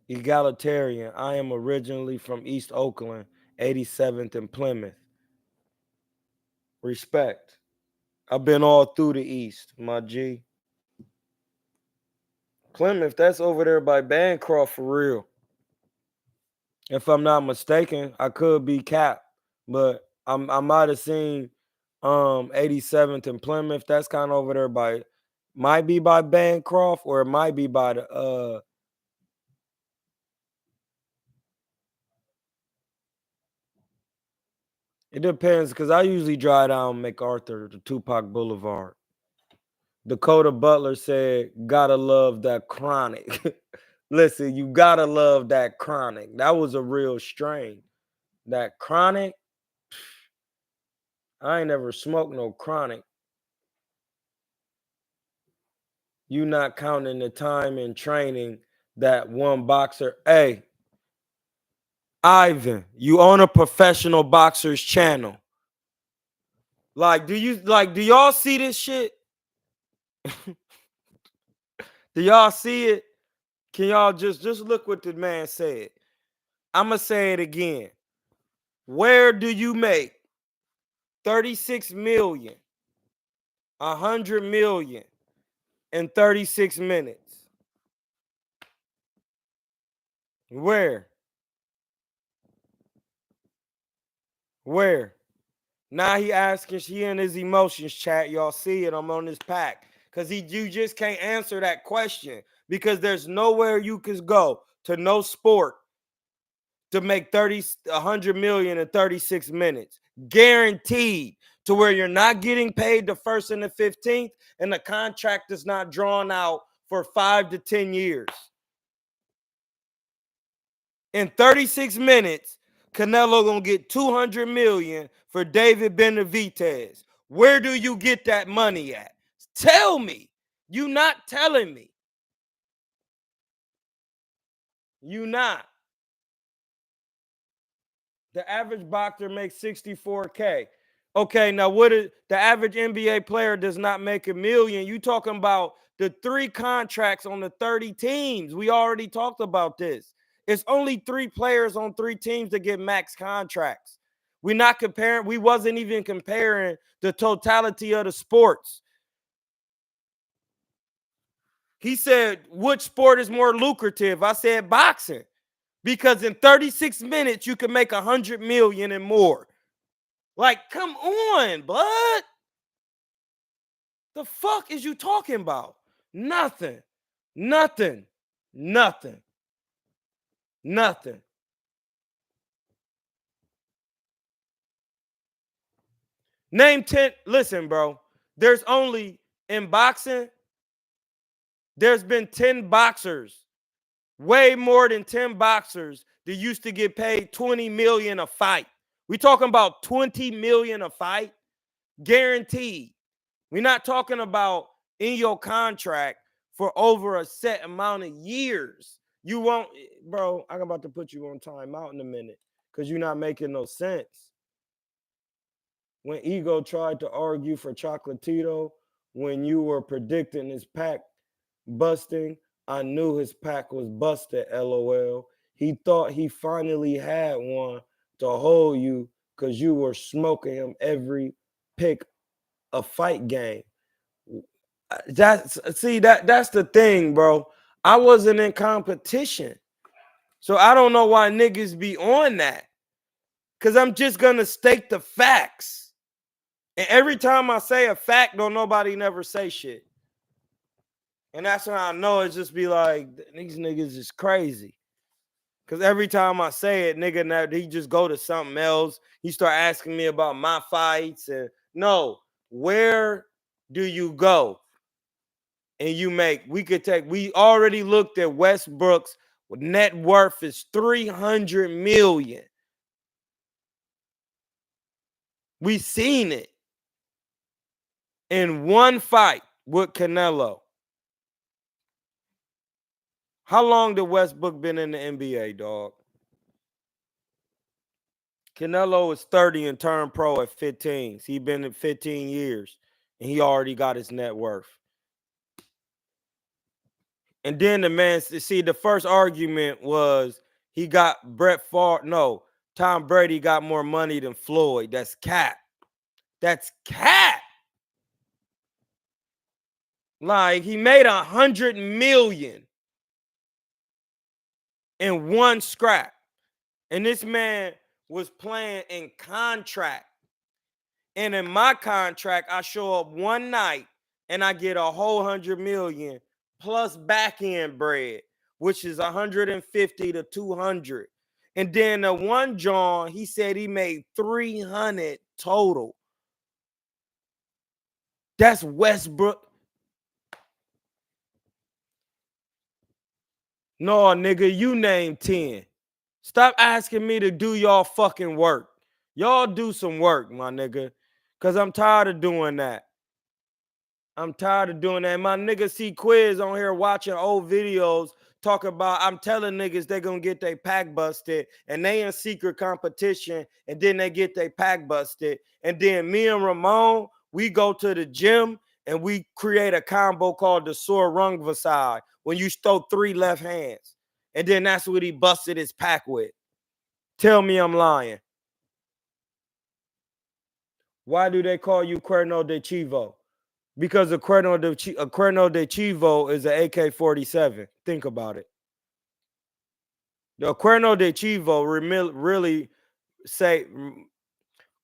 Egalitarian. I am originally from East Oakland, 87th and Plymouth. Respect. I've been all through the East, my G. Plymouth, that's over there by Bancroft for real. If I'm not mistaken, I could be capped, but I might have seen 87th and Plymouth. That's kind of over there by, might be by Bancroft or it might be by the it depends because I usually drive down MacArthur to Tupac Boulevard. Dakota Butler said, gotta love that chronic. Listen, you gotta love that chronic. That was a real strain. That chronic, I ain't never smoked no chronic. You not counting the time and training that one boxer. Hey, Ivan, you own a professional boxer's channel. Like, do y'all see this shit? Do y'all see it? Can y'all just look what the man said? I'ma say it again. Where do you make 36 million, 100 million in 36 minutes? Where? Now he asking, she in his emotions chat. Y'all see it, I'm on this pack. Because you just can't answer that question. Because there's nowhere you can go to no sport to make 100 million in 36 minutes. Guaranteed, to where you're not getting paid the 1st and the 15th, and the contract is not drawn out for 5 to 10 years. In 36 minutes, Canelo gonna get 200 million for David Benavidez. Where do you get that money at? Tell me. You not telling me. You not. The average boxer makes 64K. Okay, now what is the average NBA player does not make $1 million? You talking about the 3 contracts on the 30 teams. We already talked about this. It's only 3 players on 3 teams that get max contracts. We're not comparing, we wasn't even comparing the totality of the sports. He said, which sport is more lucrative? I said boxing. Because in 36 minutes, you can make 100 million and more. Like, come on, bud. The fuck is you talking about? Nothing. Nothing. Nothing. Nothing. Name 10. Listen, bro. There's only, in boxing, there's been 10 boxers, way more than 10 boxers that used to get paid 20 million a fight. We talking about 20 million a fight, guaranteed. We're not talking about in your contract for over a set amount of years. You won't, bro. I'm about to put you on timeout in a minute because you're not making no sense. When Ego tried to argue for Chocolatito, when you were predicting his pack busting, I knew his pack was busted, LOL. He thought he finally had one to hold you because you were smoking him every pick a fight game. That's the thing, bro. I wasn't in competition. So I don't know why niggas be on that. Cause I'm just gonna state the facts. And every time I say a fact, don't nobody never say shit. And that's when I know it's just be like, these niggas is crazy. Because every time I say it, nigga, now he just go to something else. He start asking me about my fights. And no, where do you go? And you make, we already looked at Westbrook's net worth is 300 million. We seen it in one fight with Canelo. How long did Westbrook been in the NBA, dog? Canelo is 30 and turned pro at 15. He been in 15 years and he already got his net worth. And then the man, see, the first argument was he got Tom Brady got more money than Floyd. That's cap. That's cap. Like he made 100 million in one scrap. And this man was playing in contract. And in my contract, I show up one night and I get a whole 100 million plus back end bread, which is 150 to 200. And then the one John, he said he made 300 total. That's Westbrook. No, nigga, you name 10. Stop asking me to do y'all fucking work. Y'all do some work, my nigga. Cause I'm tired of doing that. I'm tired of doing that. My nigga see Quiz on here watching old videos talk about I'm telling niggas they gonna get their pack busted and they in secret competition and then they get their pack busted. And then me and Ramon, we go to the gym and we create a combo called the Sor Rung Vasai when you throw 3 left hands. And then that's what he busted his pack with. Tell me I'm lying. Why do they call you KuernoDeChivo? Because a KuernoDeChivo is an AK-47. Think about it. The KuernoDeChivo really say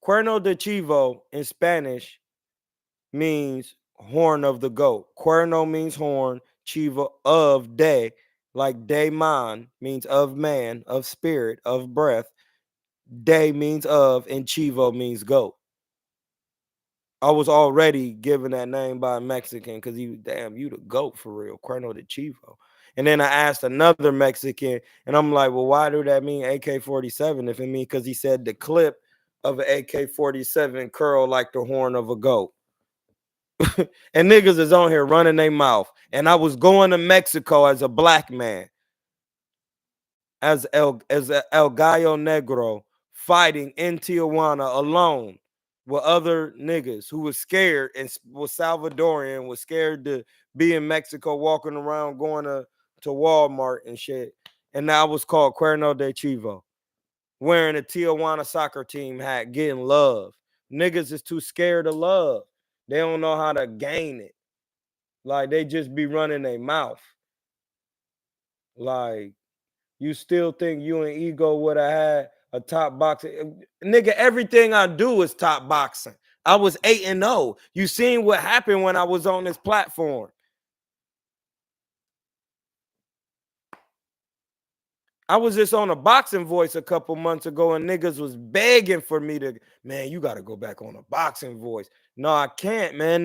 KuernoDeChivo in Spanish means horn of the goat. Cuerno means horn, chivo of de, like de man means of man, of spirit, of breath. De means of, and chivo means goat. I was already given that name by a Mexican because you the GOAT for real, KuernoDeChivo. And then I asked another Mexican, and I'm like, well, why do that mean AK-47? If it means because he said the clip of an AK-47 curl like the horn of a goat. And niggas is on here running their mouth. And I was going to Mexico as a black man, as El Gallo Negro, fighting in Tijuana alone with other niggas who was scared and was Salvadorian, was scared to be in Mexico, walking around, going to Walmart and shit. And I was called KuernoDeChivo, wearing a Tijuana soccer team hat, getting love. Niggas is too scared to love. They don't know how to gain it. Like, they just be running their mouth. Like, you still think you and Ego would have had a top boxing? Nigga, everything I do is top boxing. I was 8-0. You seen what happened when I was on this platform. I was just on a Boxing Voice a couple months ago and niggas was begging for me to, man, you got to go back on a Boxing Voice. No, I can't, man.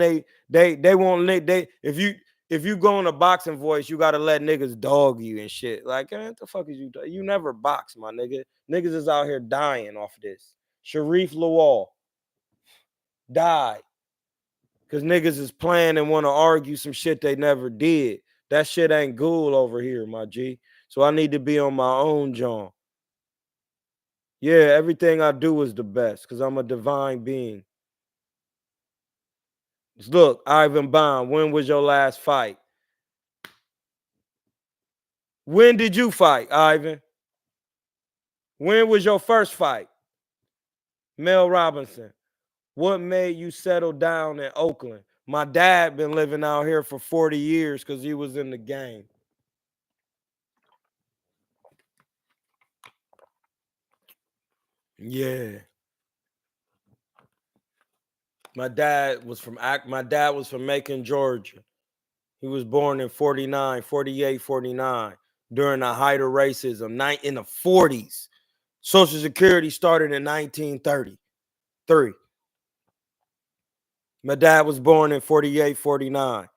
They won't let if you go on a Boxing Voice, you got to let niggas dog you and shit. Like, what the fuck is you? You never box, my nigga. Niggas is out here dying off this. Sharif Lawal died because niggas is playing and want to argue some shit they never did. That shit ain't cool over here, my G. So I need to be on my own, John. Yeah, everything I do is the best because I'm a divine being. Look, Ivan Bond, when was your last fight? When did you fight, Ivan? When was your first fight? Mel Robinson, what made you settle down in Oakland? My dad been living out here for 40 years because he was in the game. Yeah. My dad was from Macon, Georgia. He was born in 49, 48, 49 during the height of racism, in the 40s. Social Security started in 1933. My dad was born in 48, 49.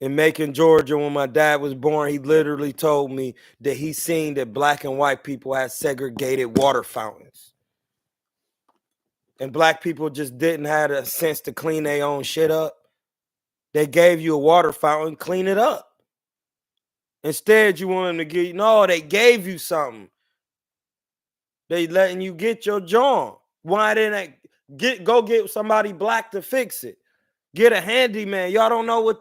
In Macon, Georgia, when my dad was born, he literally told me that he seen that black and white people had segregated water fountains. And black people just didn't have a sense to clean their own shit up. They gave you a water fountain, clean it up. Instead, you want them to give you, no, they gave you something. They letting you get your joint. Why didn't they go get somebody black to fix it? Get a handyman. Y'all don't know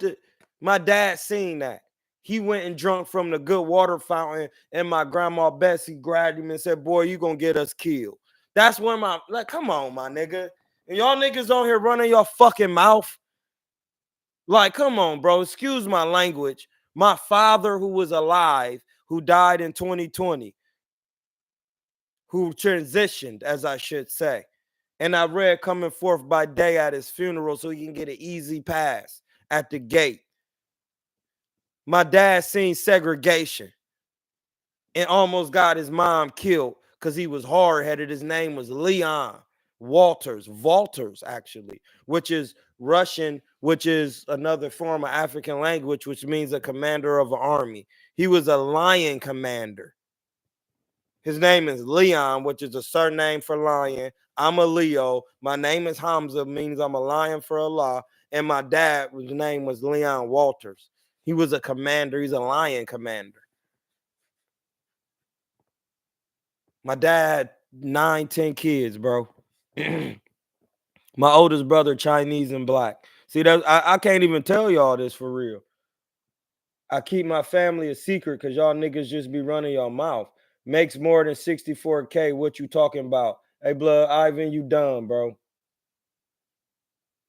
my dad seen that. He went and drunk from the good water fountain, and my grandma Bessie grabbed him and said, boy, you gonna get us killed. That's when come on, my nigga. And y'all niggas on here running your fucking mouth. Like, come on, bro. Excuse my language. My father, who was alive, who died in 2020, who transitioned, as I should say. And I read coming forth by day at his funeral so he can get an easy pass at the gate. My dad seen segregation and almost got his mom killed because he was hard-headed. His name was Leon Walters, actually, which is Russian, which is another form of African language, which means a commander of an army. He was a lion commander. His name is Leon, which is a surname for lion. I'm a Leo. My name is Hamza, means I'm a lion for Allah. And my dad, his name was Leon Walters. He was a commander. He's a lion commander. My dad, 9, 10 kids, bro. My oldest brother, Chinese and black. See, I can't even tell y'all this for real. I keep my family a secret because y'all niggas just be running your mouth. Makes more than 64K. What you talking about? Hey, blood, Ivan, you dumb, bro.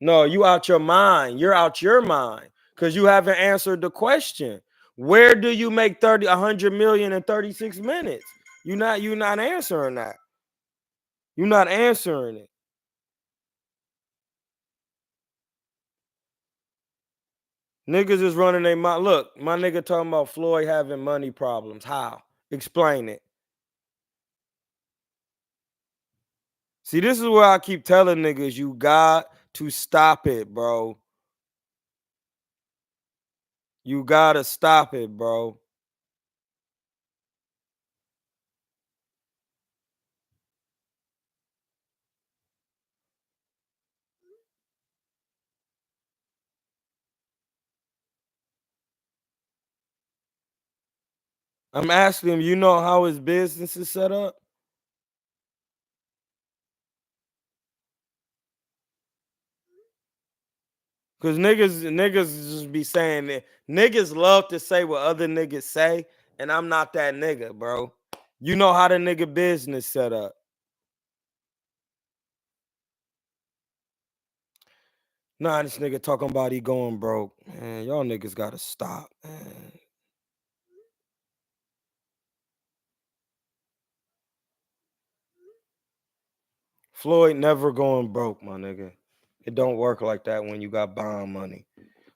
No, you out your mind. You're out your mind because you haven't answered the question. Where do you make 100 million in 36 minutes? You're not answering that. You're not answering it. Niggas is running their mouth. Look, my nigga talking about Floyd having money problems. How? Explain it. See, this is where I keep telling niggas, you got to stop it, bro. You gotta stop it, bro. I'm asking him, you know how his business is set up? Because niggas just be saying that. Niggas love to say what other niggas say, and I'm not that nigga, bro. You know how the nigga business set up. Nah, this nigga talking about he going broke. Man, y'all niggas gotta stop, man. Floyd never going broke, my nigga. It don't work like that when you got bond money.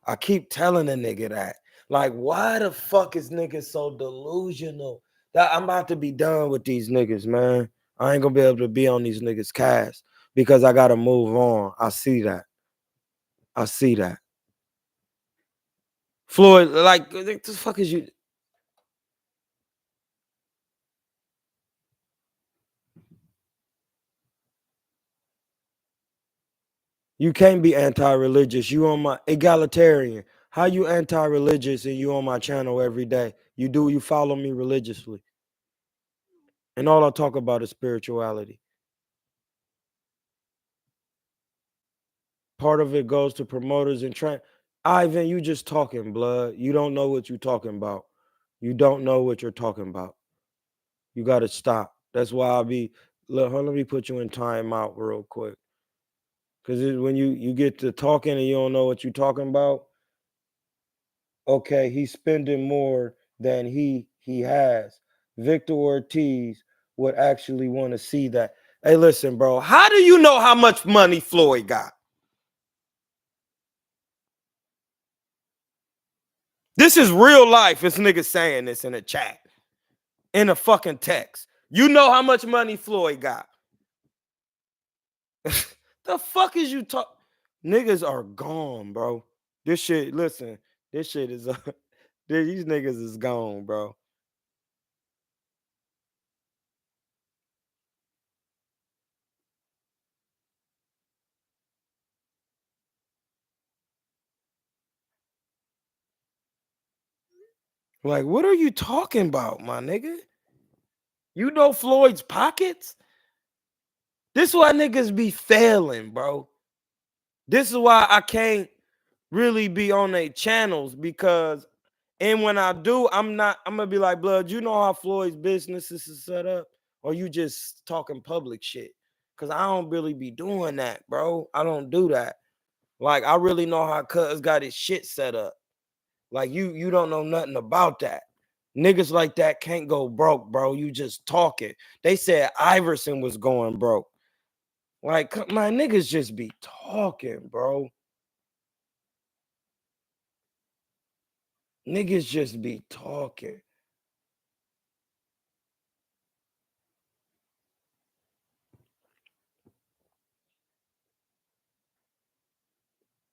I keep telling a nigga that. Like, why the fuck is niggas so delusional? That I'm about to be done with these niggas, man. I ain't gonna be able to be on these niggas' cast because I gotta move on. I see that. I see that. Floyd, like, what the fuck is you? You can't be anti-religious. You on my egalitarian. How you anti-religious and you on my channel every day? You follow me religiously. And all I talk about is spirituality. Part of it goes to promoters and Ivan, you just talking, blood. You don't know what you're talking about. You don't know what you're talking about. You got to stop. That's why let me put you in timeout real quick. Because when you get to talking and you don't know what you're talking about, okay, he's spending more than he has. Victor Ortiz would actually want to see that. Hey, listen, bro. How do you know how much money Floyd got? This is real life. This nigga saying this in a chat, in a fucking text. You know how much money Floyd got? The fuck is you talk? Niggas are gone, bro. This shit. Listen, this shit is. These niggas is gone, bro. Like, what are you talking about, my nigga? You know Floyd's pockets? This is why niggas be failing, bro. This is why I can't really be on their channels, because, and when I do, I'm gonna be like, blood, you know how Floyd's business is set up? Or you just talking public shit? Cause I don't really be doing that, bro. I don't do that. Like, I really know how Cuz got his shit set up. Like, you don't know nothing about that. Niggas like that can't go broke, bro. You just talking. They said Iverson was going broke. Like, my niggas just be talking, bro. Niggas just be talking.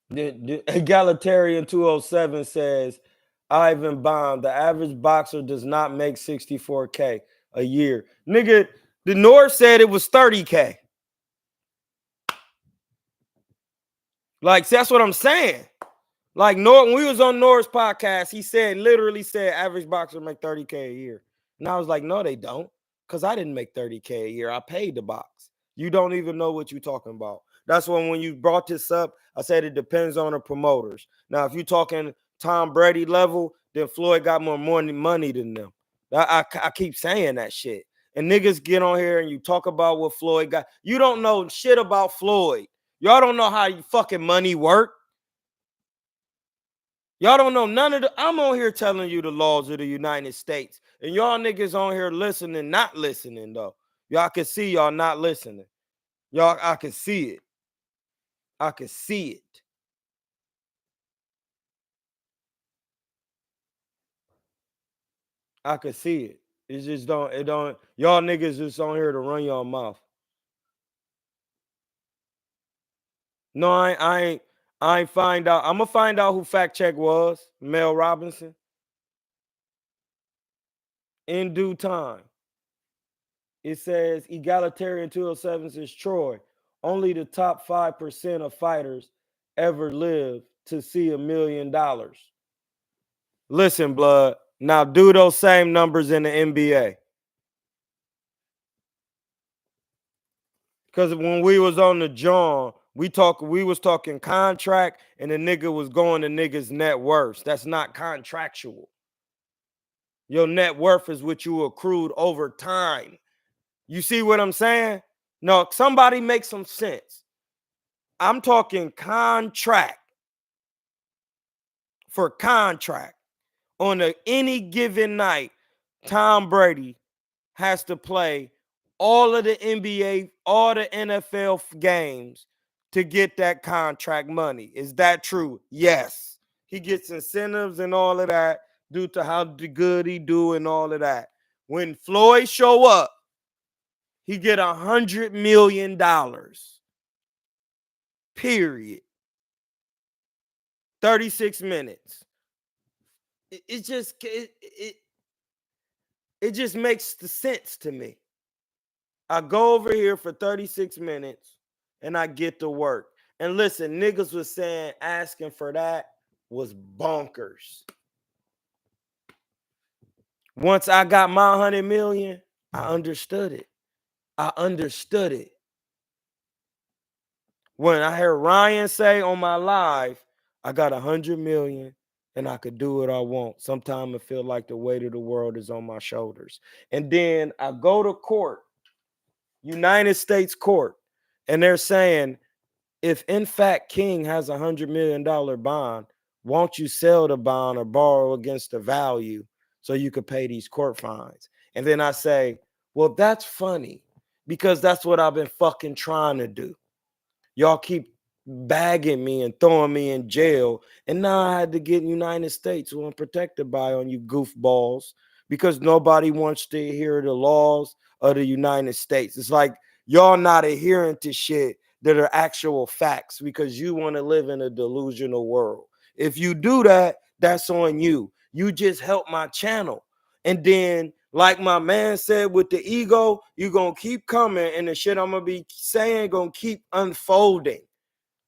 The Egalitarian 207 says, Ivan Bond, the average boxer does not make 64K a year. Nigga, the North said it was 30K. Like, that's what I'm saying. Like, when we was on North's podcast, he literally said average boxer make 30K a year. And I was like, no, they don't. Because I didn't make 30K a year. I paid the box. You don't even know what you're talking about. That's when you brought this up, I said it depends on the promoters. Now, if you're talking Tom Brady level, then Floyd got more money than them. I keep saying that shit. And niggas get on here and you talk about what Floyd got. You don't know shit about Floyd. Y'all don't know how fucking money work. Y'all don't know none of the. I'm on here telling you the laws of the United States. And y'all niggas on here listening, not listening, though. Y'all can see y'all not listening. Y'all, I can see it. I can see it. I can see it. It just don't, y'all niggas just on here to run y'all mouth. No, I ain't find out. I'm gonna find out who fact check was. Mel Robinson. In due time. It says Egalitarian 207 says Troy. Only the top 5% of fighters ever live to see $1 million. Listen, blood. Now do those same numbers in the NBA. Because when we was on the John, we was talking contract, and the nigga was going to niggas' net worth. That's not contractual. Your net worth is what you accrued over time. You see what I'm saying? No, somebody make some sense. I'm talking contract. For contract. On any given night, Tom Brady has to play all of the NBA, all the NFL games to get that contract money. Is that true? Yes. He gets incentives and all of that due to how good he do and all of that. When Floyd show up, he get $100 million. Period. 36 minutes. It just makes the sense to me. I go over here for 36 minutes and I get to work. And listen, niggas was saying asking for that was bonkers. Once I got my 100 million, I understood it. I understood it. When I heard Ryan say on my live, I got 100 million and I could do what I want. Sometimes it feel like the weight of the world is on my shoulders. And then I go to court, United States court, and they're saying, if in fact King has $100 million bond, won't you sell the bond or borrow against the value so you could pay these court fines? And then I say, well, that's funny. because that's what I've been fucking trying to do. Y'all keep bagging me and throwing me in jail, and now I had to get in United States, who I'm protected by, on you goofballs, because nobody wants to hear the laws of the United States. It's like y'all not adhering to shit that are actual facts because you want to live in a delusional world. If you do that, that's on you. You just help my channel. And then, like my man said, with the ego, you're going to keep coming, and the shit I'm going to be saying going to keep unfolding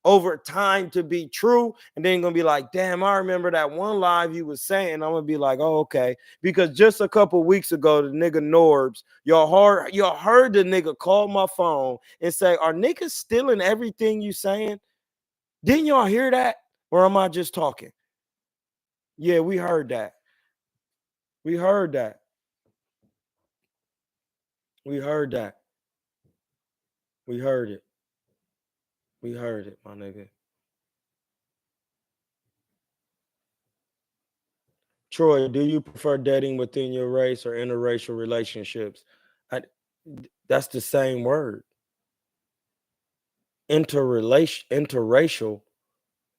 over time to be true. And then going to be like, damn, I remember that one live you was saying. I'm going to be like, oh, okay. Because just a couple weeks ago, the nigga Norbs, y'all heard the nigga call my phone and say, are niggas stealing everything you saying? Didn't y'all hear that? Or am I just talking? Yeah, we heard that. We heard that. We heard that. We heard it. We heard it, my nigga. Troy, do you prefer dating within your race or interracial relationships? That's the same word. Interracial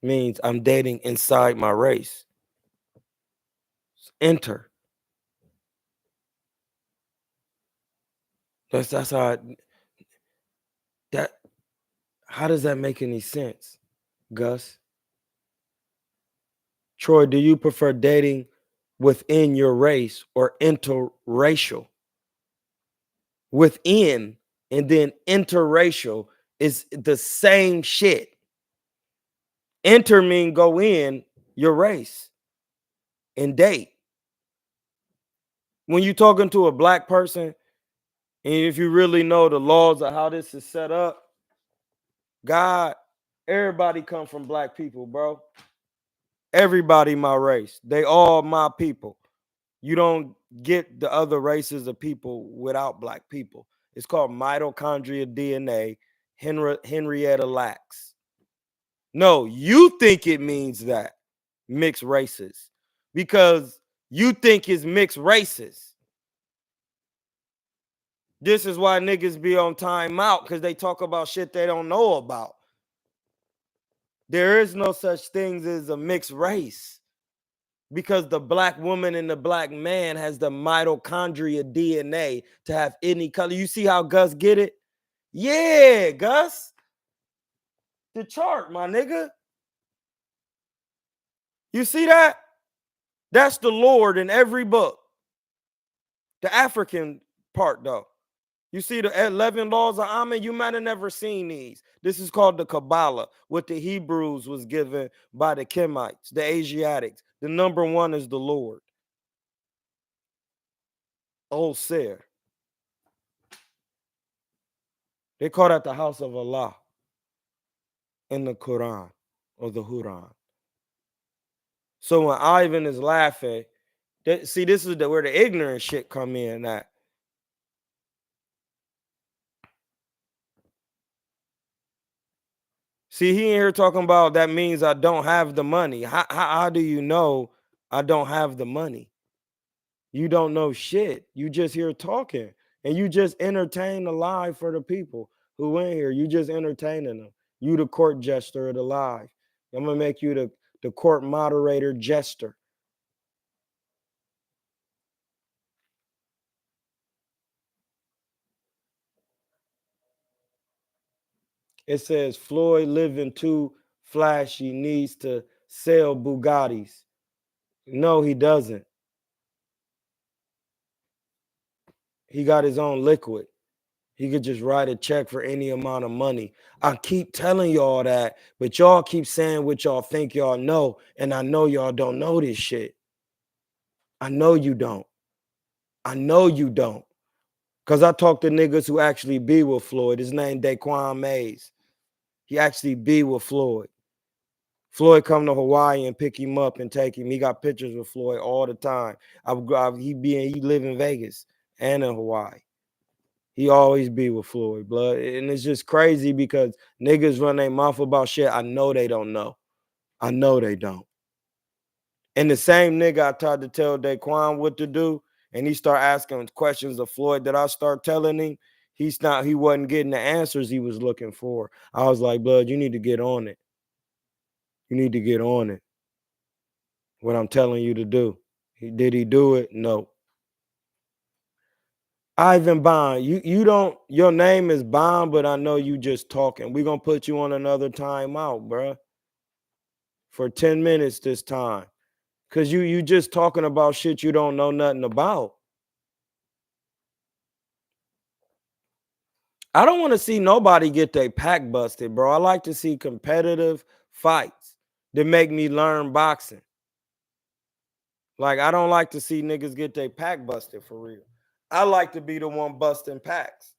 means I'm dating inside my race. Enter. That's how how does that make any sense, Gus? Troy, do you prefer dating within your race or interracial? Within and then interracial is the same shit. Enter mean go in your race and date. When you're talking to a black person, and if you really know the laws of how this is set up, God, everybody come from black people, bro. Everybody my race. They all my people. You don't get the other races of people without black people. It's called mitochondria DNA, Henrietta Lacks. No, you think it means that mixed races because you think it's mixed races. This is why niggas be on timeout, because they talk about shit they don't know about. There is no such things as a mixed race because the black woman and the black man has the mitochondria DNA to have any color. You see how Gus get it? Yeah, Gus. The chart, my nigga. You see that? That's the Lord in every book. The African part, though. You see the 11 laws of Amen? You might have never seen these. This is called the Kabbalah, what the Hebrews was given by the Kemites, the Asiatics. The number one is the Lord. Old Seir. They call that the house of Allah in the Quran or the Huran. So when Ivan is laughing, see, this is where the ignorant shit come in at. See, he ain't here talking about that means I don't have the money. How do you know I don't have the money? You don't know shit. You just here talking, and you just entertain the lie for the people who in here. You just entertaining them. You the court jester of the lie. I'm gonna make you the court moderator jester. It says Floyd living too flashy, needs to sell Bugattis. No, he doesn't. He got his own liquid. He could just write a check for any amount of money. I keep telling y'all that, but y'all keep saying what y'all think y'all know, and I know y'all don't know this shit. I know you don't. I know you don't. Because I talk to niggas who actually be with Floyd. His name Daquan Mays. He actually be with Floyd. Floyd come to Hawaii and pick him up and take him. He got pictures with Floyd all the time. He live in Vegas and in Hawaii. He always be with Floyd, blood. And it's just crazy because niggas run their mouth about shit I know they don't know. I know they don't. And the same nigga I tried to tell Daquan what to do, and he start asking questions of Floyd that I start telling him, he wasn't getting the answers he was looking for. I was like, blood, you need to get on it. You need to get on it. What I'm telling you to do. Did he do it? No. Ivan Bond, you don't, your name is Bond, but I know you just talking. We're gonna put you on another timeout, bruh. For 10 minutes this time. Cause you just talking about shit you don't know nothing about. I don't want to see nobody get their pack busted, bro. I like to see competitive fights that make me learn boxing. Like, I don't like to see niggas get their pack busted for real. I like to be the one busting packs.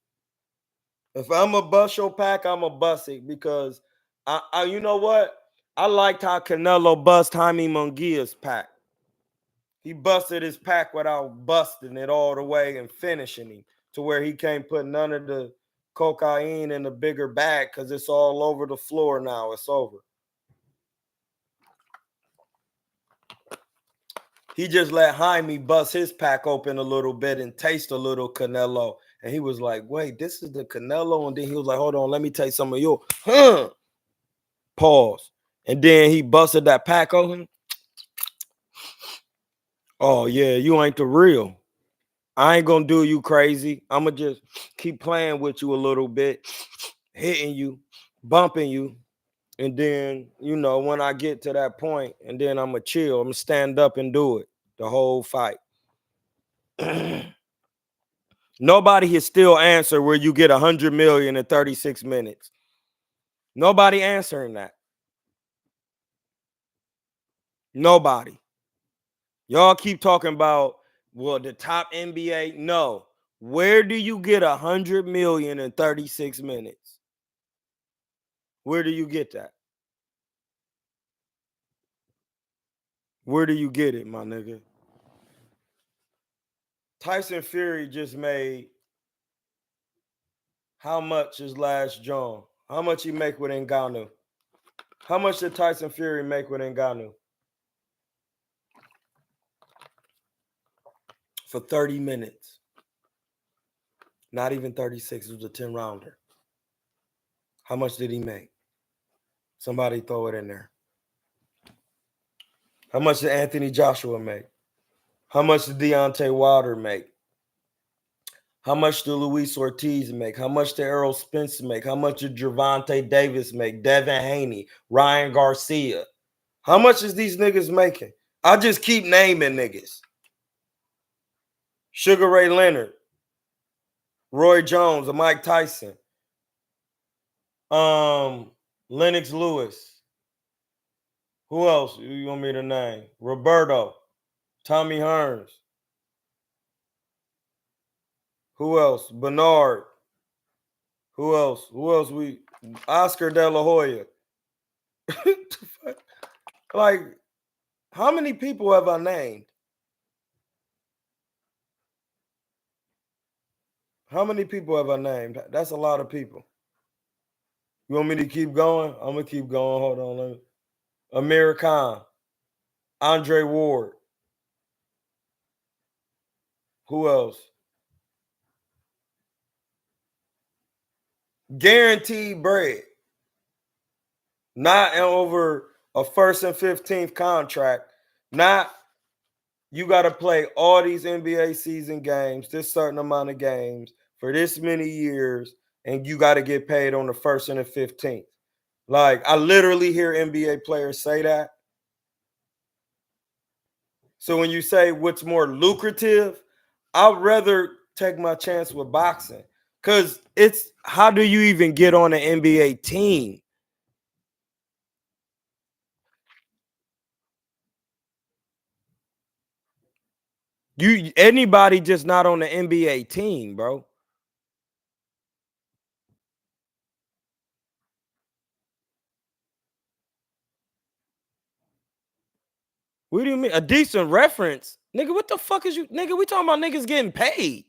If I'm a bust your pack, I'm a bust it because I you know what? I liked how Canelo bust Jaime Munguia's pack. He busted his pack without busting it all the way and finishing him to where he can't put none of the cocaine in the bigger bag because it's all over the floor now. It's over. He just let Jaime bust his pack open a little bit and taste a little Canelo. And he was like, wait, this is the Canelo? And then he was like, hold on, let me taste some of your pause. And then he busted that pack open. Oh, yeah, you ain't the real. I ain't gonna do you crazy. I'm gonna just keep playing with you a little bit, hitting you, bumping you. And then, you know, when I get to that point, and then I'm gonna chill, I'm gonna stand up and do it the whole fight. Nobody has still answered where you get 100 million in 36 minutes. Nobody answering that. Nobody. Y'all keep talking about, well, the top NBA. No. Where do you get 100 million in 36 minutes? Where do you get that? Where do you get it, my nigga? Tyson Fury just made how much his last John? How much he make with Ngannou? How much did Tyson Fury make with Ngannou? For 30 minutes. Not even 36. It was a 10-rounder. How much did he make? Somebody throw it in there. How much did Anthony Joshua make? How much did Deontay Wilder make? How much did Luis Ortiz make? How much did Errol Spence make? How much did Gervonta Davis make? Devin Haney, Ryan Garcia. How much is these niggas making? I just keep naming niggas. Sugar Ray Leonard, Roy Jones, Mike Tyson, Lennox Lewis. Who else you want me to name? Roberto, Tommy Hearns. Who else? Bernard. Who else? Oscar De La Hoya. Like, how many people have I named? How many people have I named? That's a lot of people. You want me to keep going? I'm gonna keep going. Hold on. Let me. Amir Khan, Andre Ward. Who else? Guaranteed bread. Not over a first and 15th contract. Not you got to play all these NBA season games, this certain amount of games for this many years, and you got to get paid on the first and the 15th. Like, I literally hear NBA players say that. So when you say what's more lucrative, I'd rather take my chance with boxing because it's how do you even get on an NBA team? Anybody just not on the NBA team, bro. What do you mean? A decent reference? Nigga, what the fuck is you? Nigga, we talking about niggas getting paid.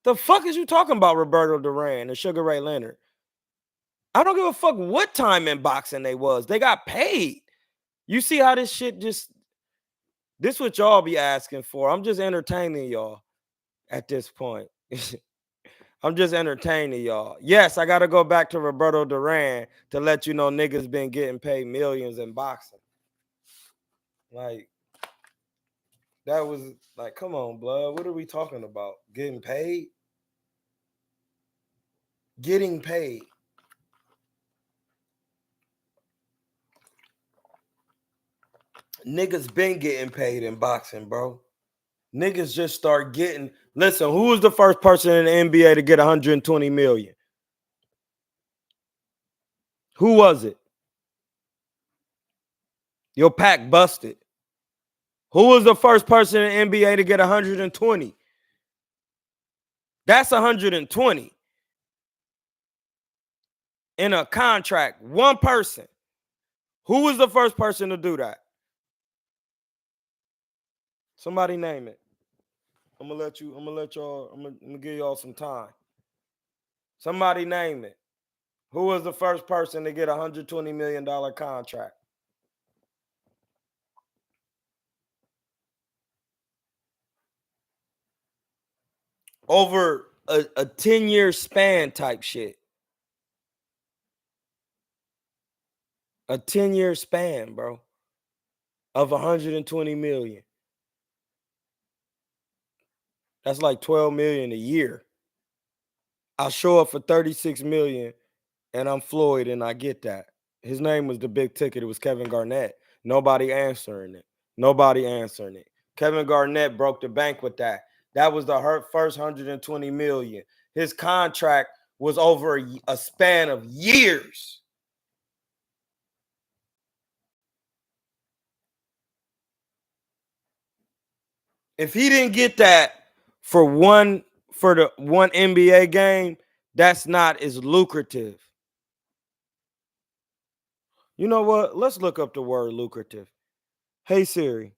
The fuck is you talking about, Roberto Duran and Sugar Ray Leonard? I don't give a fuck what time in boxing they was. They got paid. You see how this shit just... This what y'all be asking for. I'm just entertaining y'all at this point. I'm just entertaining y'all. Yes, I got to go back to Roberto Duran to let you know niggas been getting paid millions in boxing. Like, that was like, come on, blood. What are we talking about? Getting paid? Getting paid. Niggas been getting paid in boxing, bro. Niggas just start getting. Listen, who was the first person in the NBA to get 120 million? Who was it? Your pack busted. Who was the first person in the NBA to get 120? That's 120 in a contract. One person. Who was the first person to do that? Somebody name it. I'm gonna let y'all, I'm gonna give y'all some time. Somebody name it. Who was the first person to get a $120 million contract? Over a 10-year span type shit. A 10-year span, bro, of 120 million. That's like 12 million a year. I'll show up for 36 million and I'm Floyd and I get that. His name was the big ticket. It was Kevin Garnett. Nobody answering it. Nobody answering it. Kevin Garnett broke the bank with that. That was the first 120 million. His contract was over a span of years. If he didn't get that for the one NBA game, that's not as lucrative. You know what? Let's look up the word lucrative. Hey Siri.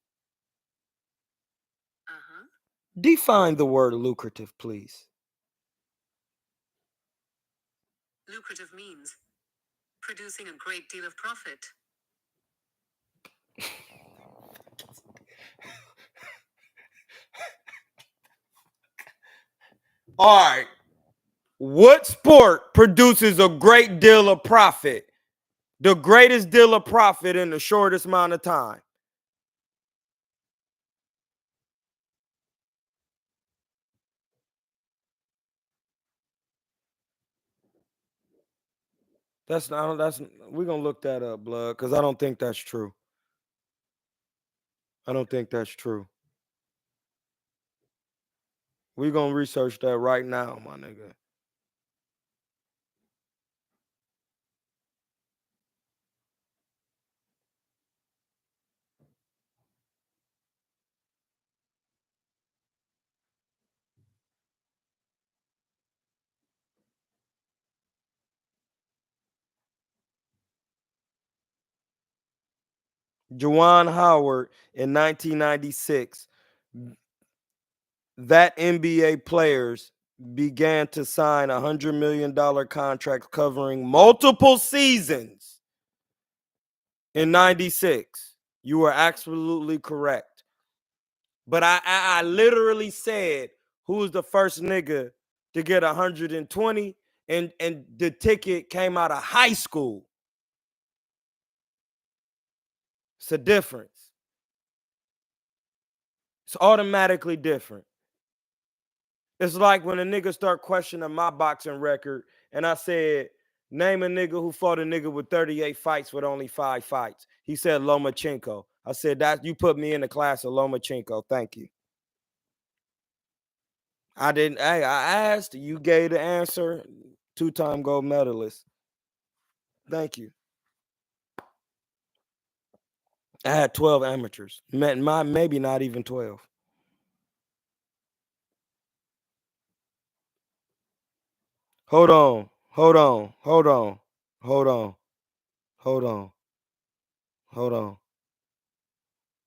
Define the word lucrative, please. Lucrative means producing a great deal of profit. All right. What sport produces a great deal of profit? The greatest deal of profit in the shortest amount of time. We're gonna look that up, blood, because I don't think that's true. I don't think that's true. We're gonna research that right now, my nigga. Juwan Howard in 1996, that NBA players began to sign $100 million contracts covering multiple seasons in 96. You were absolutely correct. But I literally said, who's the first nigga to get 120? And the ticket came out of high school. It's a difference. It's automatically different. It's like when a nigga start questioning my boxing record, and I said, name a nigga who fought a nigga with 38 fights with only 5 fights. He said Lomachenko. I said, that you put me in the class of Lomachenko. Thank you. I didn't. Hey, I asked. You gave the answer. 2-time gold medalist. Thank you. I had 12 amateurs. Maybe not even 12. Hold on. Hold on. Hold on. Hold on. Hold on. Hold on.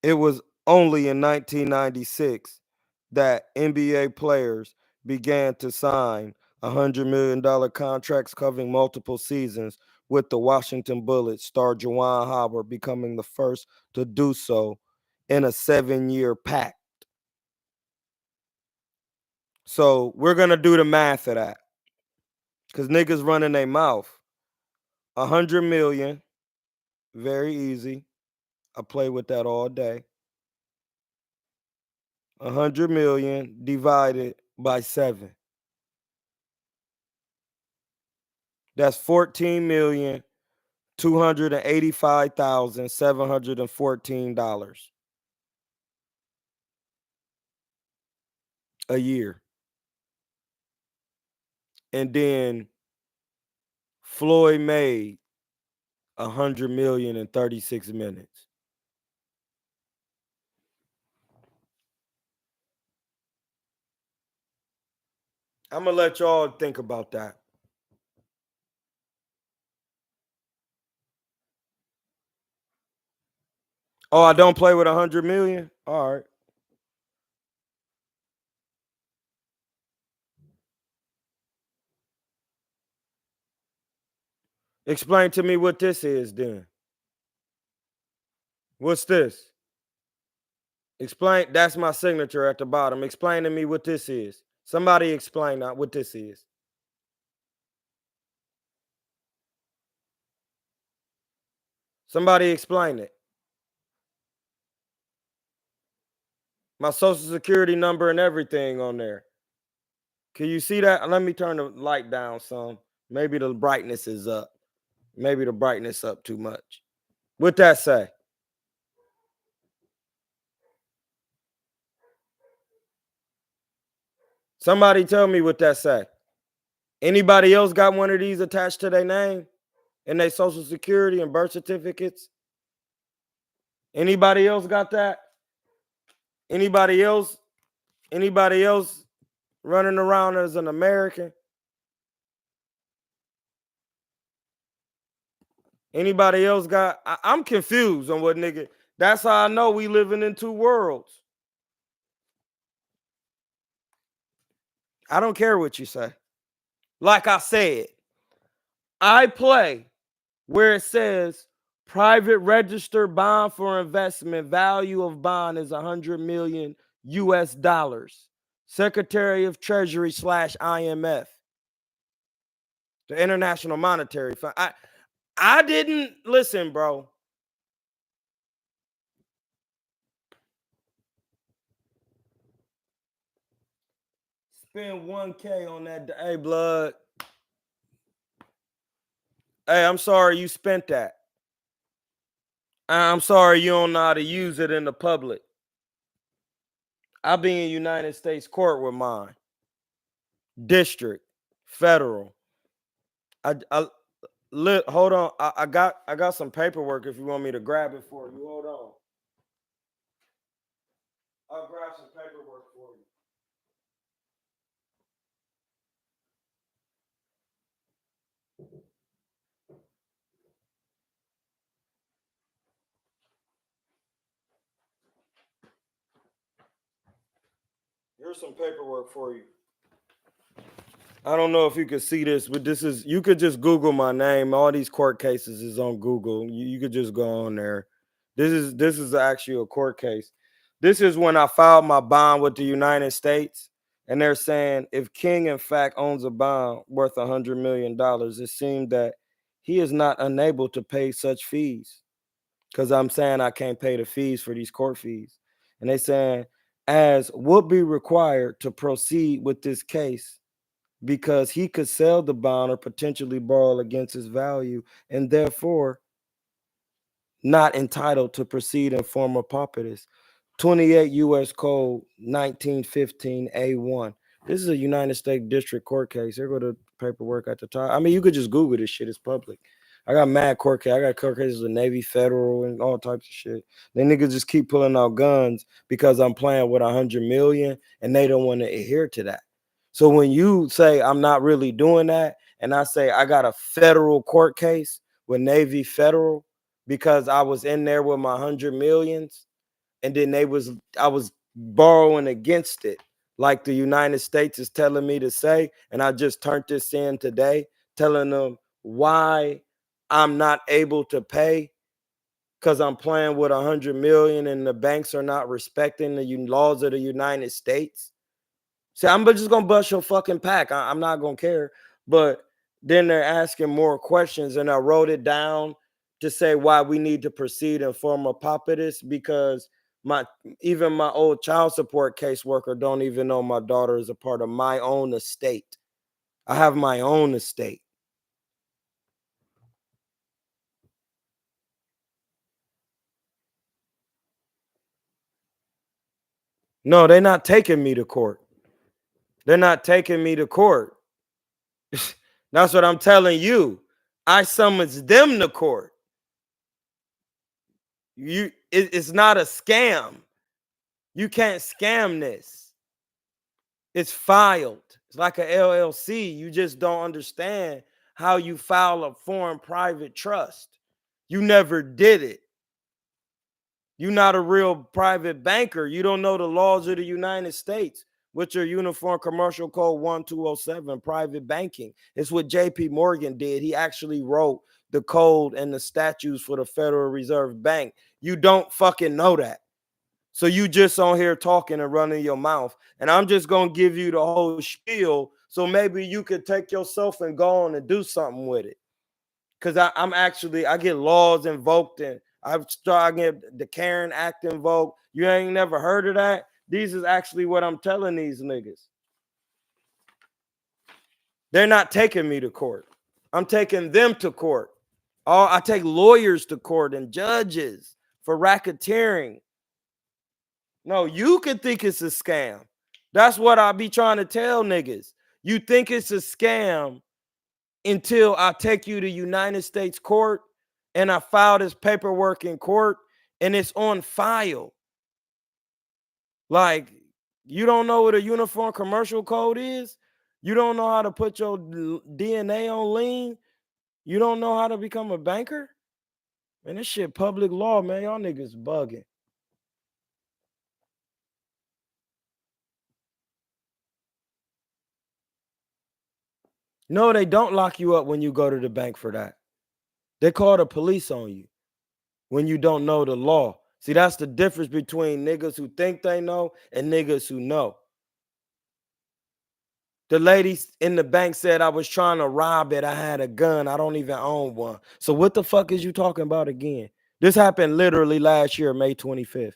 It was only in 1996 that NBA players began to sign $100 million contracts covering multiple seasons, with the Washington Bullets star Juwan Howard becoming the first to do so in a 7-year pact. So we're going to do the math of that. Because niggas running their mouth. 100 million. Very easy. I play with that all day. 100 million divided by 7. That's $14,285,714 a year. And then Floyd made 100 million in 36 minutes. I'm gonna let y'all think about that. Oh, I don't play with 100 million? All right. Explain to me what this is then. What's this? Explain. That's my signature at the bottom. Explain to me what this is. Somebody explain what this is. Somebody explain it. My social security number and everything on there. Can you see that? Let me turn the light down some. Maybe the brightness is up. Maybe the brightness up too much. What that say? Somebody tell me what that say. Anybody else got one of these attached to their name and their social security and birth certificates? Anybody else got that? Anybody else? Anybody else running around as an American? Anybody else got? I'm confused on what nigga. That's how I know we living in two worlds. I don't care what you say. Like I said, I play where it says private registered bond for investment, value of bond is 100 million US dollars. Secretary of Treasury / IMF, the International Monetary Fund. I didn't listen, bro. Spend 1K on that. Hey, blood. Hey, I'm sorry you spent that. I'm sorry you don't know how to use it in the public. I'll be in United States court with mine. District, federal. Hold on. I got some paperwork if you want me to grab it for you. Hold on. I'll grab some paperwork for you. Here's some paperwork for you. I don't know if you could see this, but this is, you could just Google my name. All these court cases is on Google. You could just go on there. This is actually a court case. This is when I filed my bond with the United States, and they're saying if King in fact owns a bond worth $100 million, it seemed that he is not unable to pay such fees. Because I'm saying I can't pay the fees for these court fees. And they saying, as would be required to proceed with this case, because he could sell the bond or potentially borrow against his value, and therefore not entitled to proceed in form of pauperis. 28 U.S. Code 1915 A1. This is a United States District Court case. Here go the paperwork at the top. I mean, you could just Google this shit. It's public. I got mad court case. I got court cases with Navy, Federal, and all types of shit. Then niggas just keep pulling out guns because I'm playing with 100 million, and they don't want to adhere to that. So when you say I'm not really doing that, and I say I got a federal court case with Navy Federal because I was in there with my 100 millions, and then I was borrowing against it, like the United States is telling me to say, and I just turned this in today, telling them why I'm not able to pay because I'm playing with 100 million and the banks are not respecting the laws of the United States. See, I'm just gonna bust your fucking pack. I'm not gonna care. But then they're asking more questions, and I wrote it down to say why we need to proceed in form of papyrus, because even my old child support caseworker don't even know my daughter is a part of my own estate. I have my own estate. No, they're not taking me to court. They're not taking me to court. That's what I'm telling you. I summons them to court. It's not a scam. You can't scam this. It's filed. It's like a LLC. You just don't understand how you file a foreign private trust. You never did it. You're not a real private banker. You don't know the laws of the United States, which are Uniform Commercial Code 1207, private banking. It's what JP Morgan did. He actually wrote the code and the statutes for the Federal Reserve Bank. You don't fucking know that. So you just on here talking and running your mouth. And I'm just going to give you the whole spiel so maybe you could take yourself and go on and do something with it. Because I get laws invoked, and I've started getting the Karen Act invoked. You ain't never heard of that? These is actually what I'm telling these niggas. They're not taking me to court. I'm taking them to court. I take lawyers to court and judges for racketeering. No, you could think it's a scam. That's what I be trying to tell niggas. You think it's a scam until I take you to United States court and I file this paperwork in court and it's on file. Like, you don't know what a Uniform Commercial Code is? You don't know how to put your DNA on lien? You don't know how to become a banker? Man, this shit public law, man. Y'all niggas bugging. No, they don't lock you up when you go to the bank for that. They call the police on you when you don't know the law. See, that's the difference between niggas who think they know and niggas who know. The lady in the bank said I was trying to rob it. I had a gun. I don't even own one. So what the fuck is you talking about again? This happened literally last year, May 25th.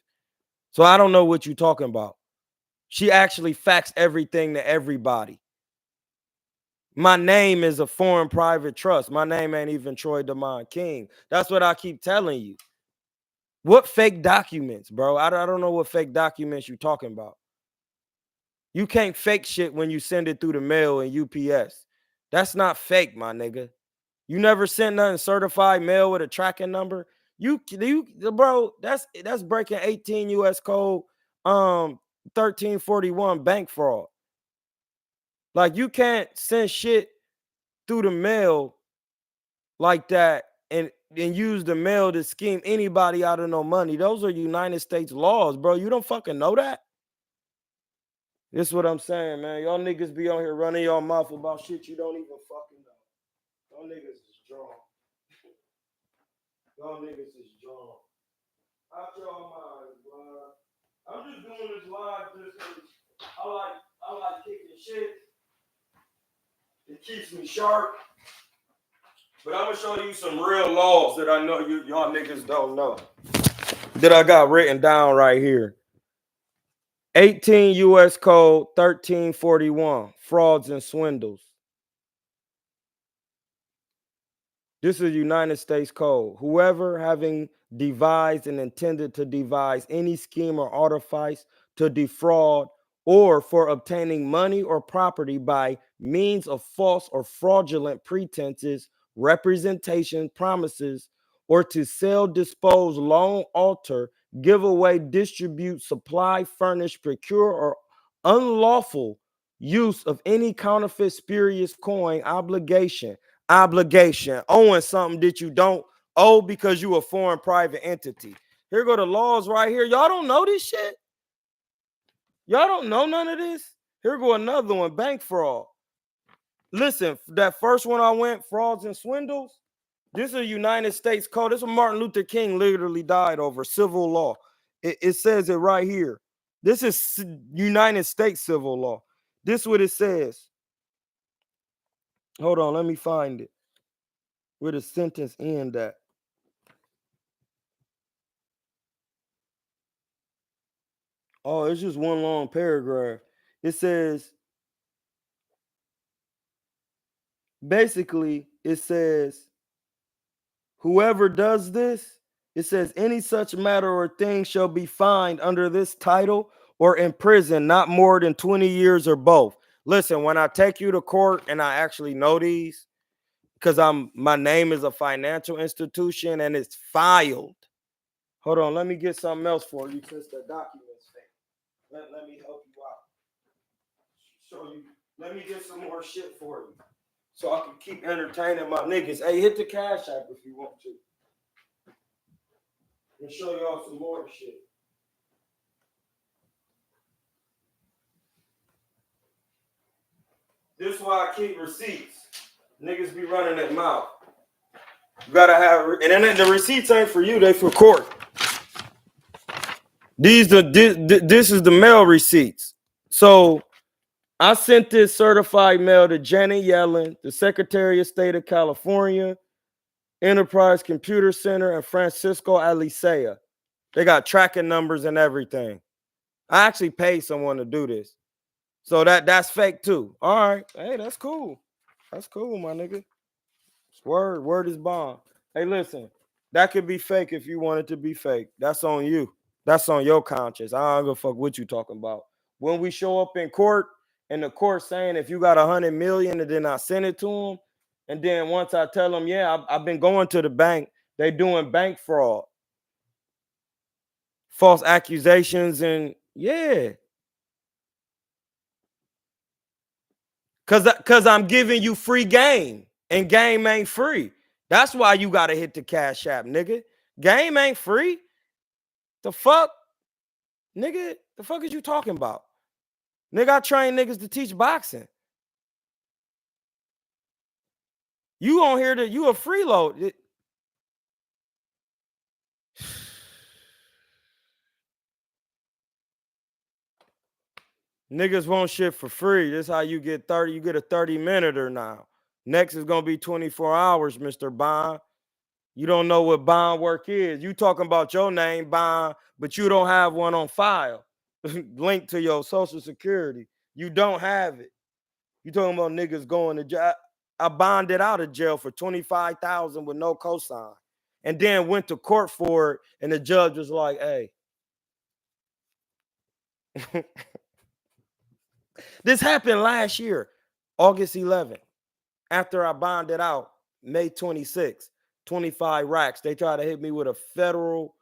So I don't know what you're talking about. She actually faxed everything to everybody. My name is a foreign private trust. My name ain't even Troy DeMond King. That's what I keep telling you. What fake documents, bro? I don't know what fake documents you're talking about. You can't fake shit when you send it through the mail and UPS. That's not fake, my nigga. You never sent nothing certified mail with a tracking number. You bro, that's breaking 18 US code 1341 bank fraud. Like, you can't send shit through the mail like that and use the mail to scheme anybody out of no money. Those are United States laws, bro. You don't fucking know that? This is what I'm saying, man. Y'all niggas be on here running y'all mouth about shit you don't even fucking know. Y'all niggas is drawn. Y'all niggas is drawn. Out y'all minds, bro. I'm just doing this live just because I like kicking shit. It keeps me sharp. But I'm gonna show you some real laws that I know y'all niggas don't know. That I got written down right here. 18 US Code 1341, frauds and swindles. This is United States Code. Whoever having devised and intended to devise any scheme or artifice to defraud or for obtaining money or property by means of false or fraudulent pretenses, representation, promises, or to sell, dispose, loan, alter, give away, distribute, supply, furnish, procure, or unlawful use of any counterfeit, spurious coin, obligation, owing something that you don't owe because you a foreign private entity. Here go the laws right here. Y'all don't know this shit? Y'all don't know none of this? Here go another one, bank fraud. Listen, that first one I went, frauds and swindles, this is a United States code. This is what Martin Luther King literally died over, civil law. It says it right here. This is United States civil law. This is what it says. Hold on, let me find it. Where the sentence end at? Oh, it's just one long paragraph. It says, basically, it says, whoever does this, it says, any such matter or thing shall be fined under this title or in prison not more than 20 years or both. Listen, when I take you to court and I actually know these, because my name is a financial institution and it's filed. Hold on, let me get something else for you since the document's fake. Let me help you out. Show you. Let me get some more shit for you so I can keep entertaining my niggas. Hey, hit the Cash App if you want to. And show y'all some more shit. This is why I keep receipts. Niggas be running their mouth. You gotta have, and then the receipts ain't for you, they for court. This is the mail receipts. So I sent this certified mail to Janet Yellen, the Secretary of State of California, Enterprise Computer Center, and Francisco Alicea. They got tracking numbers and everything. I actually paid someone to do this. So that's fake too. All right. Hey, that's cool. That's cool, my nigga. Word is bond. Hey, listen, that could be fake if you want it to be fake. That's on you. That's on your conscience. I don't give a fuck what you talking about. When we show up in court and the court saying if you got 100 million and then I send it to them, and then once I tell them, yeah, I've been going to the bank, they doing bank fraud, false accusations, and yeah. Cause I'm giving you free game, and game ain't free. That's why you gotta hit the Cash App, nigga. Game ain't free. The fuck, nigga? The fuck is you talking about? Nigga, I train niggas to teach boxing. You on here that you a freeload. Niggas want shit for free. This how you get 30. You get a 30-minute now. Next is gonna be 24 hours, Mr. Bond. You don't know what bond work is. You talking about your name, Bond, but you don't have one on file linked to your social security. You don't have it. You talking about niggas going to jail. I bonded out of jail for $25,000 with no cosign, and then went to court for it, and the judge was like, hey. This happened last year, August 11th. After I bonded out, May 26th, 25 racks. They tried to hit me with a federal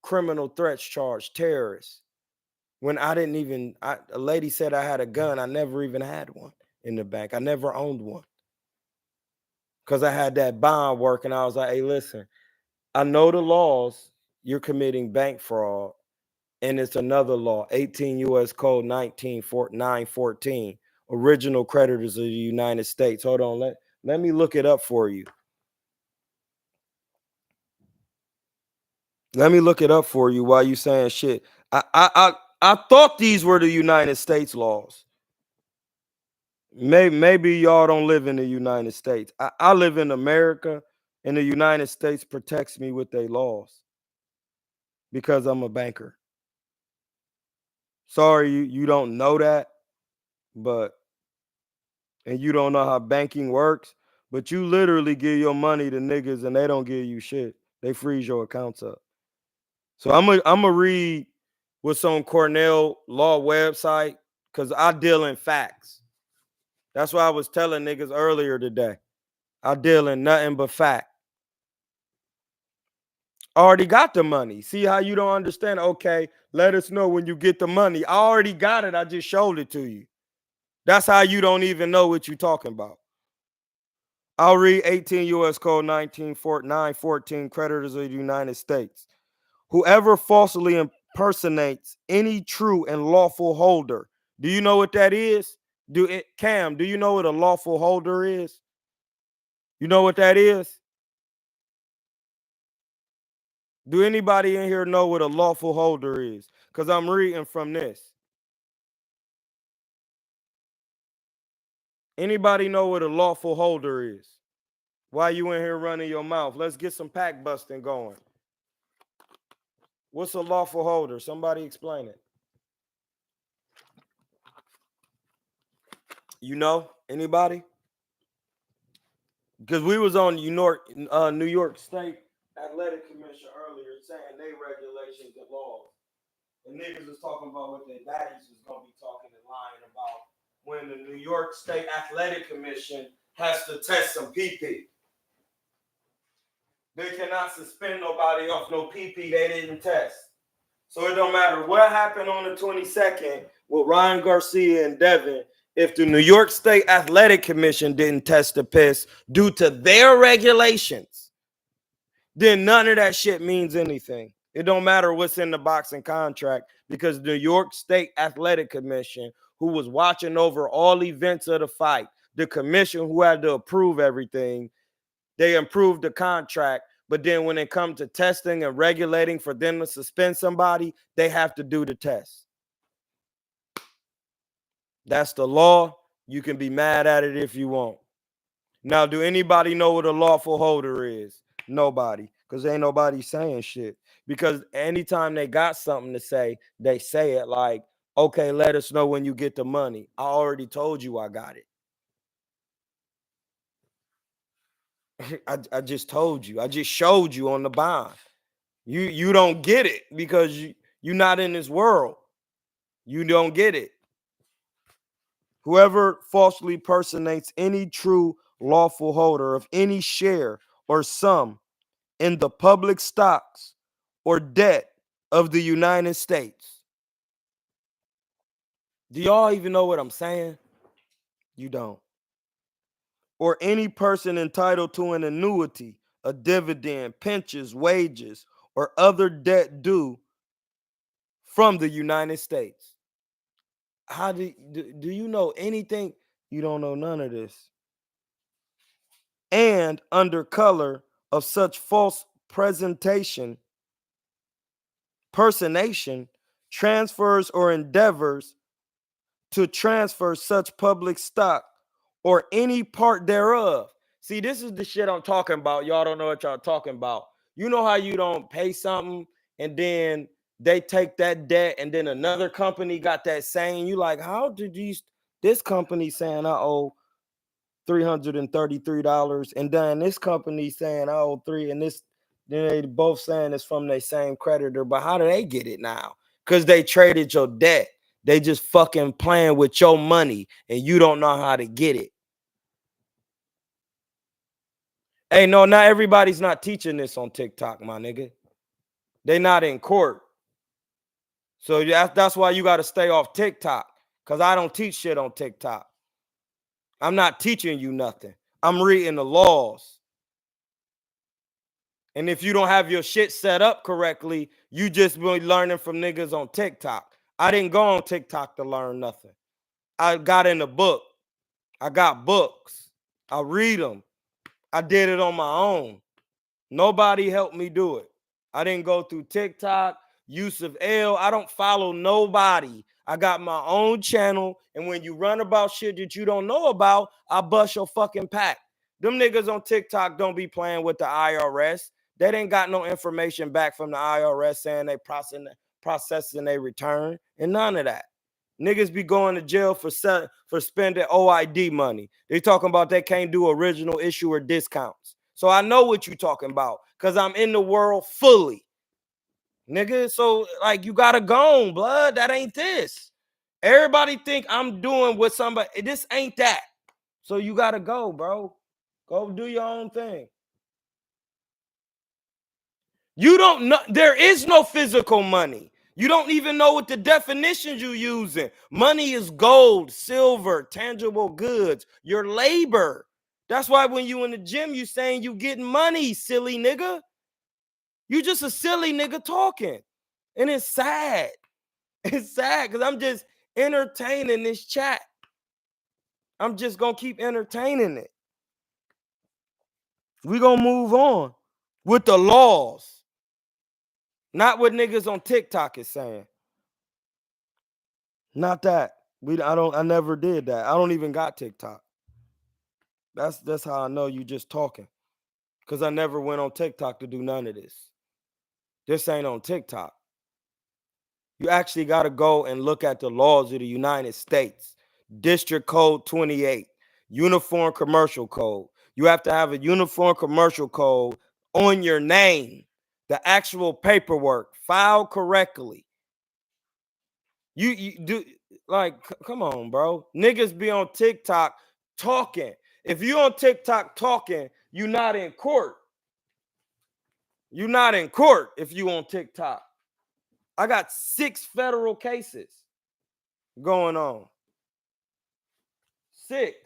criminal threats charge, terrorist. When I didn't even, a lady said I had a gun. I never even had one in the bank. I never owned one. Because I had that bond work, and I was like, hey, listen, I know the laws. You're committing bank fraud. And it's another law, 18 U.S. Code 914, original creditors of the United States. Hold on, let me look it up for you. Let me look it up for you while you saying shit. I thought these were the United States laws. Maybe y'all don't live in the United States. I live in America, and the United States protects me with their laws because I'm a banker. Sorry, you don't know that, and you don't know how banking works, but you literally give your money to niggas and they don't give you shit. They freeze your accounts up. So I'm gonna read what's on Cornell Law website because I deal in facts. That's why I was telling niggas earlier today. I deal in nothing but fact. I already got the money. See how you don't understand? Okay, let us know when you get the money. I already got it. I just showed it to you. That's how you don't even know what you're talking about. I'll read 18 U.S. Code 914, creditors of the United States. Whoever falsely impersonates any true and lawful holder. Do you know what that is? Cam, do you know what a lawful holder is? You know what that is? Do anybody in here know what a lawful holder is? Because I'm reading from this. Anybody know what a lawful holder is? Why you in here running your mouth? Let's get some pack busting going. What's a lawful holder? Somebody explain it. You know? Anybody? Because we was on New York State Athletic Commission earlier saying they regulations and laws. And niggas was talking about what their daddies was gonna be talking and lying about when the New York State Athletic Commission has to test some PP. They cannot suspend nobody off no PP they didn't test. So it don't matter what happened on the 22nd with Ryan Garcia and Devin. If the New York State Athletic Commission didn't test the piss due to their regulations, then none of that shit means anything. It don't matter what's in the boxing contract because the New York State Athletic Commission, who was watching over all events of the fight, the commission who had to approve everything, they approved the contract. But then when it comes to testing and regulating for them to suspend somebody, they have to do the test. That's the law. You can be mad at it if you want. Now, do anybody know what a lawful holder is? Nobody, because ain't nobody saying shit. Because anytime they got something to say, they say it like, okay, let us know when you get the money. I already told you I got it. I just told you. I just showed you on the bond. You don't get it because you're not in this world. You don't get it. Whoever falsely personates any true lawful holder of any share or sum in the public stocks or debt of the United States. Do y'all even know what I'm saying? You don't. Or any person entitled to an annuity, a dividend, pensions, wages, or other debt due from the United States. How do you know anything? You don't know none of this. And under color of such false personation, transfers or endeavors to transfer such public stock or any part thereof. See, this is the shit I'm talking about. Y'all don't know what y'all talking about. You know how you don't pay something and then they take that debt and then another company got that same. You like, how did this company saying I owe $333 and then this company saying I owe $3 and this, then they both saying it's from their same creditor, but how do they get it now? Because they traded your debt. They just fucking playing with your money and you don't know how to get it. Hey, no, not everybody's not teaching this on TikTok, my nigga. They not in court. So that's why you got to stay off TikTok, because I don't teach shit on TikTok. I'm not teaching you nothing. I'm reading the laws. And if you don't have your shit set up correctly, you just be learning from niggas on TikTok. I didn't go on TikTok to learn nothing. I got in a book. I got books. I read them. I did it on my own. Nobody helped me do it. I didn't go through TikTok, Yusuf L. I don't follow nobody. I got my own channel. And when you run about shit that you don't know about, I bust your fucking pack. Them niggas on TikTok don't be playing with the IRS. They ain't got no information back from the IRS saying they processing their return and none of that. Niggas be going to jail for spending OID money. They talking about they can't do original issue or discounts. So I know what you talking about because I'm in the world fully. Nigga, so like you gotta go on, blood. That ain't this. Everybody think I'm doing what somebody, this ain't that. So you gotta go, bro. Go do your own thing. You don't know, there is no physical money. You don't even know what the definitions you're using. Money is gold, silver, tangible goods, your labor. That's why when you in the gym, you saying you getting money, silly nigga. You just a silly nigga talking. And it's sad. It's sad because I'm just entertaining this chat. I'm just going to keep entertaining it. We going to move on with the laws. Not what niggas on TikTok is saying. Not that. I never did that. I don't even got TikTok. That's how I know you just talking. Because I never went on TikTok to do none of this. This ain't on TikTok. You actually got to go and look at the laws of the United States. District Code 28, Uniform Commercial Code. You have to have a Uniform Commercial Code on your name, the actual paperwork, filed correctly. You do, like, come on, bro. Niggas be on TikTok talking. If you on TikTok talking, you not in court. You not in court if you on TikTok. I got 6 federal cases going on. 6.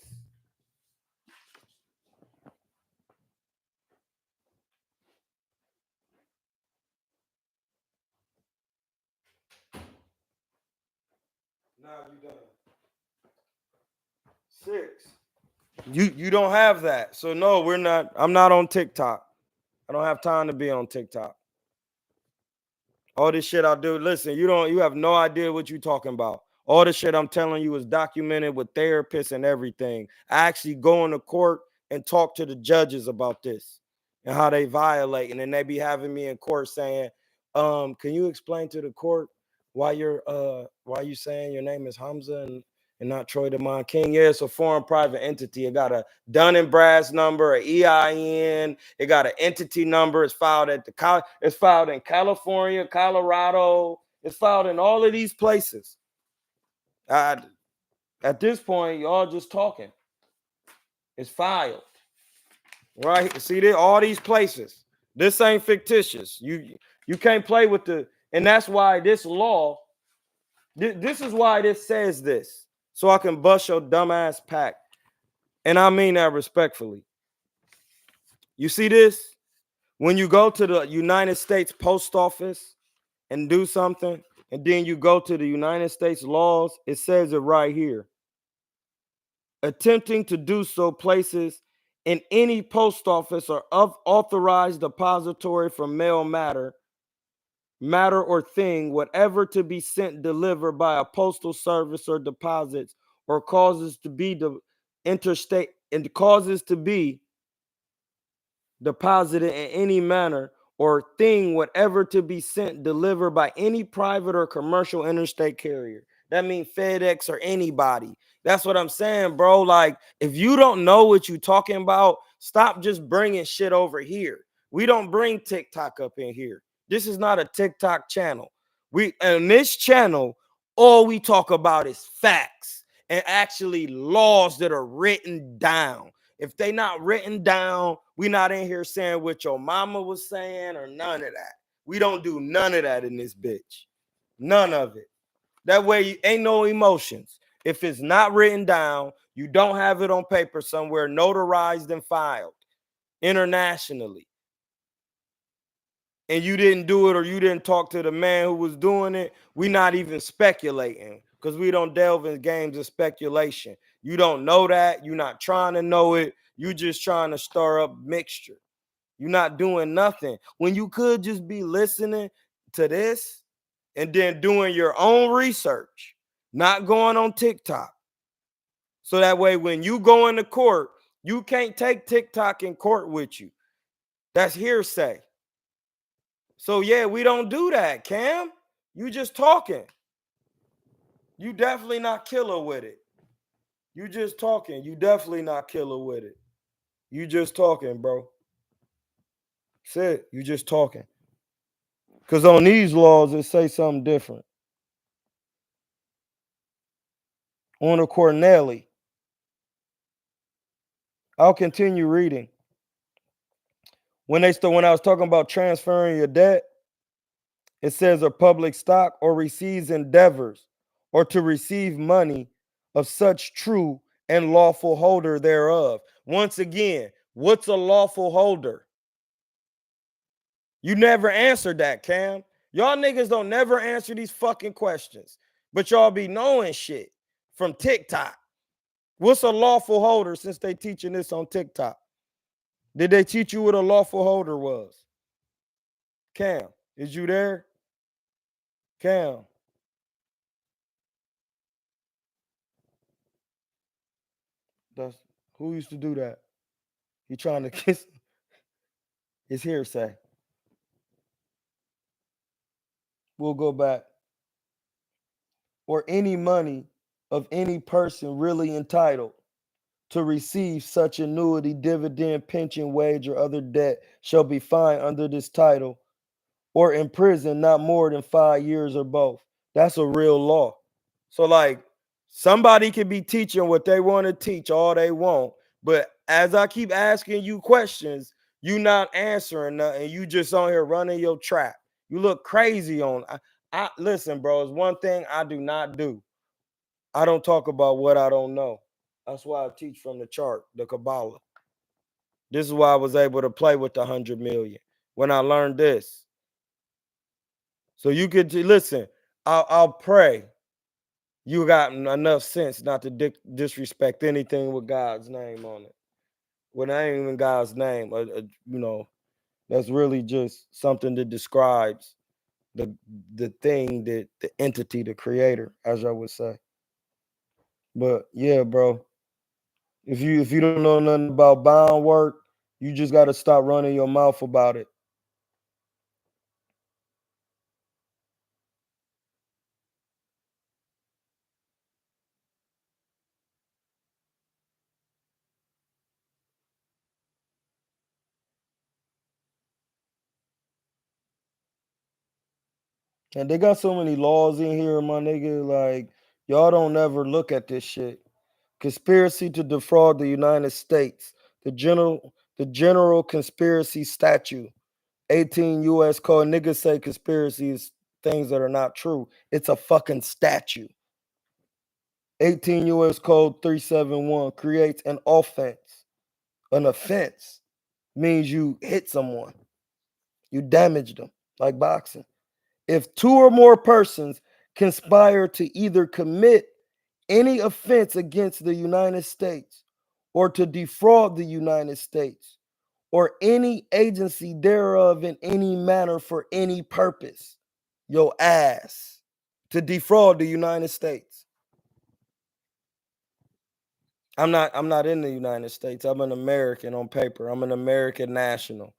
Now you done. 6. You don't have that. So no, we're not. I'm not on TikTok. I don't have time to be on TikTok. All this shit I do. Listen, you have no idea what you're talking about. All the shit I'm telling you is documented with therapists and everything. I actually go into court and talk to the judges about this and how they violate. And then they be having me in court saying, can you explain to the court why you saying your name is Hamza and not Troy Demond King? Yeah, it's a foreign private entity. It got a Dun and Brass number, an EIN. It got an entity number. It's filed in California, Colorado. It's filed in all of these places. At this point, y'all just talking. It's filed. Right? See there, all these places. This ain't fictitious. You can't play with and that's why this law, this is why this says this. So I can bust your dumbass pack. And I mean that respectfully. You see this? When you go to the United States Post Office and do something, and then you go to the United States laws, it says it right here. Attempting to do so places in any post office or of authorized depository for mail matter or thing, whatever to be sent delivered by a postal service or deposits or causes to be the interstate and causes to be deposited in any manner or thing, whatever to be sent delivered by any private or commercial interstate carrier. That means FedEx or anybody. That's what I'm saying, bro. Like, if you don't know what you're talking about, stop just bringing shit over here. We don't bring TikTok up in here. This is not a TikTok channel. On this channel, all we talk about is facts and actually laws that are written down. If they not written down, we not in here saying what your mama was saying or none of that. We don't do none of that in this bitch. None of it. That way, you ain't no emotions. If it's not written down, you don't have it on paper somewhere, notarized and filed internationally, and you didn't do it or you didn't talk to the man who was doing it, we not even speculating because we don't delve in games of speculation. You don't know that. You're not trying to know it. You just trying to stir up mixture. You're not doing nothing when you could just be listening to this and then doing your own research, not going on TikTok. So that way, when you go into court, you can't take TikTok in court with you. That's hearsay. So yeah, we don't do that, Cam. You just talking. You definitely not killer with it. You just talking. You definitely not killer with it. You just talking, bro. That's it. You just talking. Because on these laws, it say something different. On the Cornelli. I'll continue reading. When I was talking about transferring your debt, it says a public stock or receives endeavors or to receive money of such true and lawful holder thereof. Once again, what's a lawful holder? You never answered that, Cam. Y'all niggas don't never answer these fucking questions, but y'all be knowing shit from TikTok. What's a lawful holder since they teaching this on TikTok? Did they teach you what a lawful holder was? Cam, is you there? Cam. That's who used to do that? You trying to kiss? It's hearsay. We'll go back. Or any money of any person really entitled to receive such annuity, dividend, pension, wage, or other debt shall be fined under this title or in prison not more than 5 years or both. That's a real law. So, like, somebody can be teaching what they want to teach all they want, but as I keep asking you questions, you not answering nothing. You just on here running your trap. You look crazy on. I listen, bro. It's one thing I do not do. I don't talk about what I don't know. That's why I teach from the chart, the Kabbalah. This is why I was able to play with the 100 million when I learned this. So you could listen. I'll pray you got enough sense not to disrespect anything with God's name on it. When I ain't even God's name, that's really just something that describes the thing, that the entity, the creator, as I would say. But yeah, bro, if you don't know nothing about bond work, you just got to stop running your mouth about it. And they got so many laws in here, my nigga. Like, y'all don't ever look at this shit. Conspiracy to defraud the United States. The general conspiracy statute. 18 U.S. Code. Niggas say conspiracy is things that are not true. It's a fucking statute. 18 U.S. Code 371 creates an offense. An offense means you hit someone. You damage them, like boxing. If two or more persons conspire to either commit any offense against the United States or to defraud the United States or any agency thereof in any manner for any purpose, your ass, to defraud the United States. I'm not in the United States. I'm an American on paper. I'm an American national.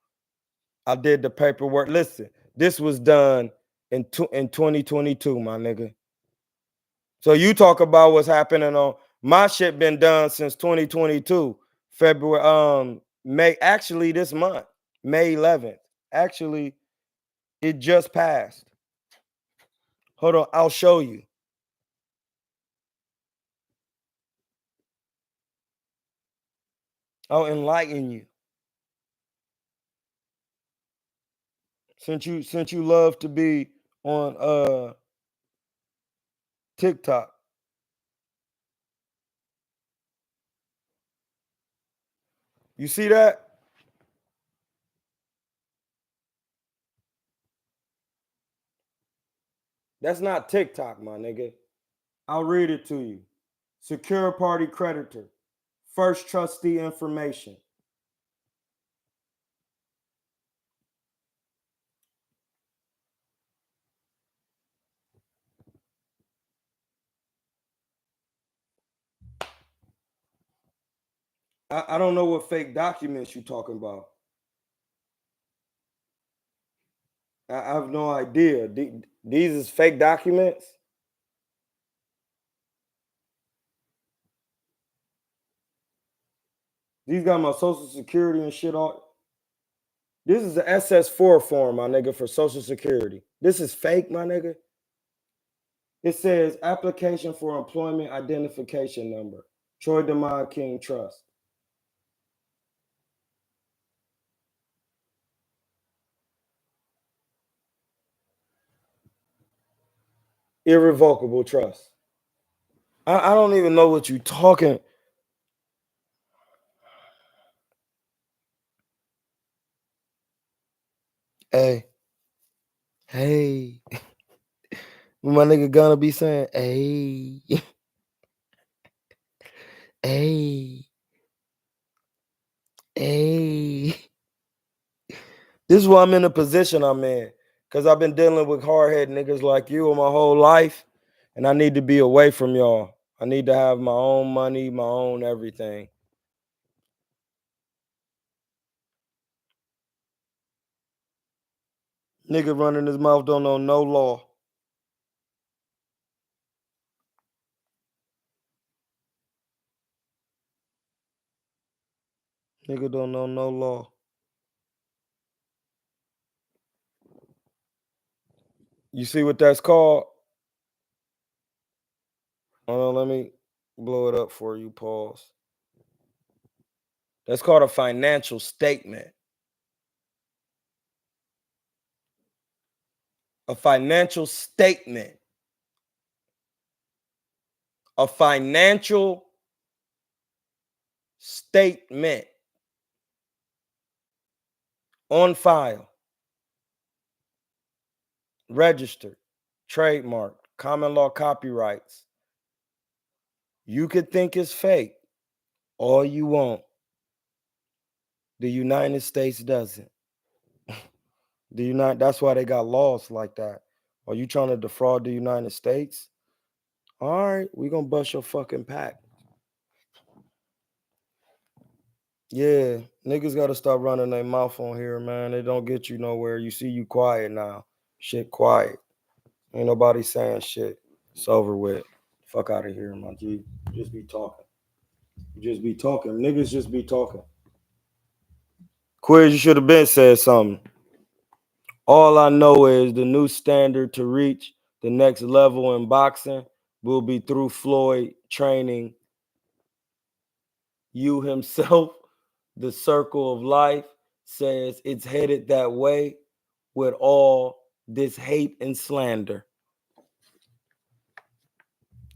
I did the paperwork. Listen, this was done in 2022, my nigga. So you talk about what's happening on my shit been done since 2022, February, May, actually this month, May 11th. Actually, it just passed. Hold on, I'll show you. I'll enlighten you. Since you love to be on TikTok. You see that? That's not TikTok, my nigga. I'll read it to you. Secure party creditor. First trustee information. I don't know what fake documents you're talking about. I have no idea. These is fake documents. These got my social security and shit on. This is the SS4 form, my nigga, for social security. This is fake, my nigga. It says application for employment identification number. Troy DeMond King Trust. Irrevocable trust. I don't even know what you're talking. Hey. My nigga gonna be saying, hey. Hey. This is why I'm in the position I'm in. Because I've been dealing with hard-headed niggas like you my whole life. And I need to be away from y'all. I need to have my own money, my own everything. Nigga running his mouth don't know no law. Nigga don't know no law. You see what that's called? Hold on, let me blow it up for you. Pause. That's called a financial statement. A financial statement. A financial statement on file, registered, trademarked, common law copyrights. You could think it's fake all you want. The United States doesn't. That's why they got laws like that. Are you trying to defraud the United States? All right, we're gonna bust your fucking pack. Yeah, niggas gotta stop running their mouth on here, man. They don't get you nowhere. You see, you quiet now. Shit quiet. Ain't nobody saying shit. It's over with. Fuck out of here, my G. Just be talking. Just be talking. Niggas just be talking. Quiz, you should have been said something. All I know is the new standard to reach the next level in boxing will be through Floyd training you himself. The circle of life says it's headed that way with all this hate and slander.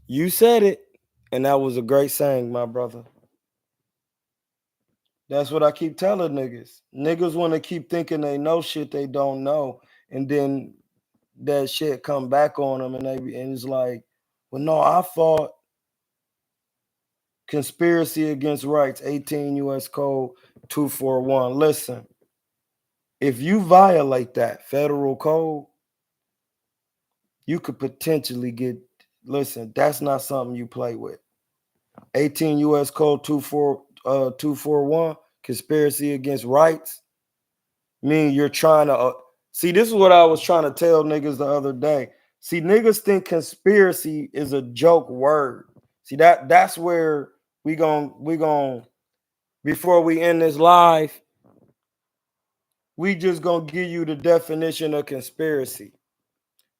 You said it, and that was a great saying, my brother. That's what I keep telling niggas. Niggas want to keep thinking they know shit they don't know, and then that shit come back on them, and it's like, well, no, I fought conspiracy against rights, 18 U.S. Code 241. Listen, if you violate that federal code, you could potentially get. Listen, that's not something you play with. 18 U.S. Code 241, conspiracy against rights, mean you're trying to see. This is what I was trying to tell niggas the other day. See, niggas think conspiracy is a joke word. See, that's where we gon' before we end this live, we just gonna give you the definition of conspiracy.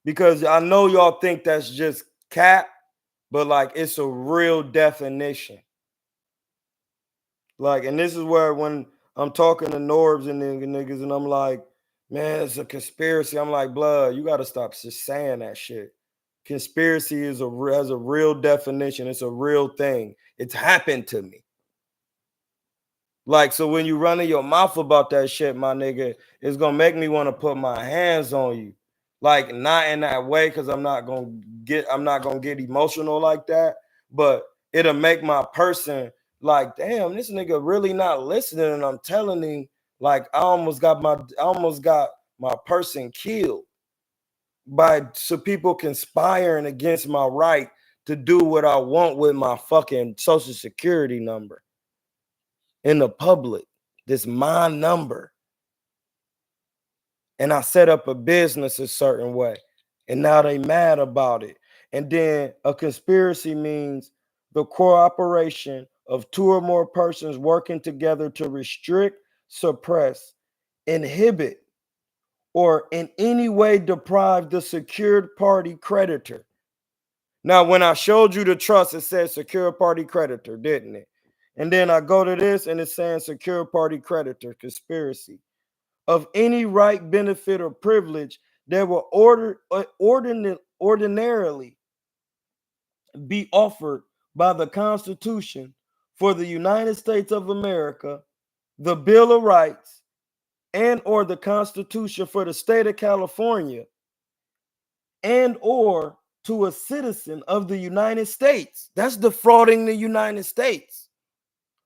Because I know y'all think that's just cap, but like it's a real definition. Like, and this is where when I'm talking to Norbs and niggas, and I'm like, man, it's a conspiracy. I'm like, blood, you got to stop just saying that shit. Conspiracy has a real definition. It's a real thing. It's happened to me. Like, so when you running your mouth about that shit, my nigga, it's gonna make me want to put my hands on you. Like, not in that way, because I'm not gonna get emotional like that, but it'll make my person like, damn, this nigga really not listening. And I'm telling him, like, I almost got my person killed by some people conspiring against my right to do what I want with my fucking social security number in the public. This my number. And I set up a business a certain way. And now they mad about it. And then a conspiracy means the cooperation of two or more persons working together to restrict, suppress, inhibit, or in any way deprive the secured party creditor. Now, when I showed you the trust, it said secured party creditor, didn't it? And then I go to this and it's saying secured party creditor, conspiracy of any right, benefit, or privilege that will ordinarily be offered by the Constitution for the United States of America, the Bill of Rights, and or the Constitution for the state of California, and or to a citizen of the United States. That's defrauding the United States.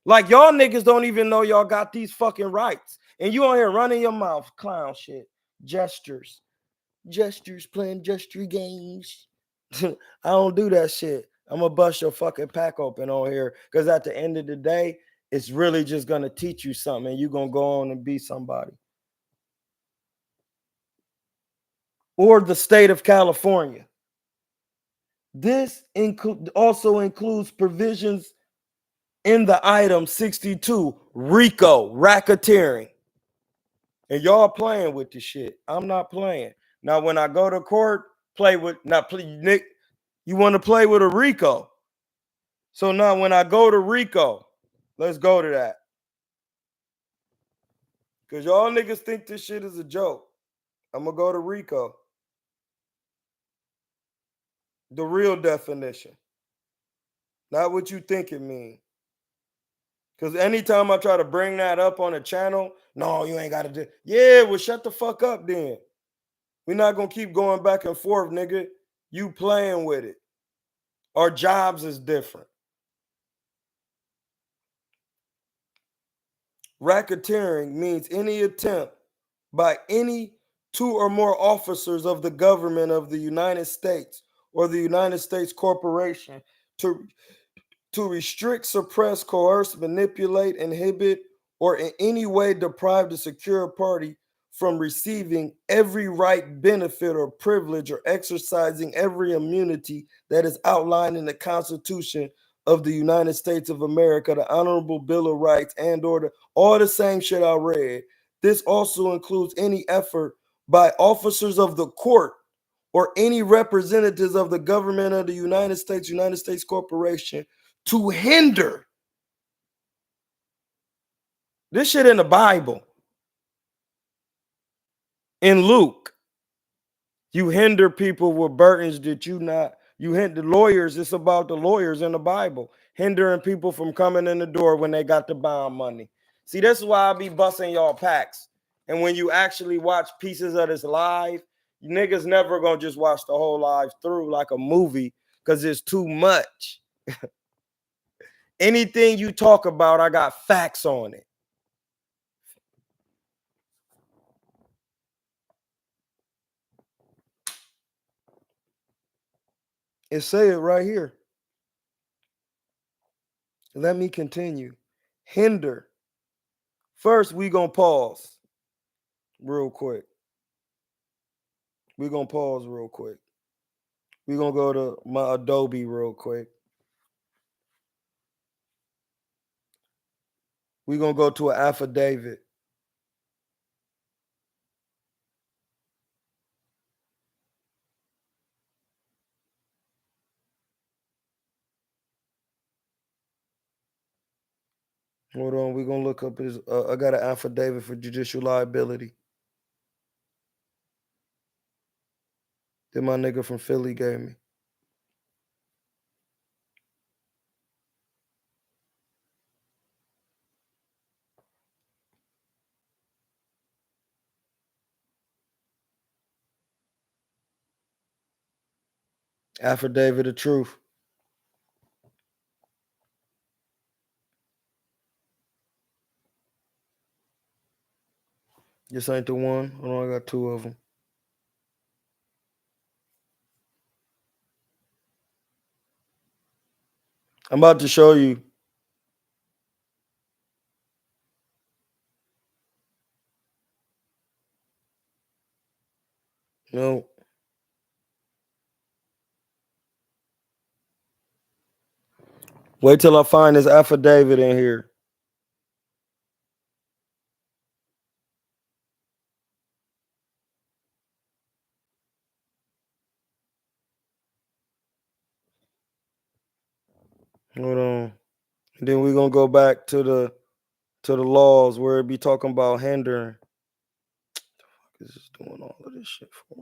Like, y'all niggas don't even know y'all got these fucking rights. And you on here running your mouth, clown shit, gestures, playing gesture games. I don't do that shit. I'm gonna bust your fucking pack open on here, because at the end of the day, it's really just gonna teach you something, and you're gonna go on and be somebody. or the state of California. This also includes provisions in the item 62, RICO, racketeering. And y'all playing with this shit. I'm not playing. Now, when I go to court, Nick, you want to play with a RICO. So now when I go to RICO, let's go to that. Because y'all niggas think this shit is a joke. I'm going to go to RICO. The real definition. Not what you think it means. Because anytime I try to bring that up on a channel, no, you ain't got to do. Yeah, well, shut the fuck up then. We're not going to keep going back and forth, nigga. You playing with it. Our jobs is different. Racketeering means any attempt by any two or more officers of the government of the United States or the United States Corporation to restrict, suppress, coerce, manipulate, inhibit, or in any way deprive the secure party from receiving every right, benefit, or privilege, or exercising every immunity that is outlined in the Constitution of the United States of America, the Honorable Bill of Rights, and order, all the same shit I read. This also includes any effort by officers of the court or any representatives of the government of the United States Corporation to hinder. This shit in the Bible. In Luke, you hinder people with burdens that you hinder lawyers. It's about the lawyers in the Bible, hindering people from coming in the door when they got the bond money. See, this is why I be busting y'all packs. And when you actually watch pieces of this live, you niggas never gonna just watch the whole live through like a movie because it's too much. Anything you talk about, I got facts on it. It say it right here. Let me continue. Hinder. First, we gonna pause real quick. We're gonna pause real quick. We're gonna go to my Adobe real quick. We're gonna go to an affidavit. Hold on, we're gonna look up his. I got an affidavit for judicial liability that my nigga from Philly gave me. Affidavit of truth. This ain't the one. Hold on, I got two of them. I'm about to show you. No. Wait till I find this affidavit in here. Hold on. And then we're gonna go back to the laws where it be talking about hindering. What the fuck is this doing all of this shit for?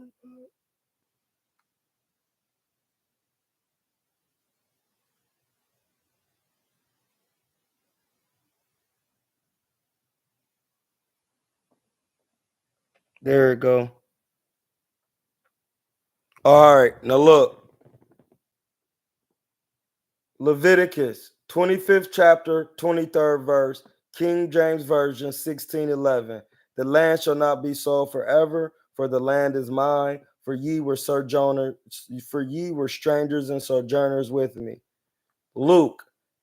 There it go. All right, now look. Leviticus 25th chapter, 23rd verse, King James Version 1611. The land shall not be sold forever, for the land is mine, for ye were strangers and sojourners with me. Luke,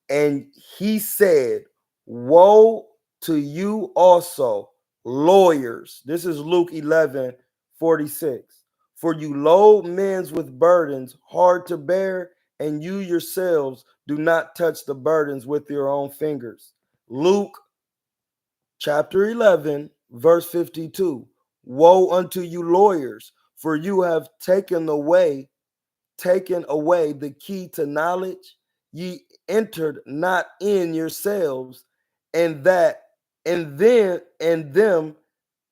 and he said, woe to you also, lawyers. This is Luke 11:46. For you load men with burdens hard to bear, and you yourselves do not touch the burdens with your own fingers. Luke chapter 11, verse 52. Woe unto you lawyers, for you have taken away the key to knowledge. Ye entered not in yourselves, and them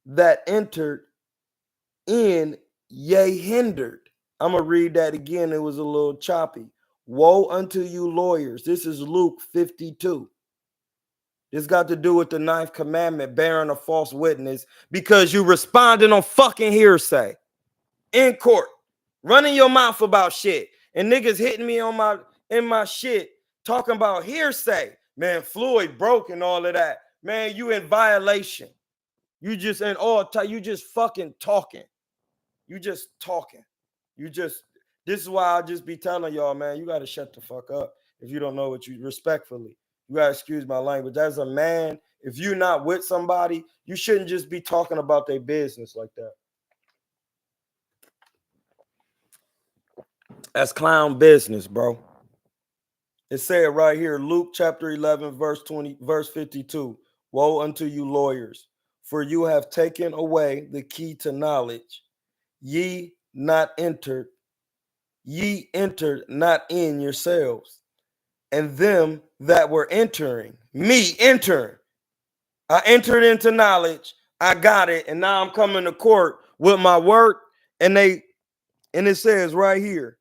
that entered in ye hindered. I'm gonna read that again. It was a little choppy. Woe unto you lawyers. This is Luke 52. This got to do with the ninth commandment, bearing a false witness, because you responding on fucking hearsay in court, running your mouth about shit, and niggas hitting me in my shit, talking about hearsay. Man, Floyd broke and all of that. Man, you in violation. You just in all time. You just fucking talking. You just talking. This is why I just be telling y'all, man, you got to shut the fuck up if you don't know what you respectfully. You got to excuse my language. As a man, if you're not with somebody, you shouldn't just be talking about their business like that. That's clown business, bro. It said right here, Luke chapter 11, verse 52. Woe unto you lawyers, for you have taken away the key to knowledge. Ye entered not in yourselves, and them that were entering. Me entering. I entered into knowledge. I got it, and now I'm coming to court with my work. And it says right here,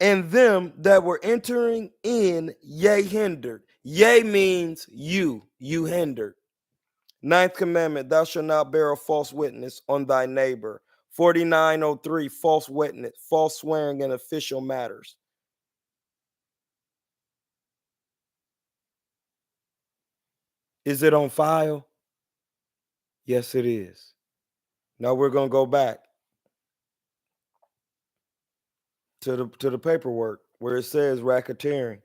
and them that were entering in, ye hindered. Ye means you hindered. Ninth commandment, thou shalt not bear a false witness on thy neighbor. 4903, false witness, false swearing in official matters. Is it on file? Yes, it is. Now we're going to go back to the paperwork where it says racketeering.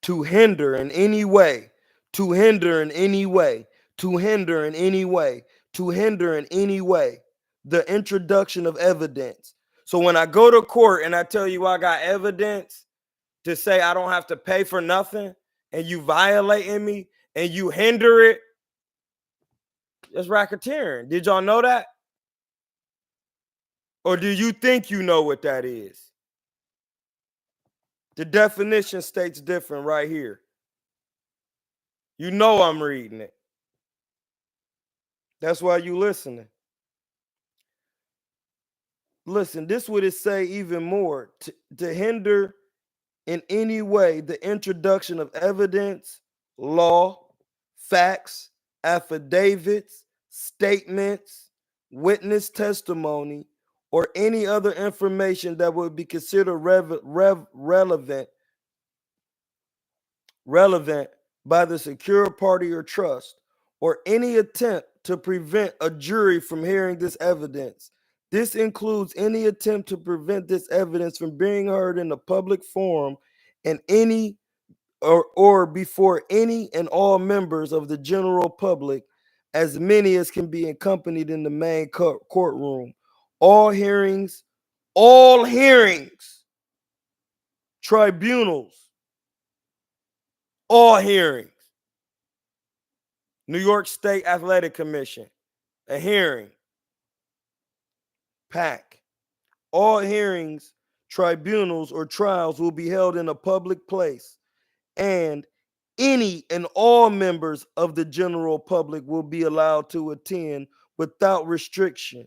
To hinder in any way, to hinder in any way, to hinder in any way, to hinder in any way the introduction of evidence. So when I go to court and I tell you I got evidence to say I don't have to pay for nothing, and you violating me and you hinder it, that's racketeering. Did y'all know that? Or do you think you know what that is? The definition states different right here. You know I'm reading it. That's why you listening. Listen, this would it say even more. To hinder in any way the introduction of evidence, law, facts, affidavits, statements, witness testimony, or any other information that would be considered relevant by the secure party or trust, or any attempt to prevent a jury from hearing this evidence. This includes any attempt to prevent this evidence from being heard in a public forum and any or before any and all members of the general public, as many as can be accompanied in the main courtroom. All hearings, tribunals, all hearings. New York State Athletic Commission, a hearing. PAC. All hearings, tribunals, or trials will be held in a public place, and any and all members of the general public will be allowed to attend without restriction.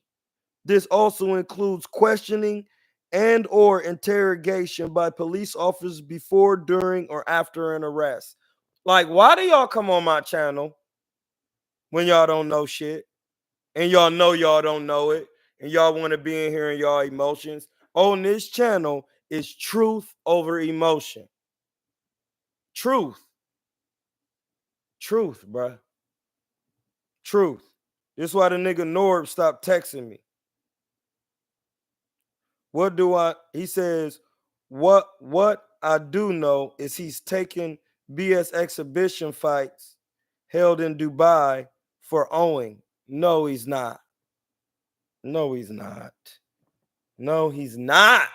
This also includes questioning and or interrogation by police officers before, during, or after an arrest. Like, why do y'all come on my channel when y'all don't know shit? And y'all don't know it, and y'all want to be in here in y'all emotions. On this channel is truth over emotion. Truth, bruh. Truth. This is why the nigga Norb stopped texting me. He says, what I do know is he's taking BS exhibition fights held in Dubai for owing. No, he's not. No, he's not. No, he's not.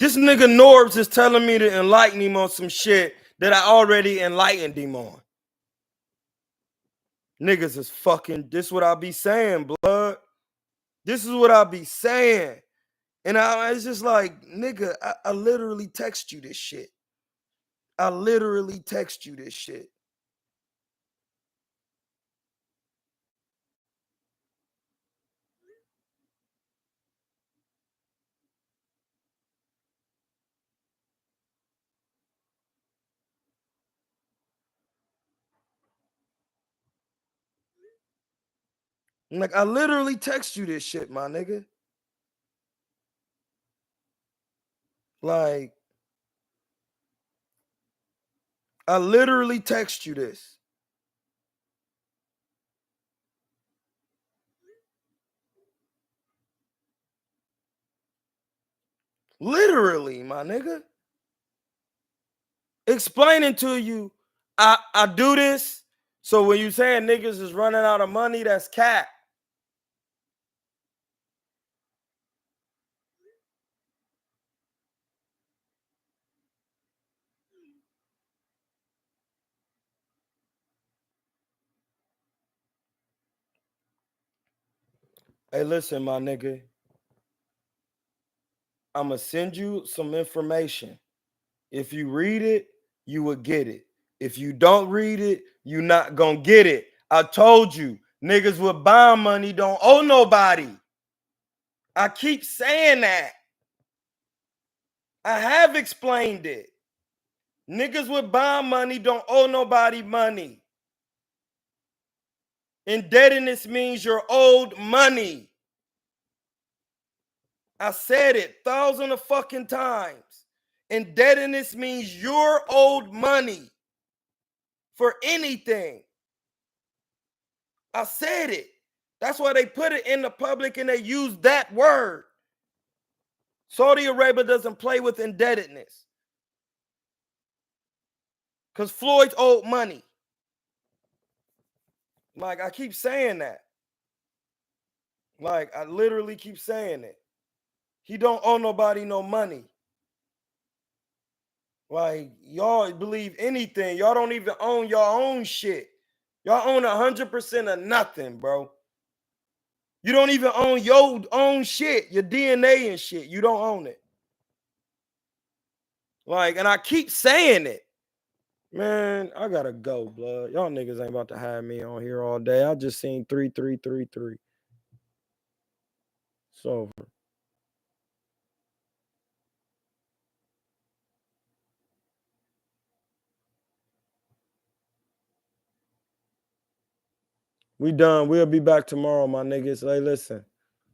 This nigga Norbs is telling me to enlighten him on some shit that I already enlightened him on. Niggas is fucking, this what I be saying, blood. This is what I be saying. And it's just like, nigga, I literally text you this shit. I literally text you this shit. Like, I literally text you this shit, my nigga. Like, I literally text you this. Literally, my nigga. Explaining to you, I do this. So when you saying niggas is running out of money, that's cat. Hey, listen, my nigga. I'm going to send you some information. If you read it, you will get it. If you don't read it, you not going to get it. I told you, niggas with bond money don't owe nobody. I keep saying that. I have explained it. Niggas with bond money don't owe nobody money. Indebtedness means you're owed money. I said it thousands of fucking times. Indebtedness means you're owed money for anything. I said it. That's why they put it in the public and they use that word. Saudi Arabia doesn't play with indebtedness. Because Floyd's owed money. Like, I keep saying that. Like, I literally keep saying it. He don't owe nobody no money. Like, y'all believe anything. Y'all don't even own your own shit. Y'all own 100% of nothing, bro. You don't even own your own shit, your DNA and shit. You don't own it. Like, and I keep saying it. Man, I gotta go, blood. Y'all niggas ain't about to have me on here all day. I just seen 3333. It's over. We done. We'll be back tomorrow, my niggas. Hey, listen.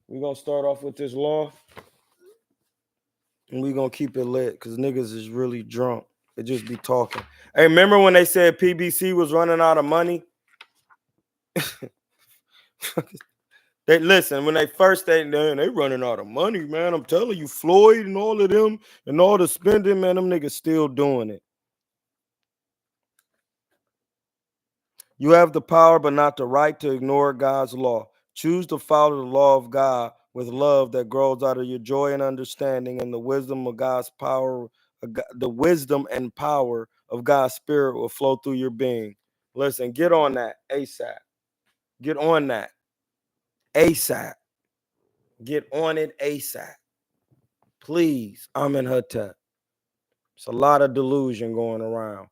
We're gonna start off with this law. And we're gonna keep it lit because niggas is really drunk. They just be talking. Hey, remember when they said PBC was running out of money? They listen, when they first they running out of money, man. I'm telling you, Floyd and all of them and all the spending, man, them niggas still doing it. You have the power, but not the right to ignore God's law. Choose to follow the law of God with love that grows out of your joy and understanding, and the wisdom of God's power, the wisdom and power of God's spirit will flow through your being. Listen, get on that ASAP. Get on that ASAP. Get on it ASAP. Please, I'm in her tech. It's a lot of delusion going around.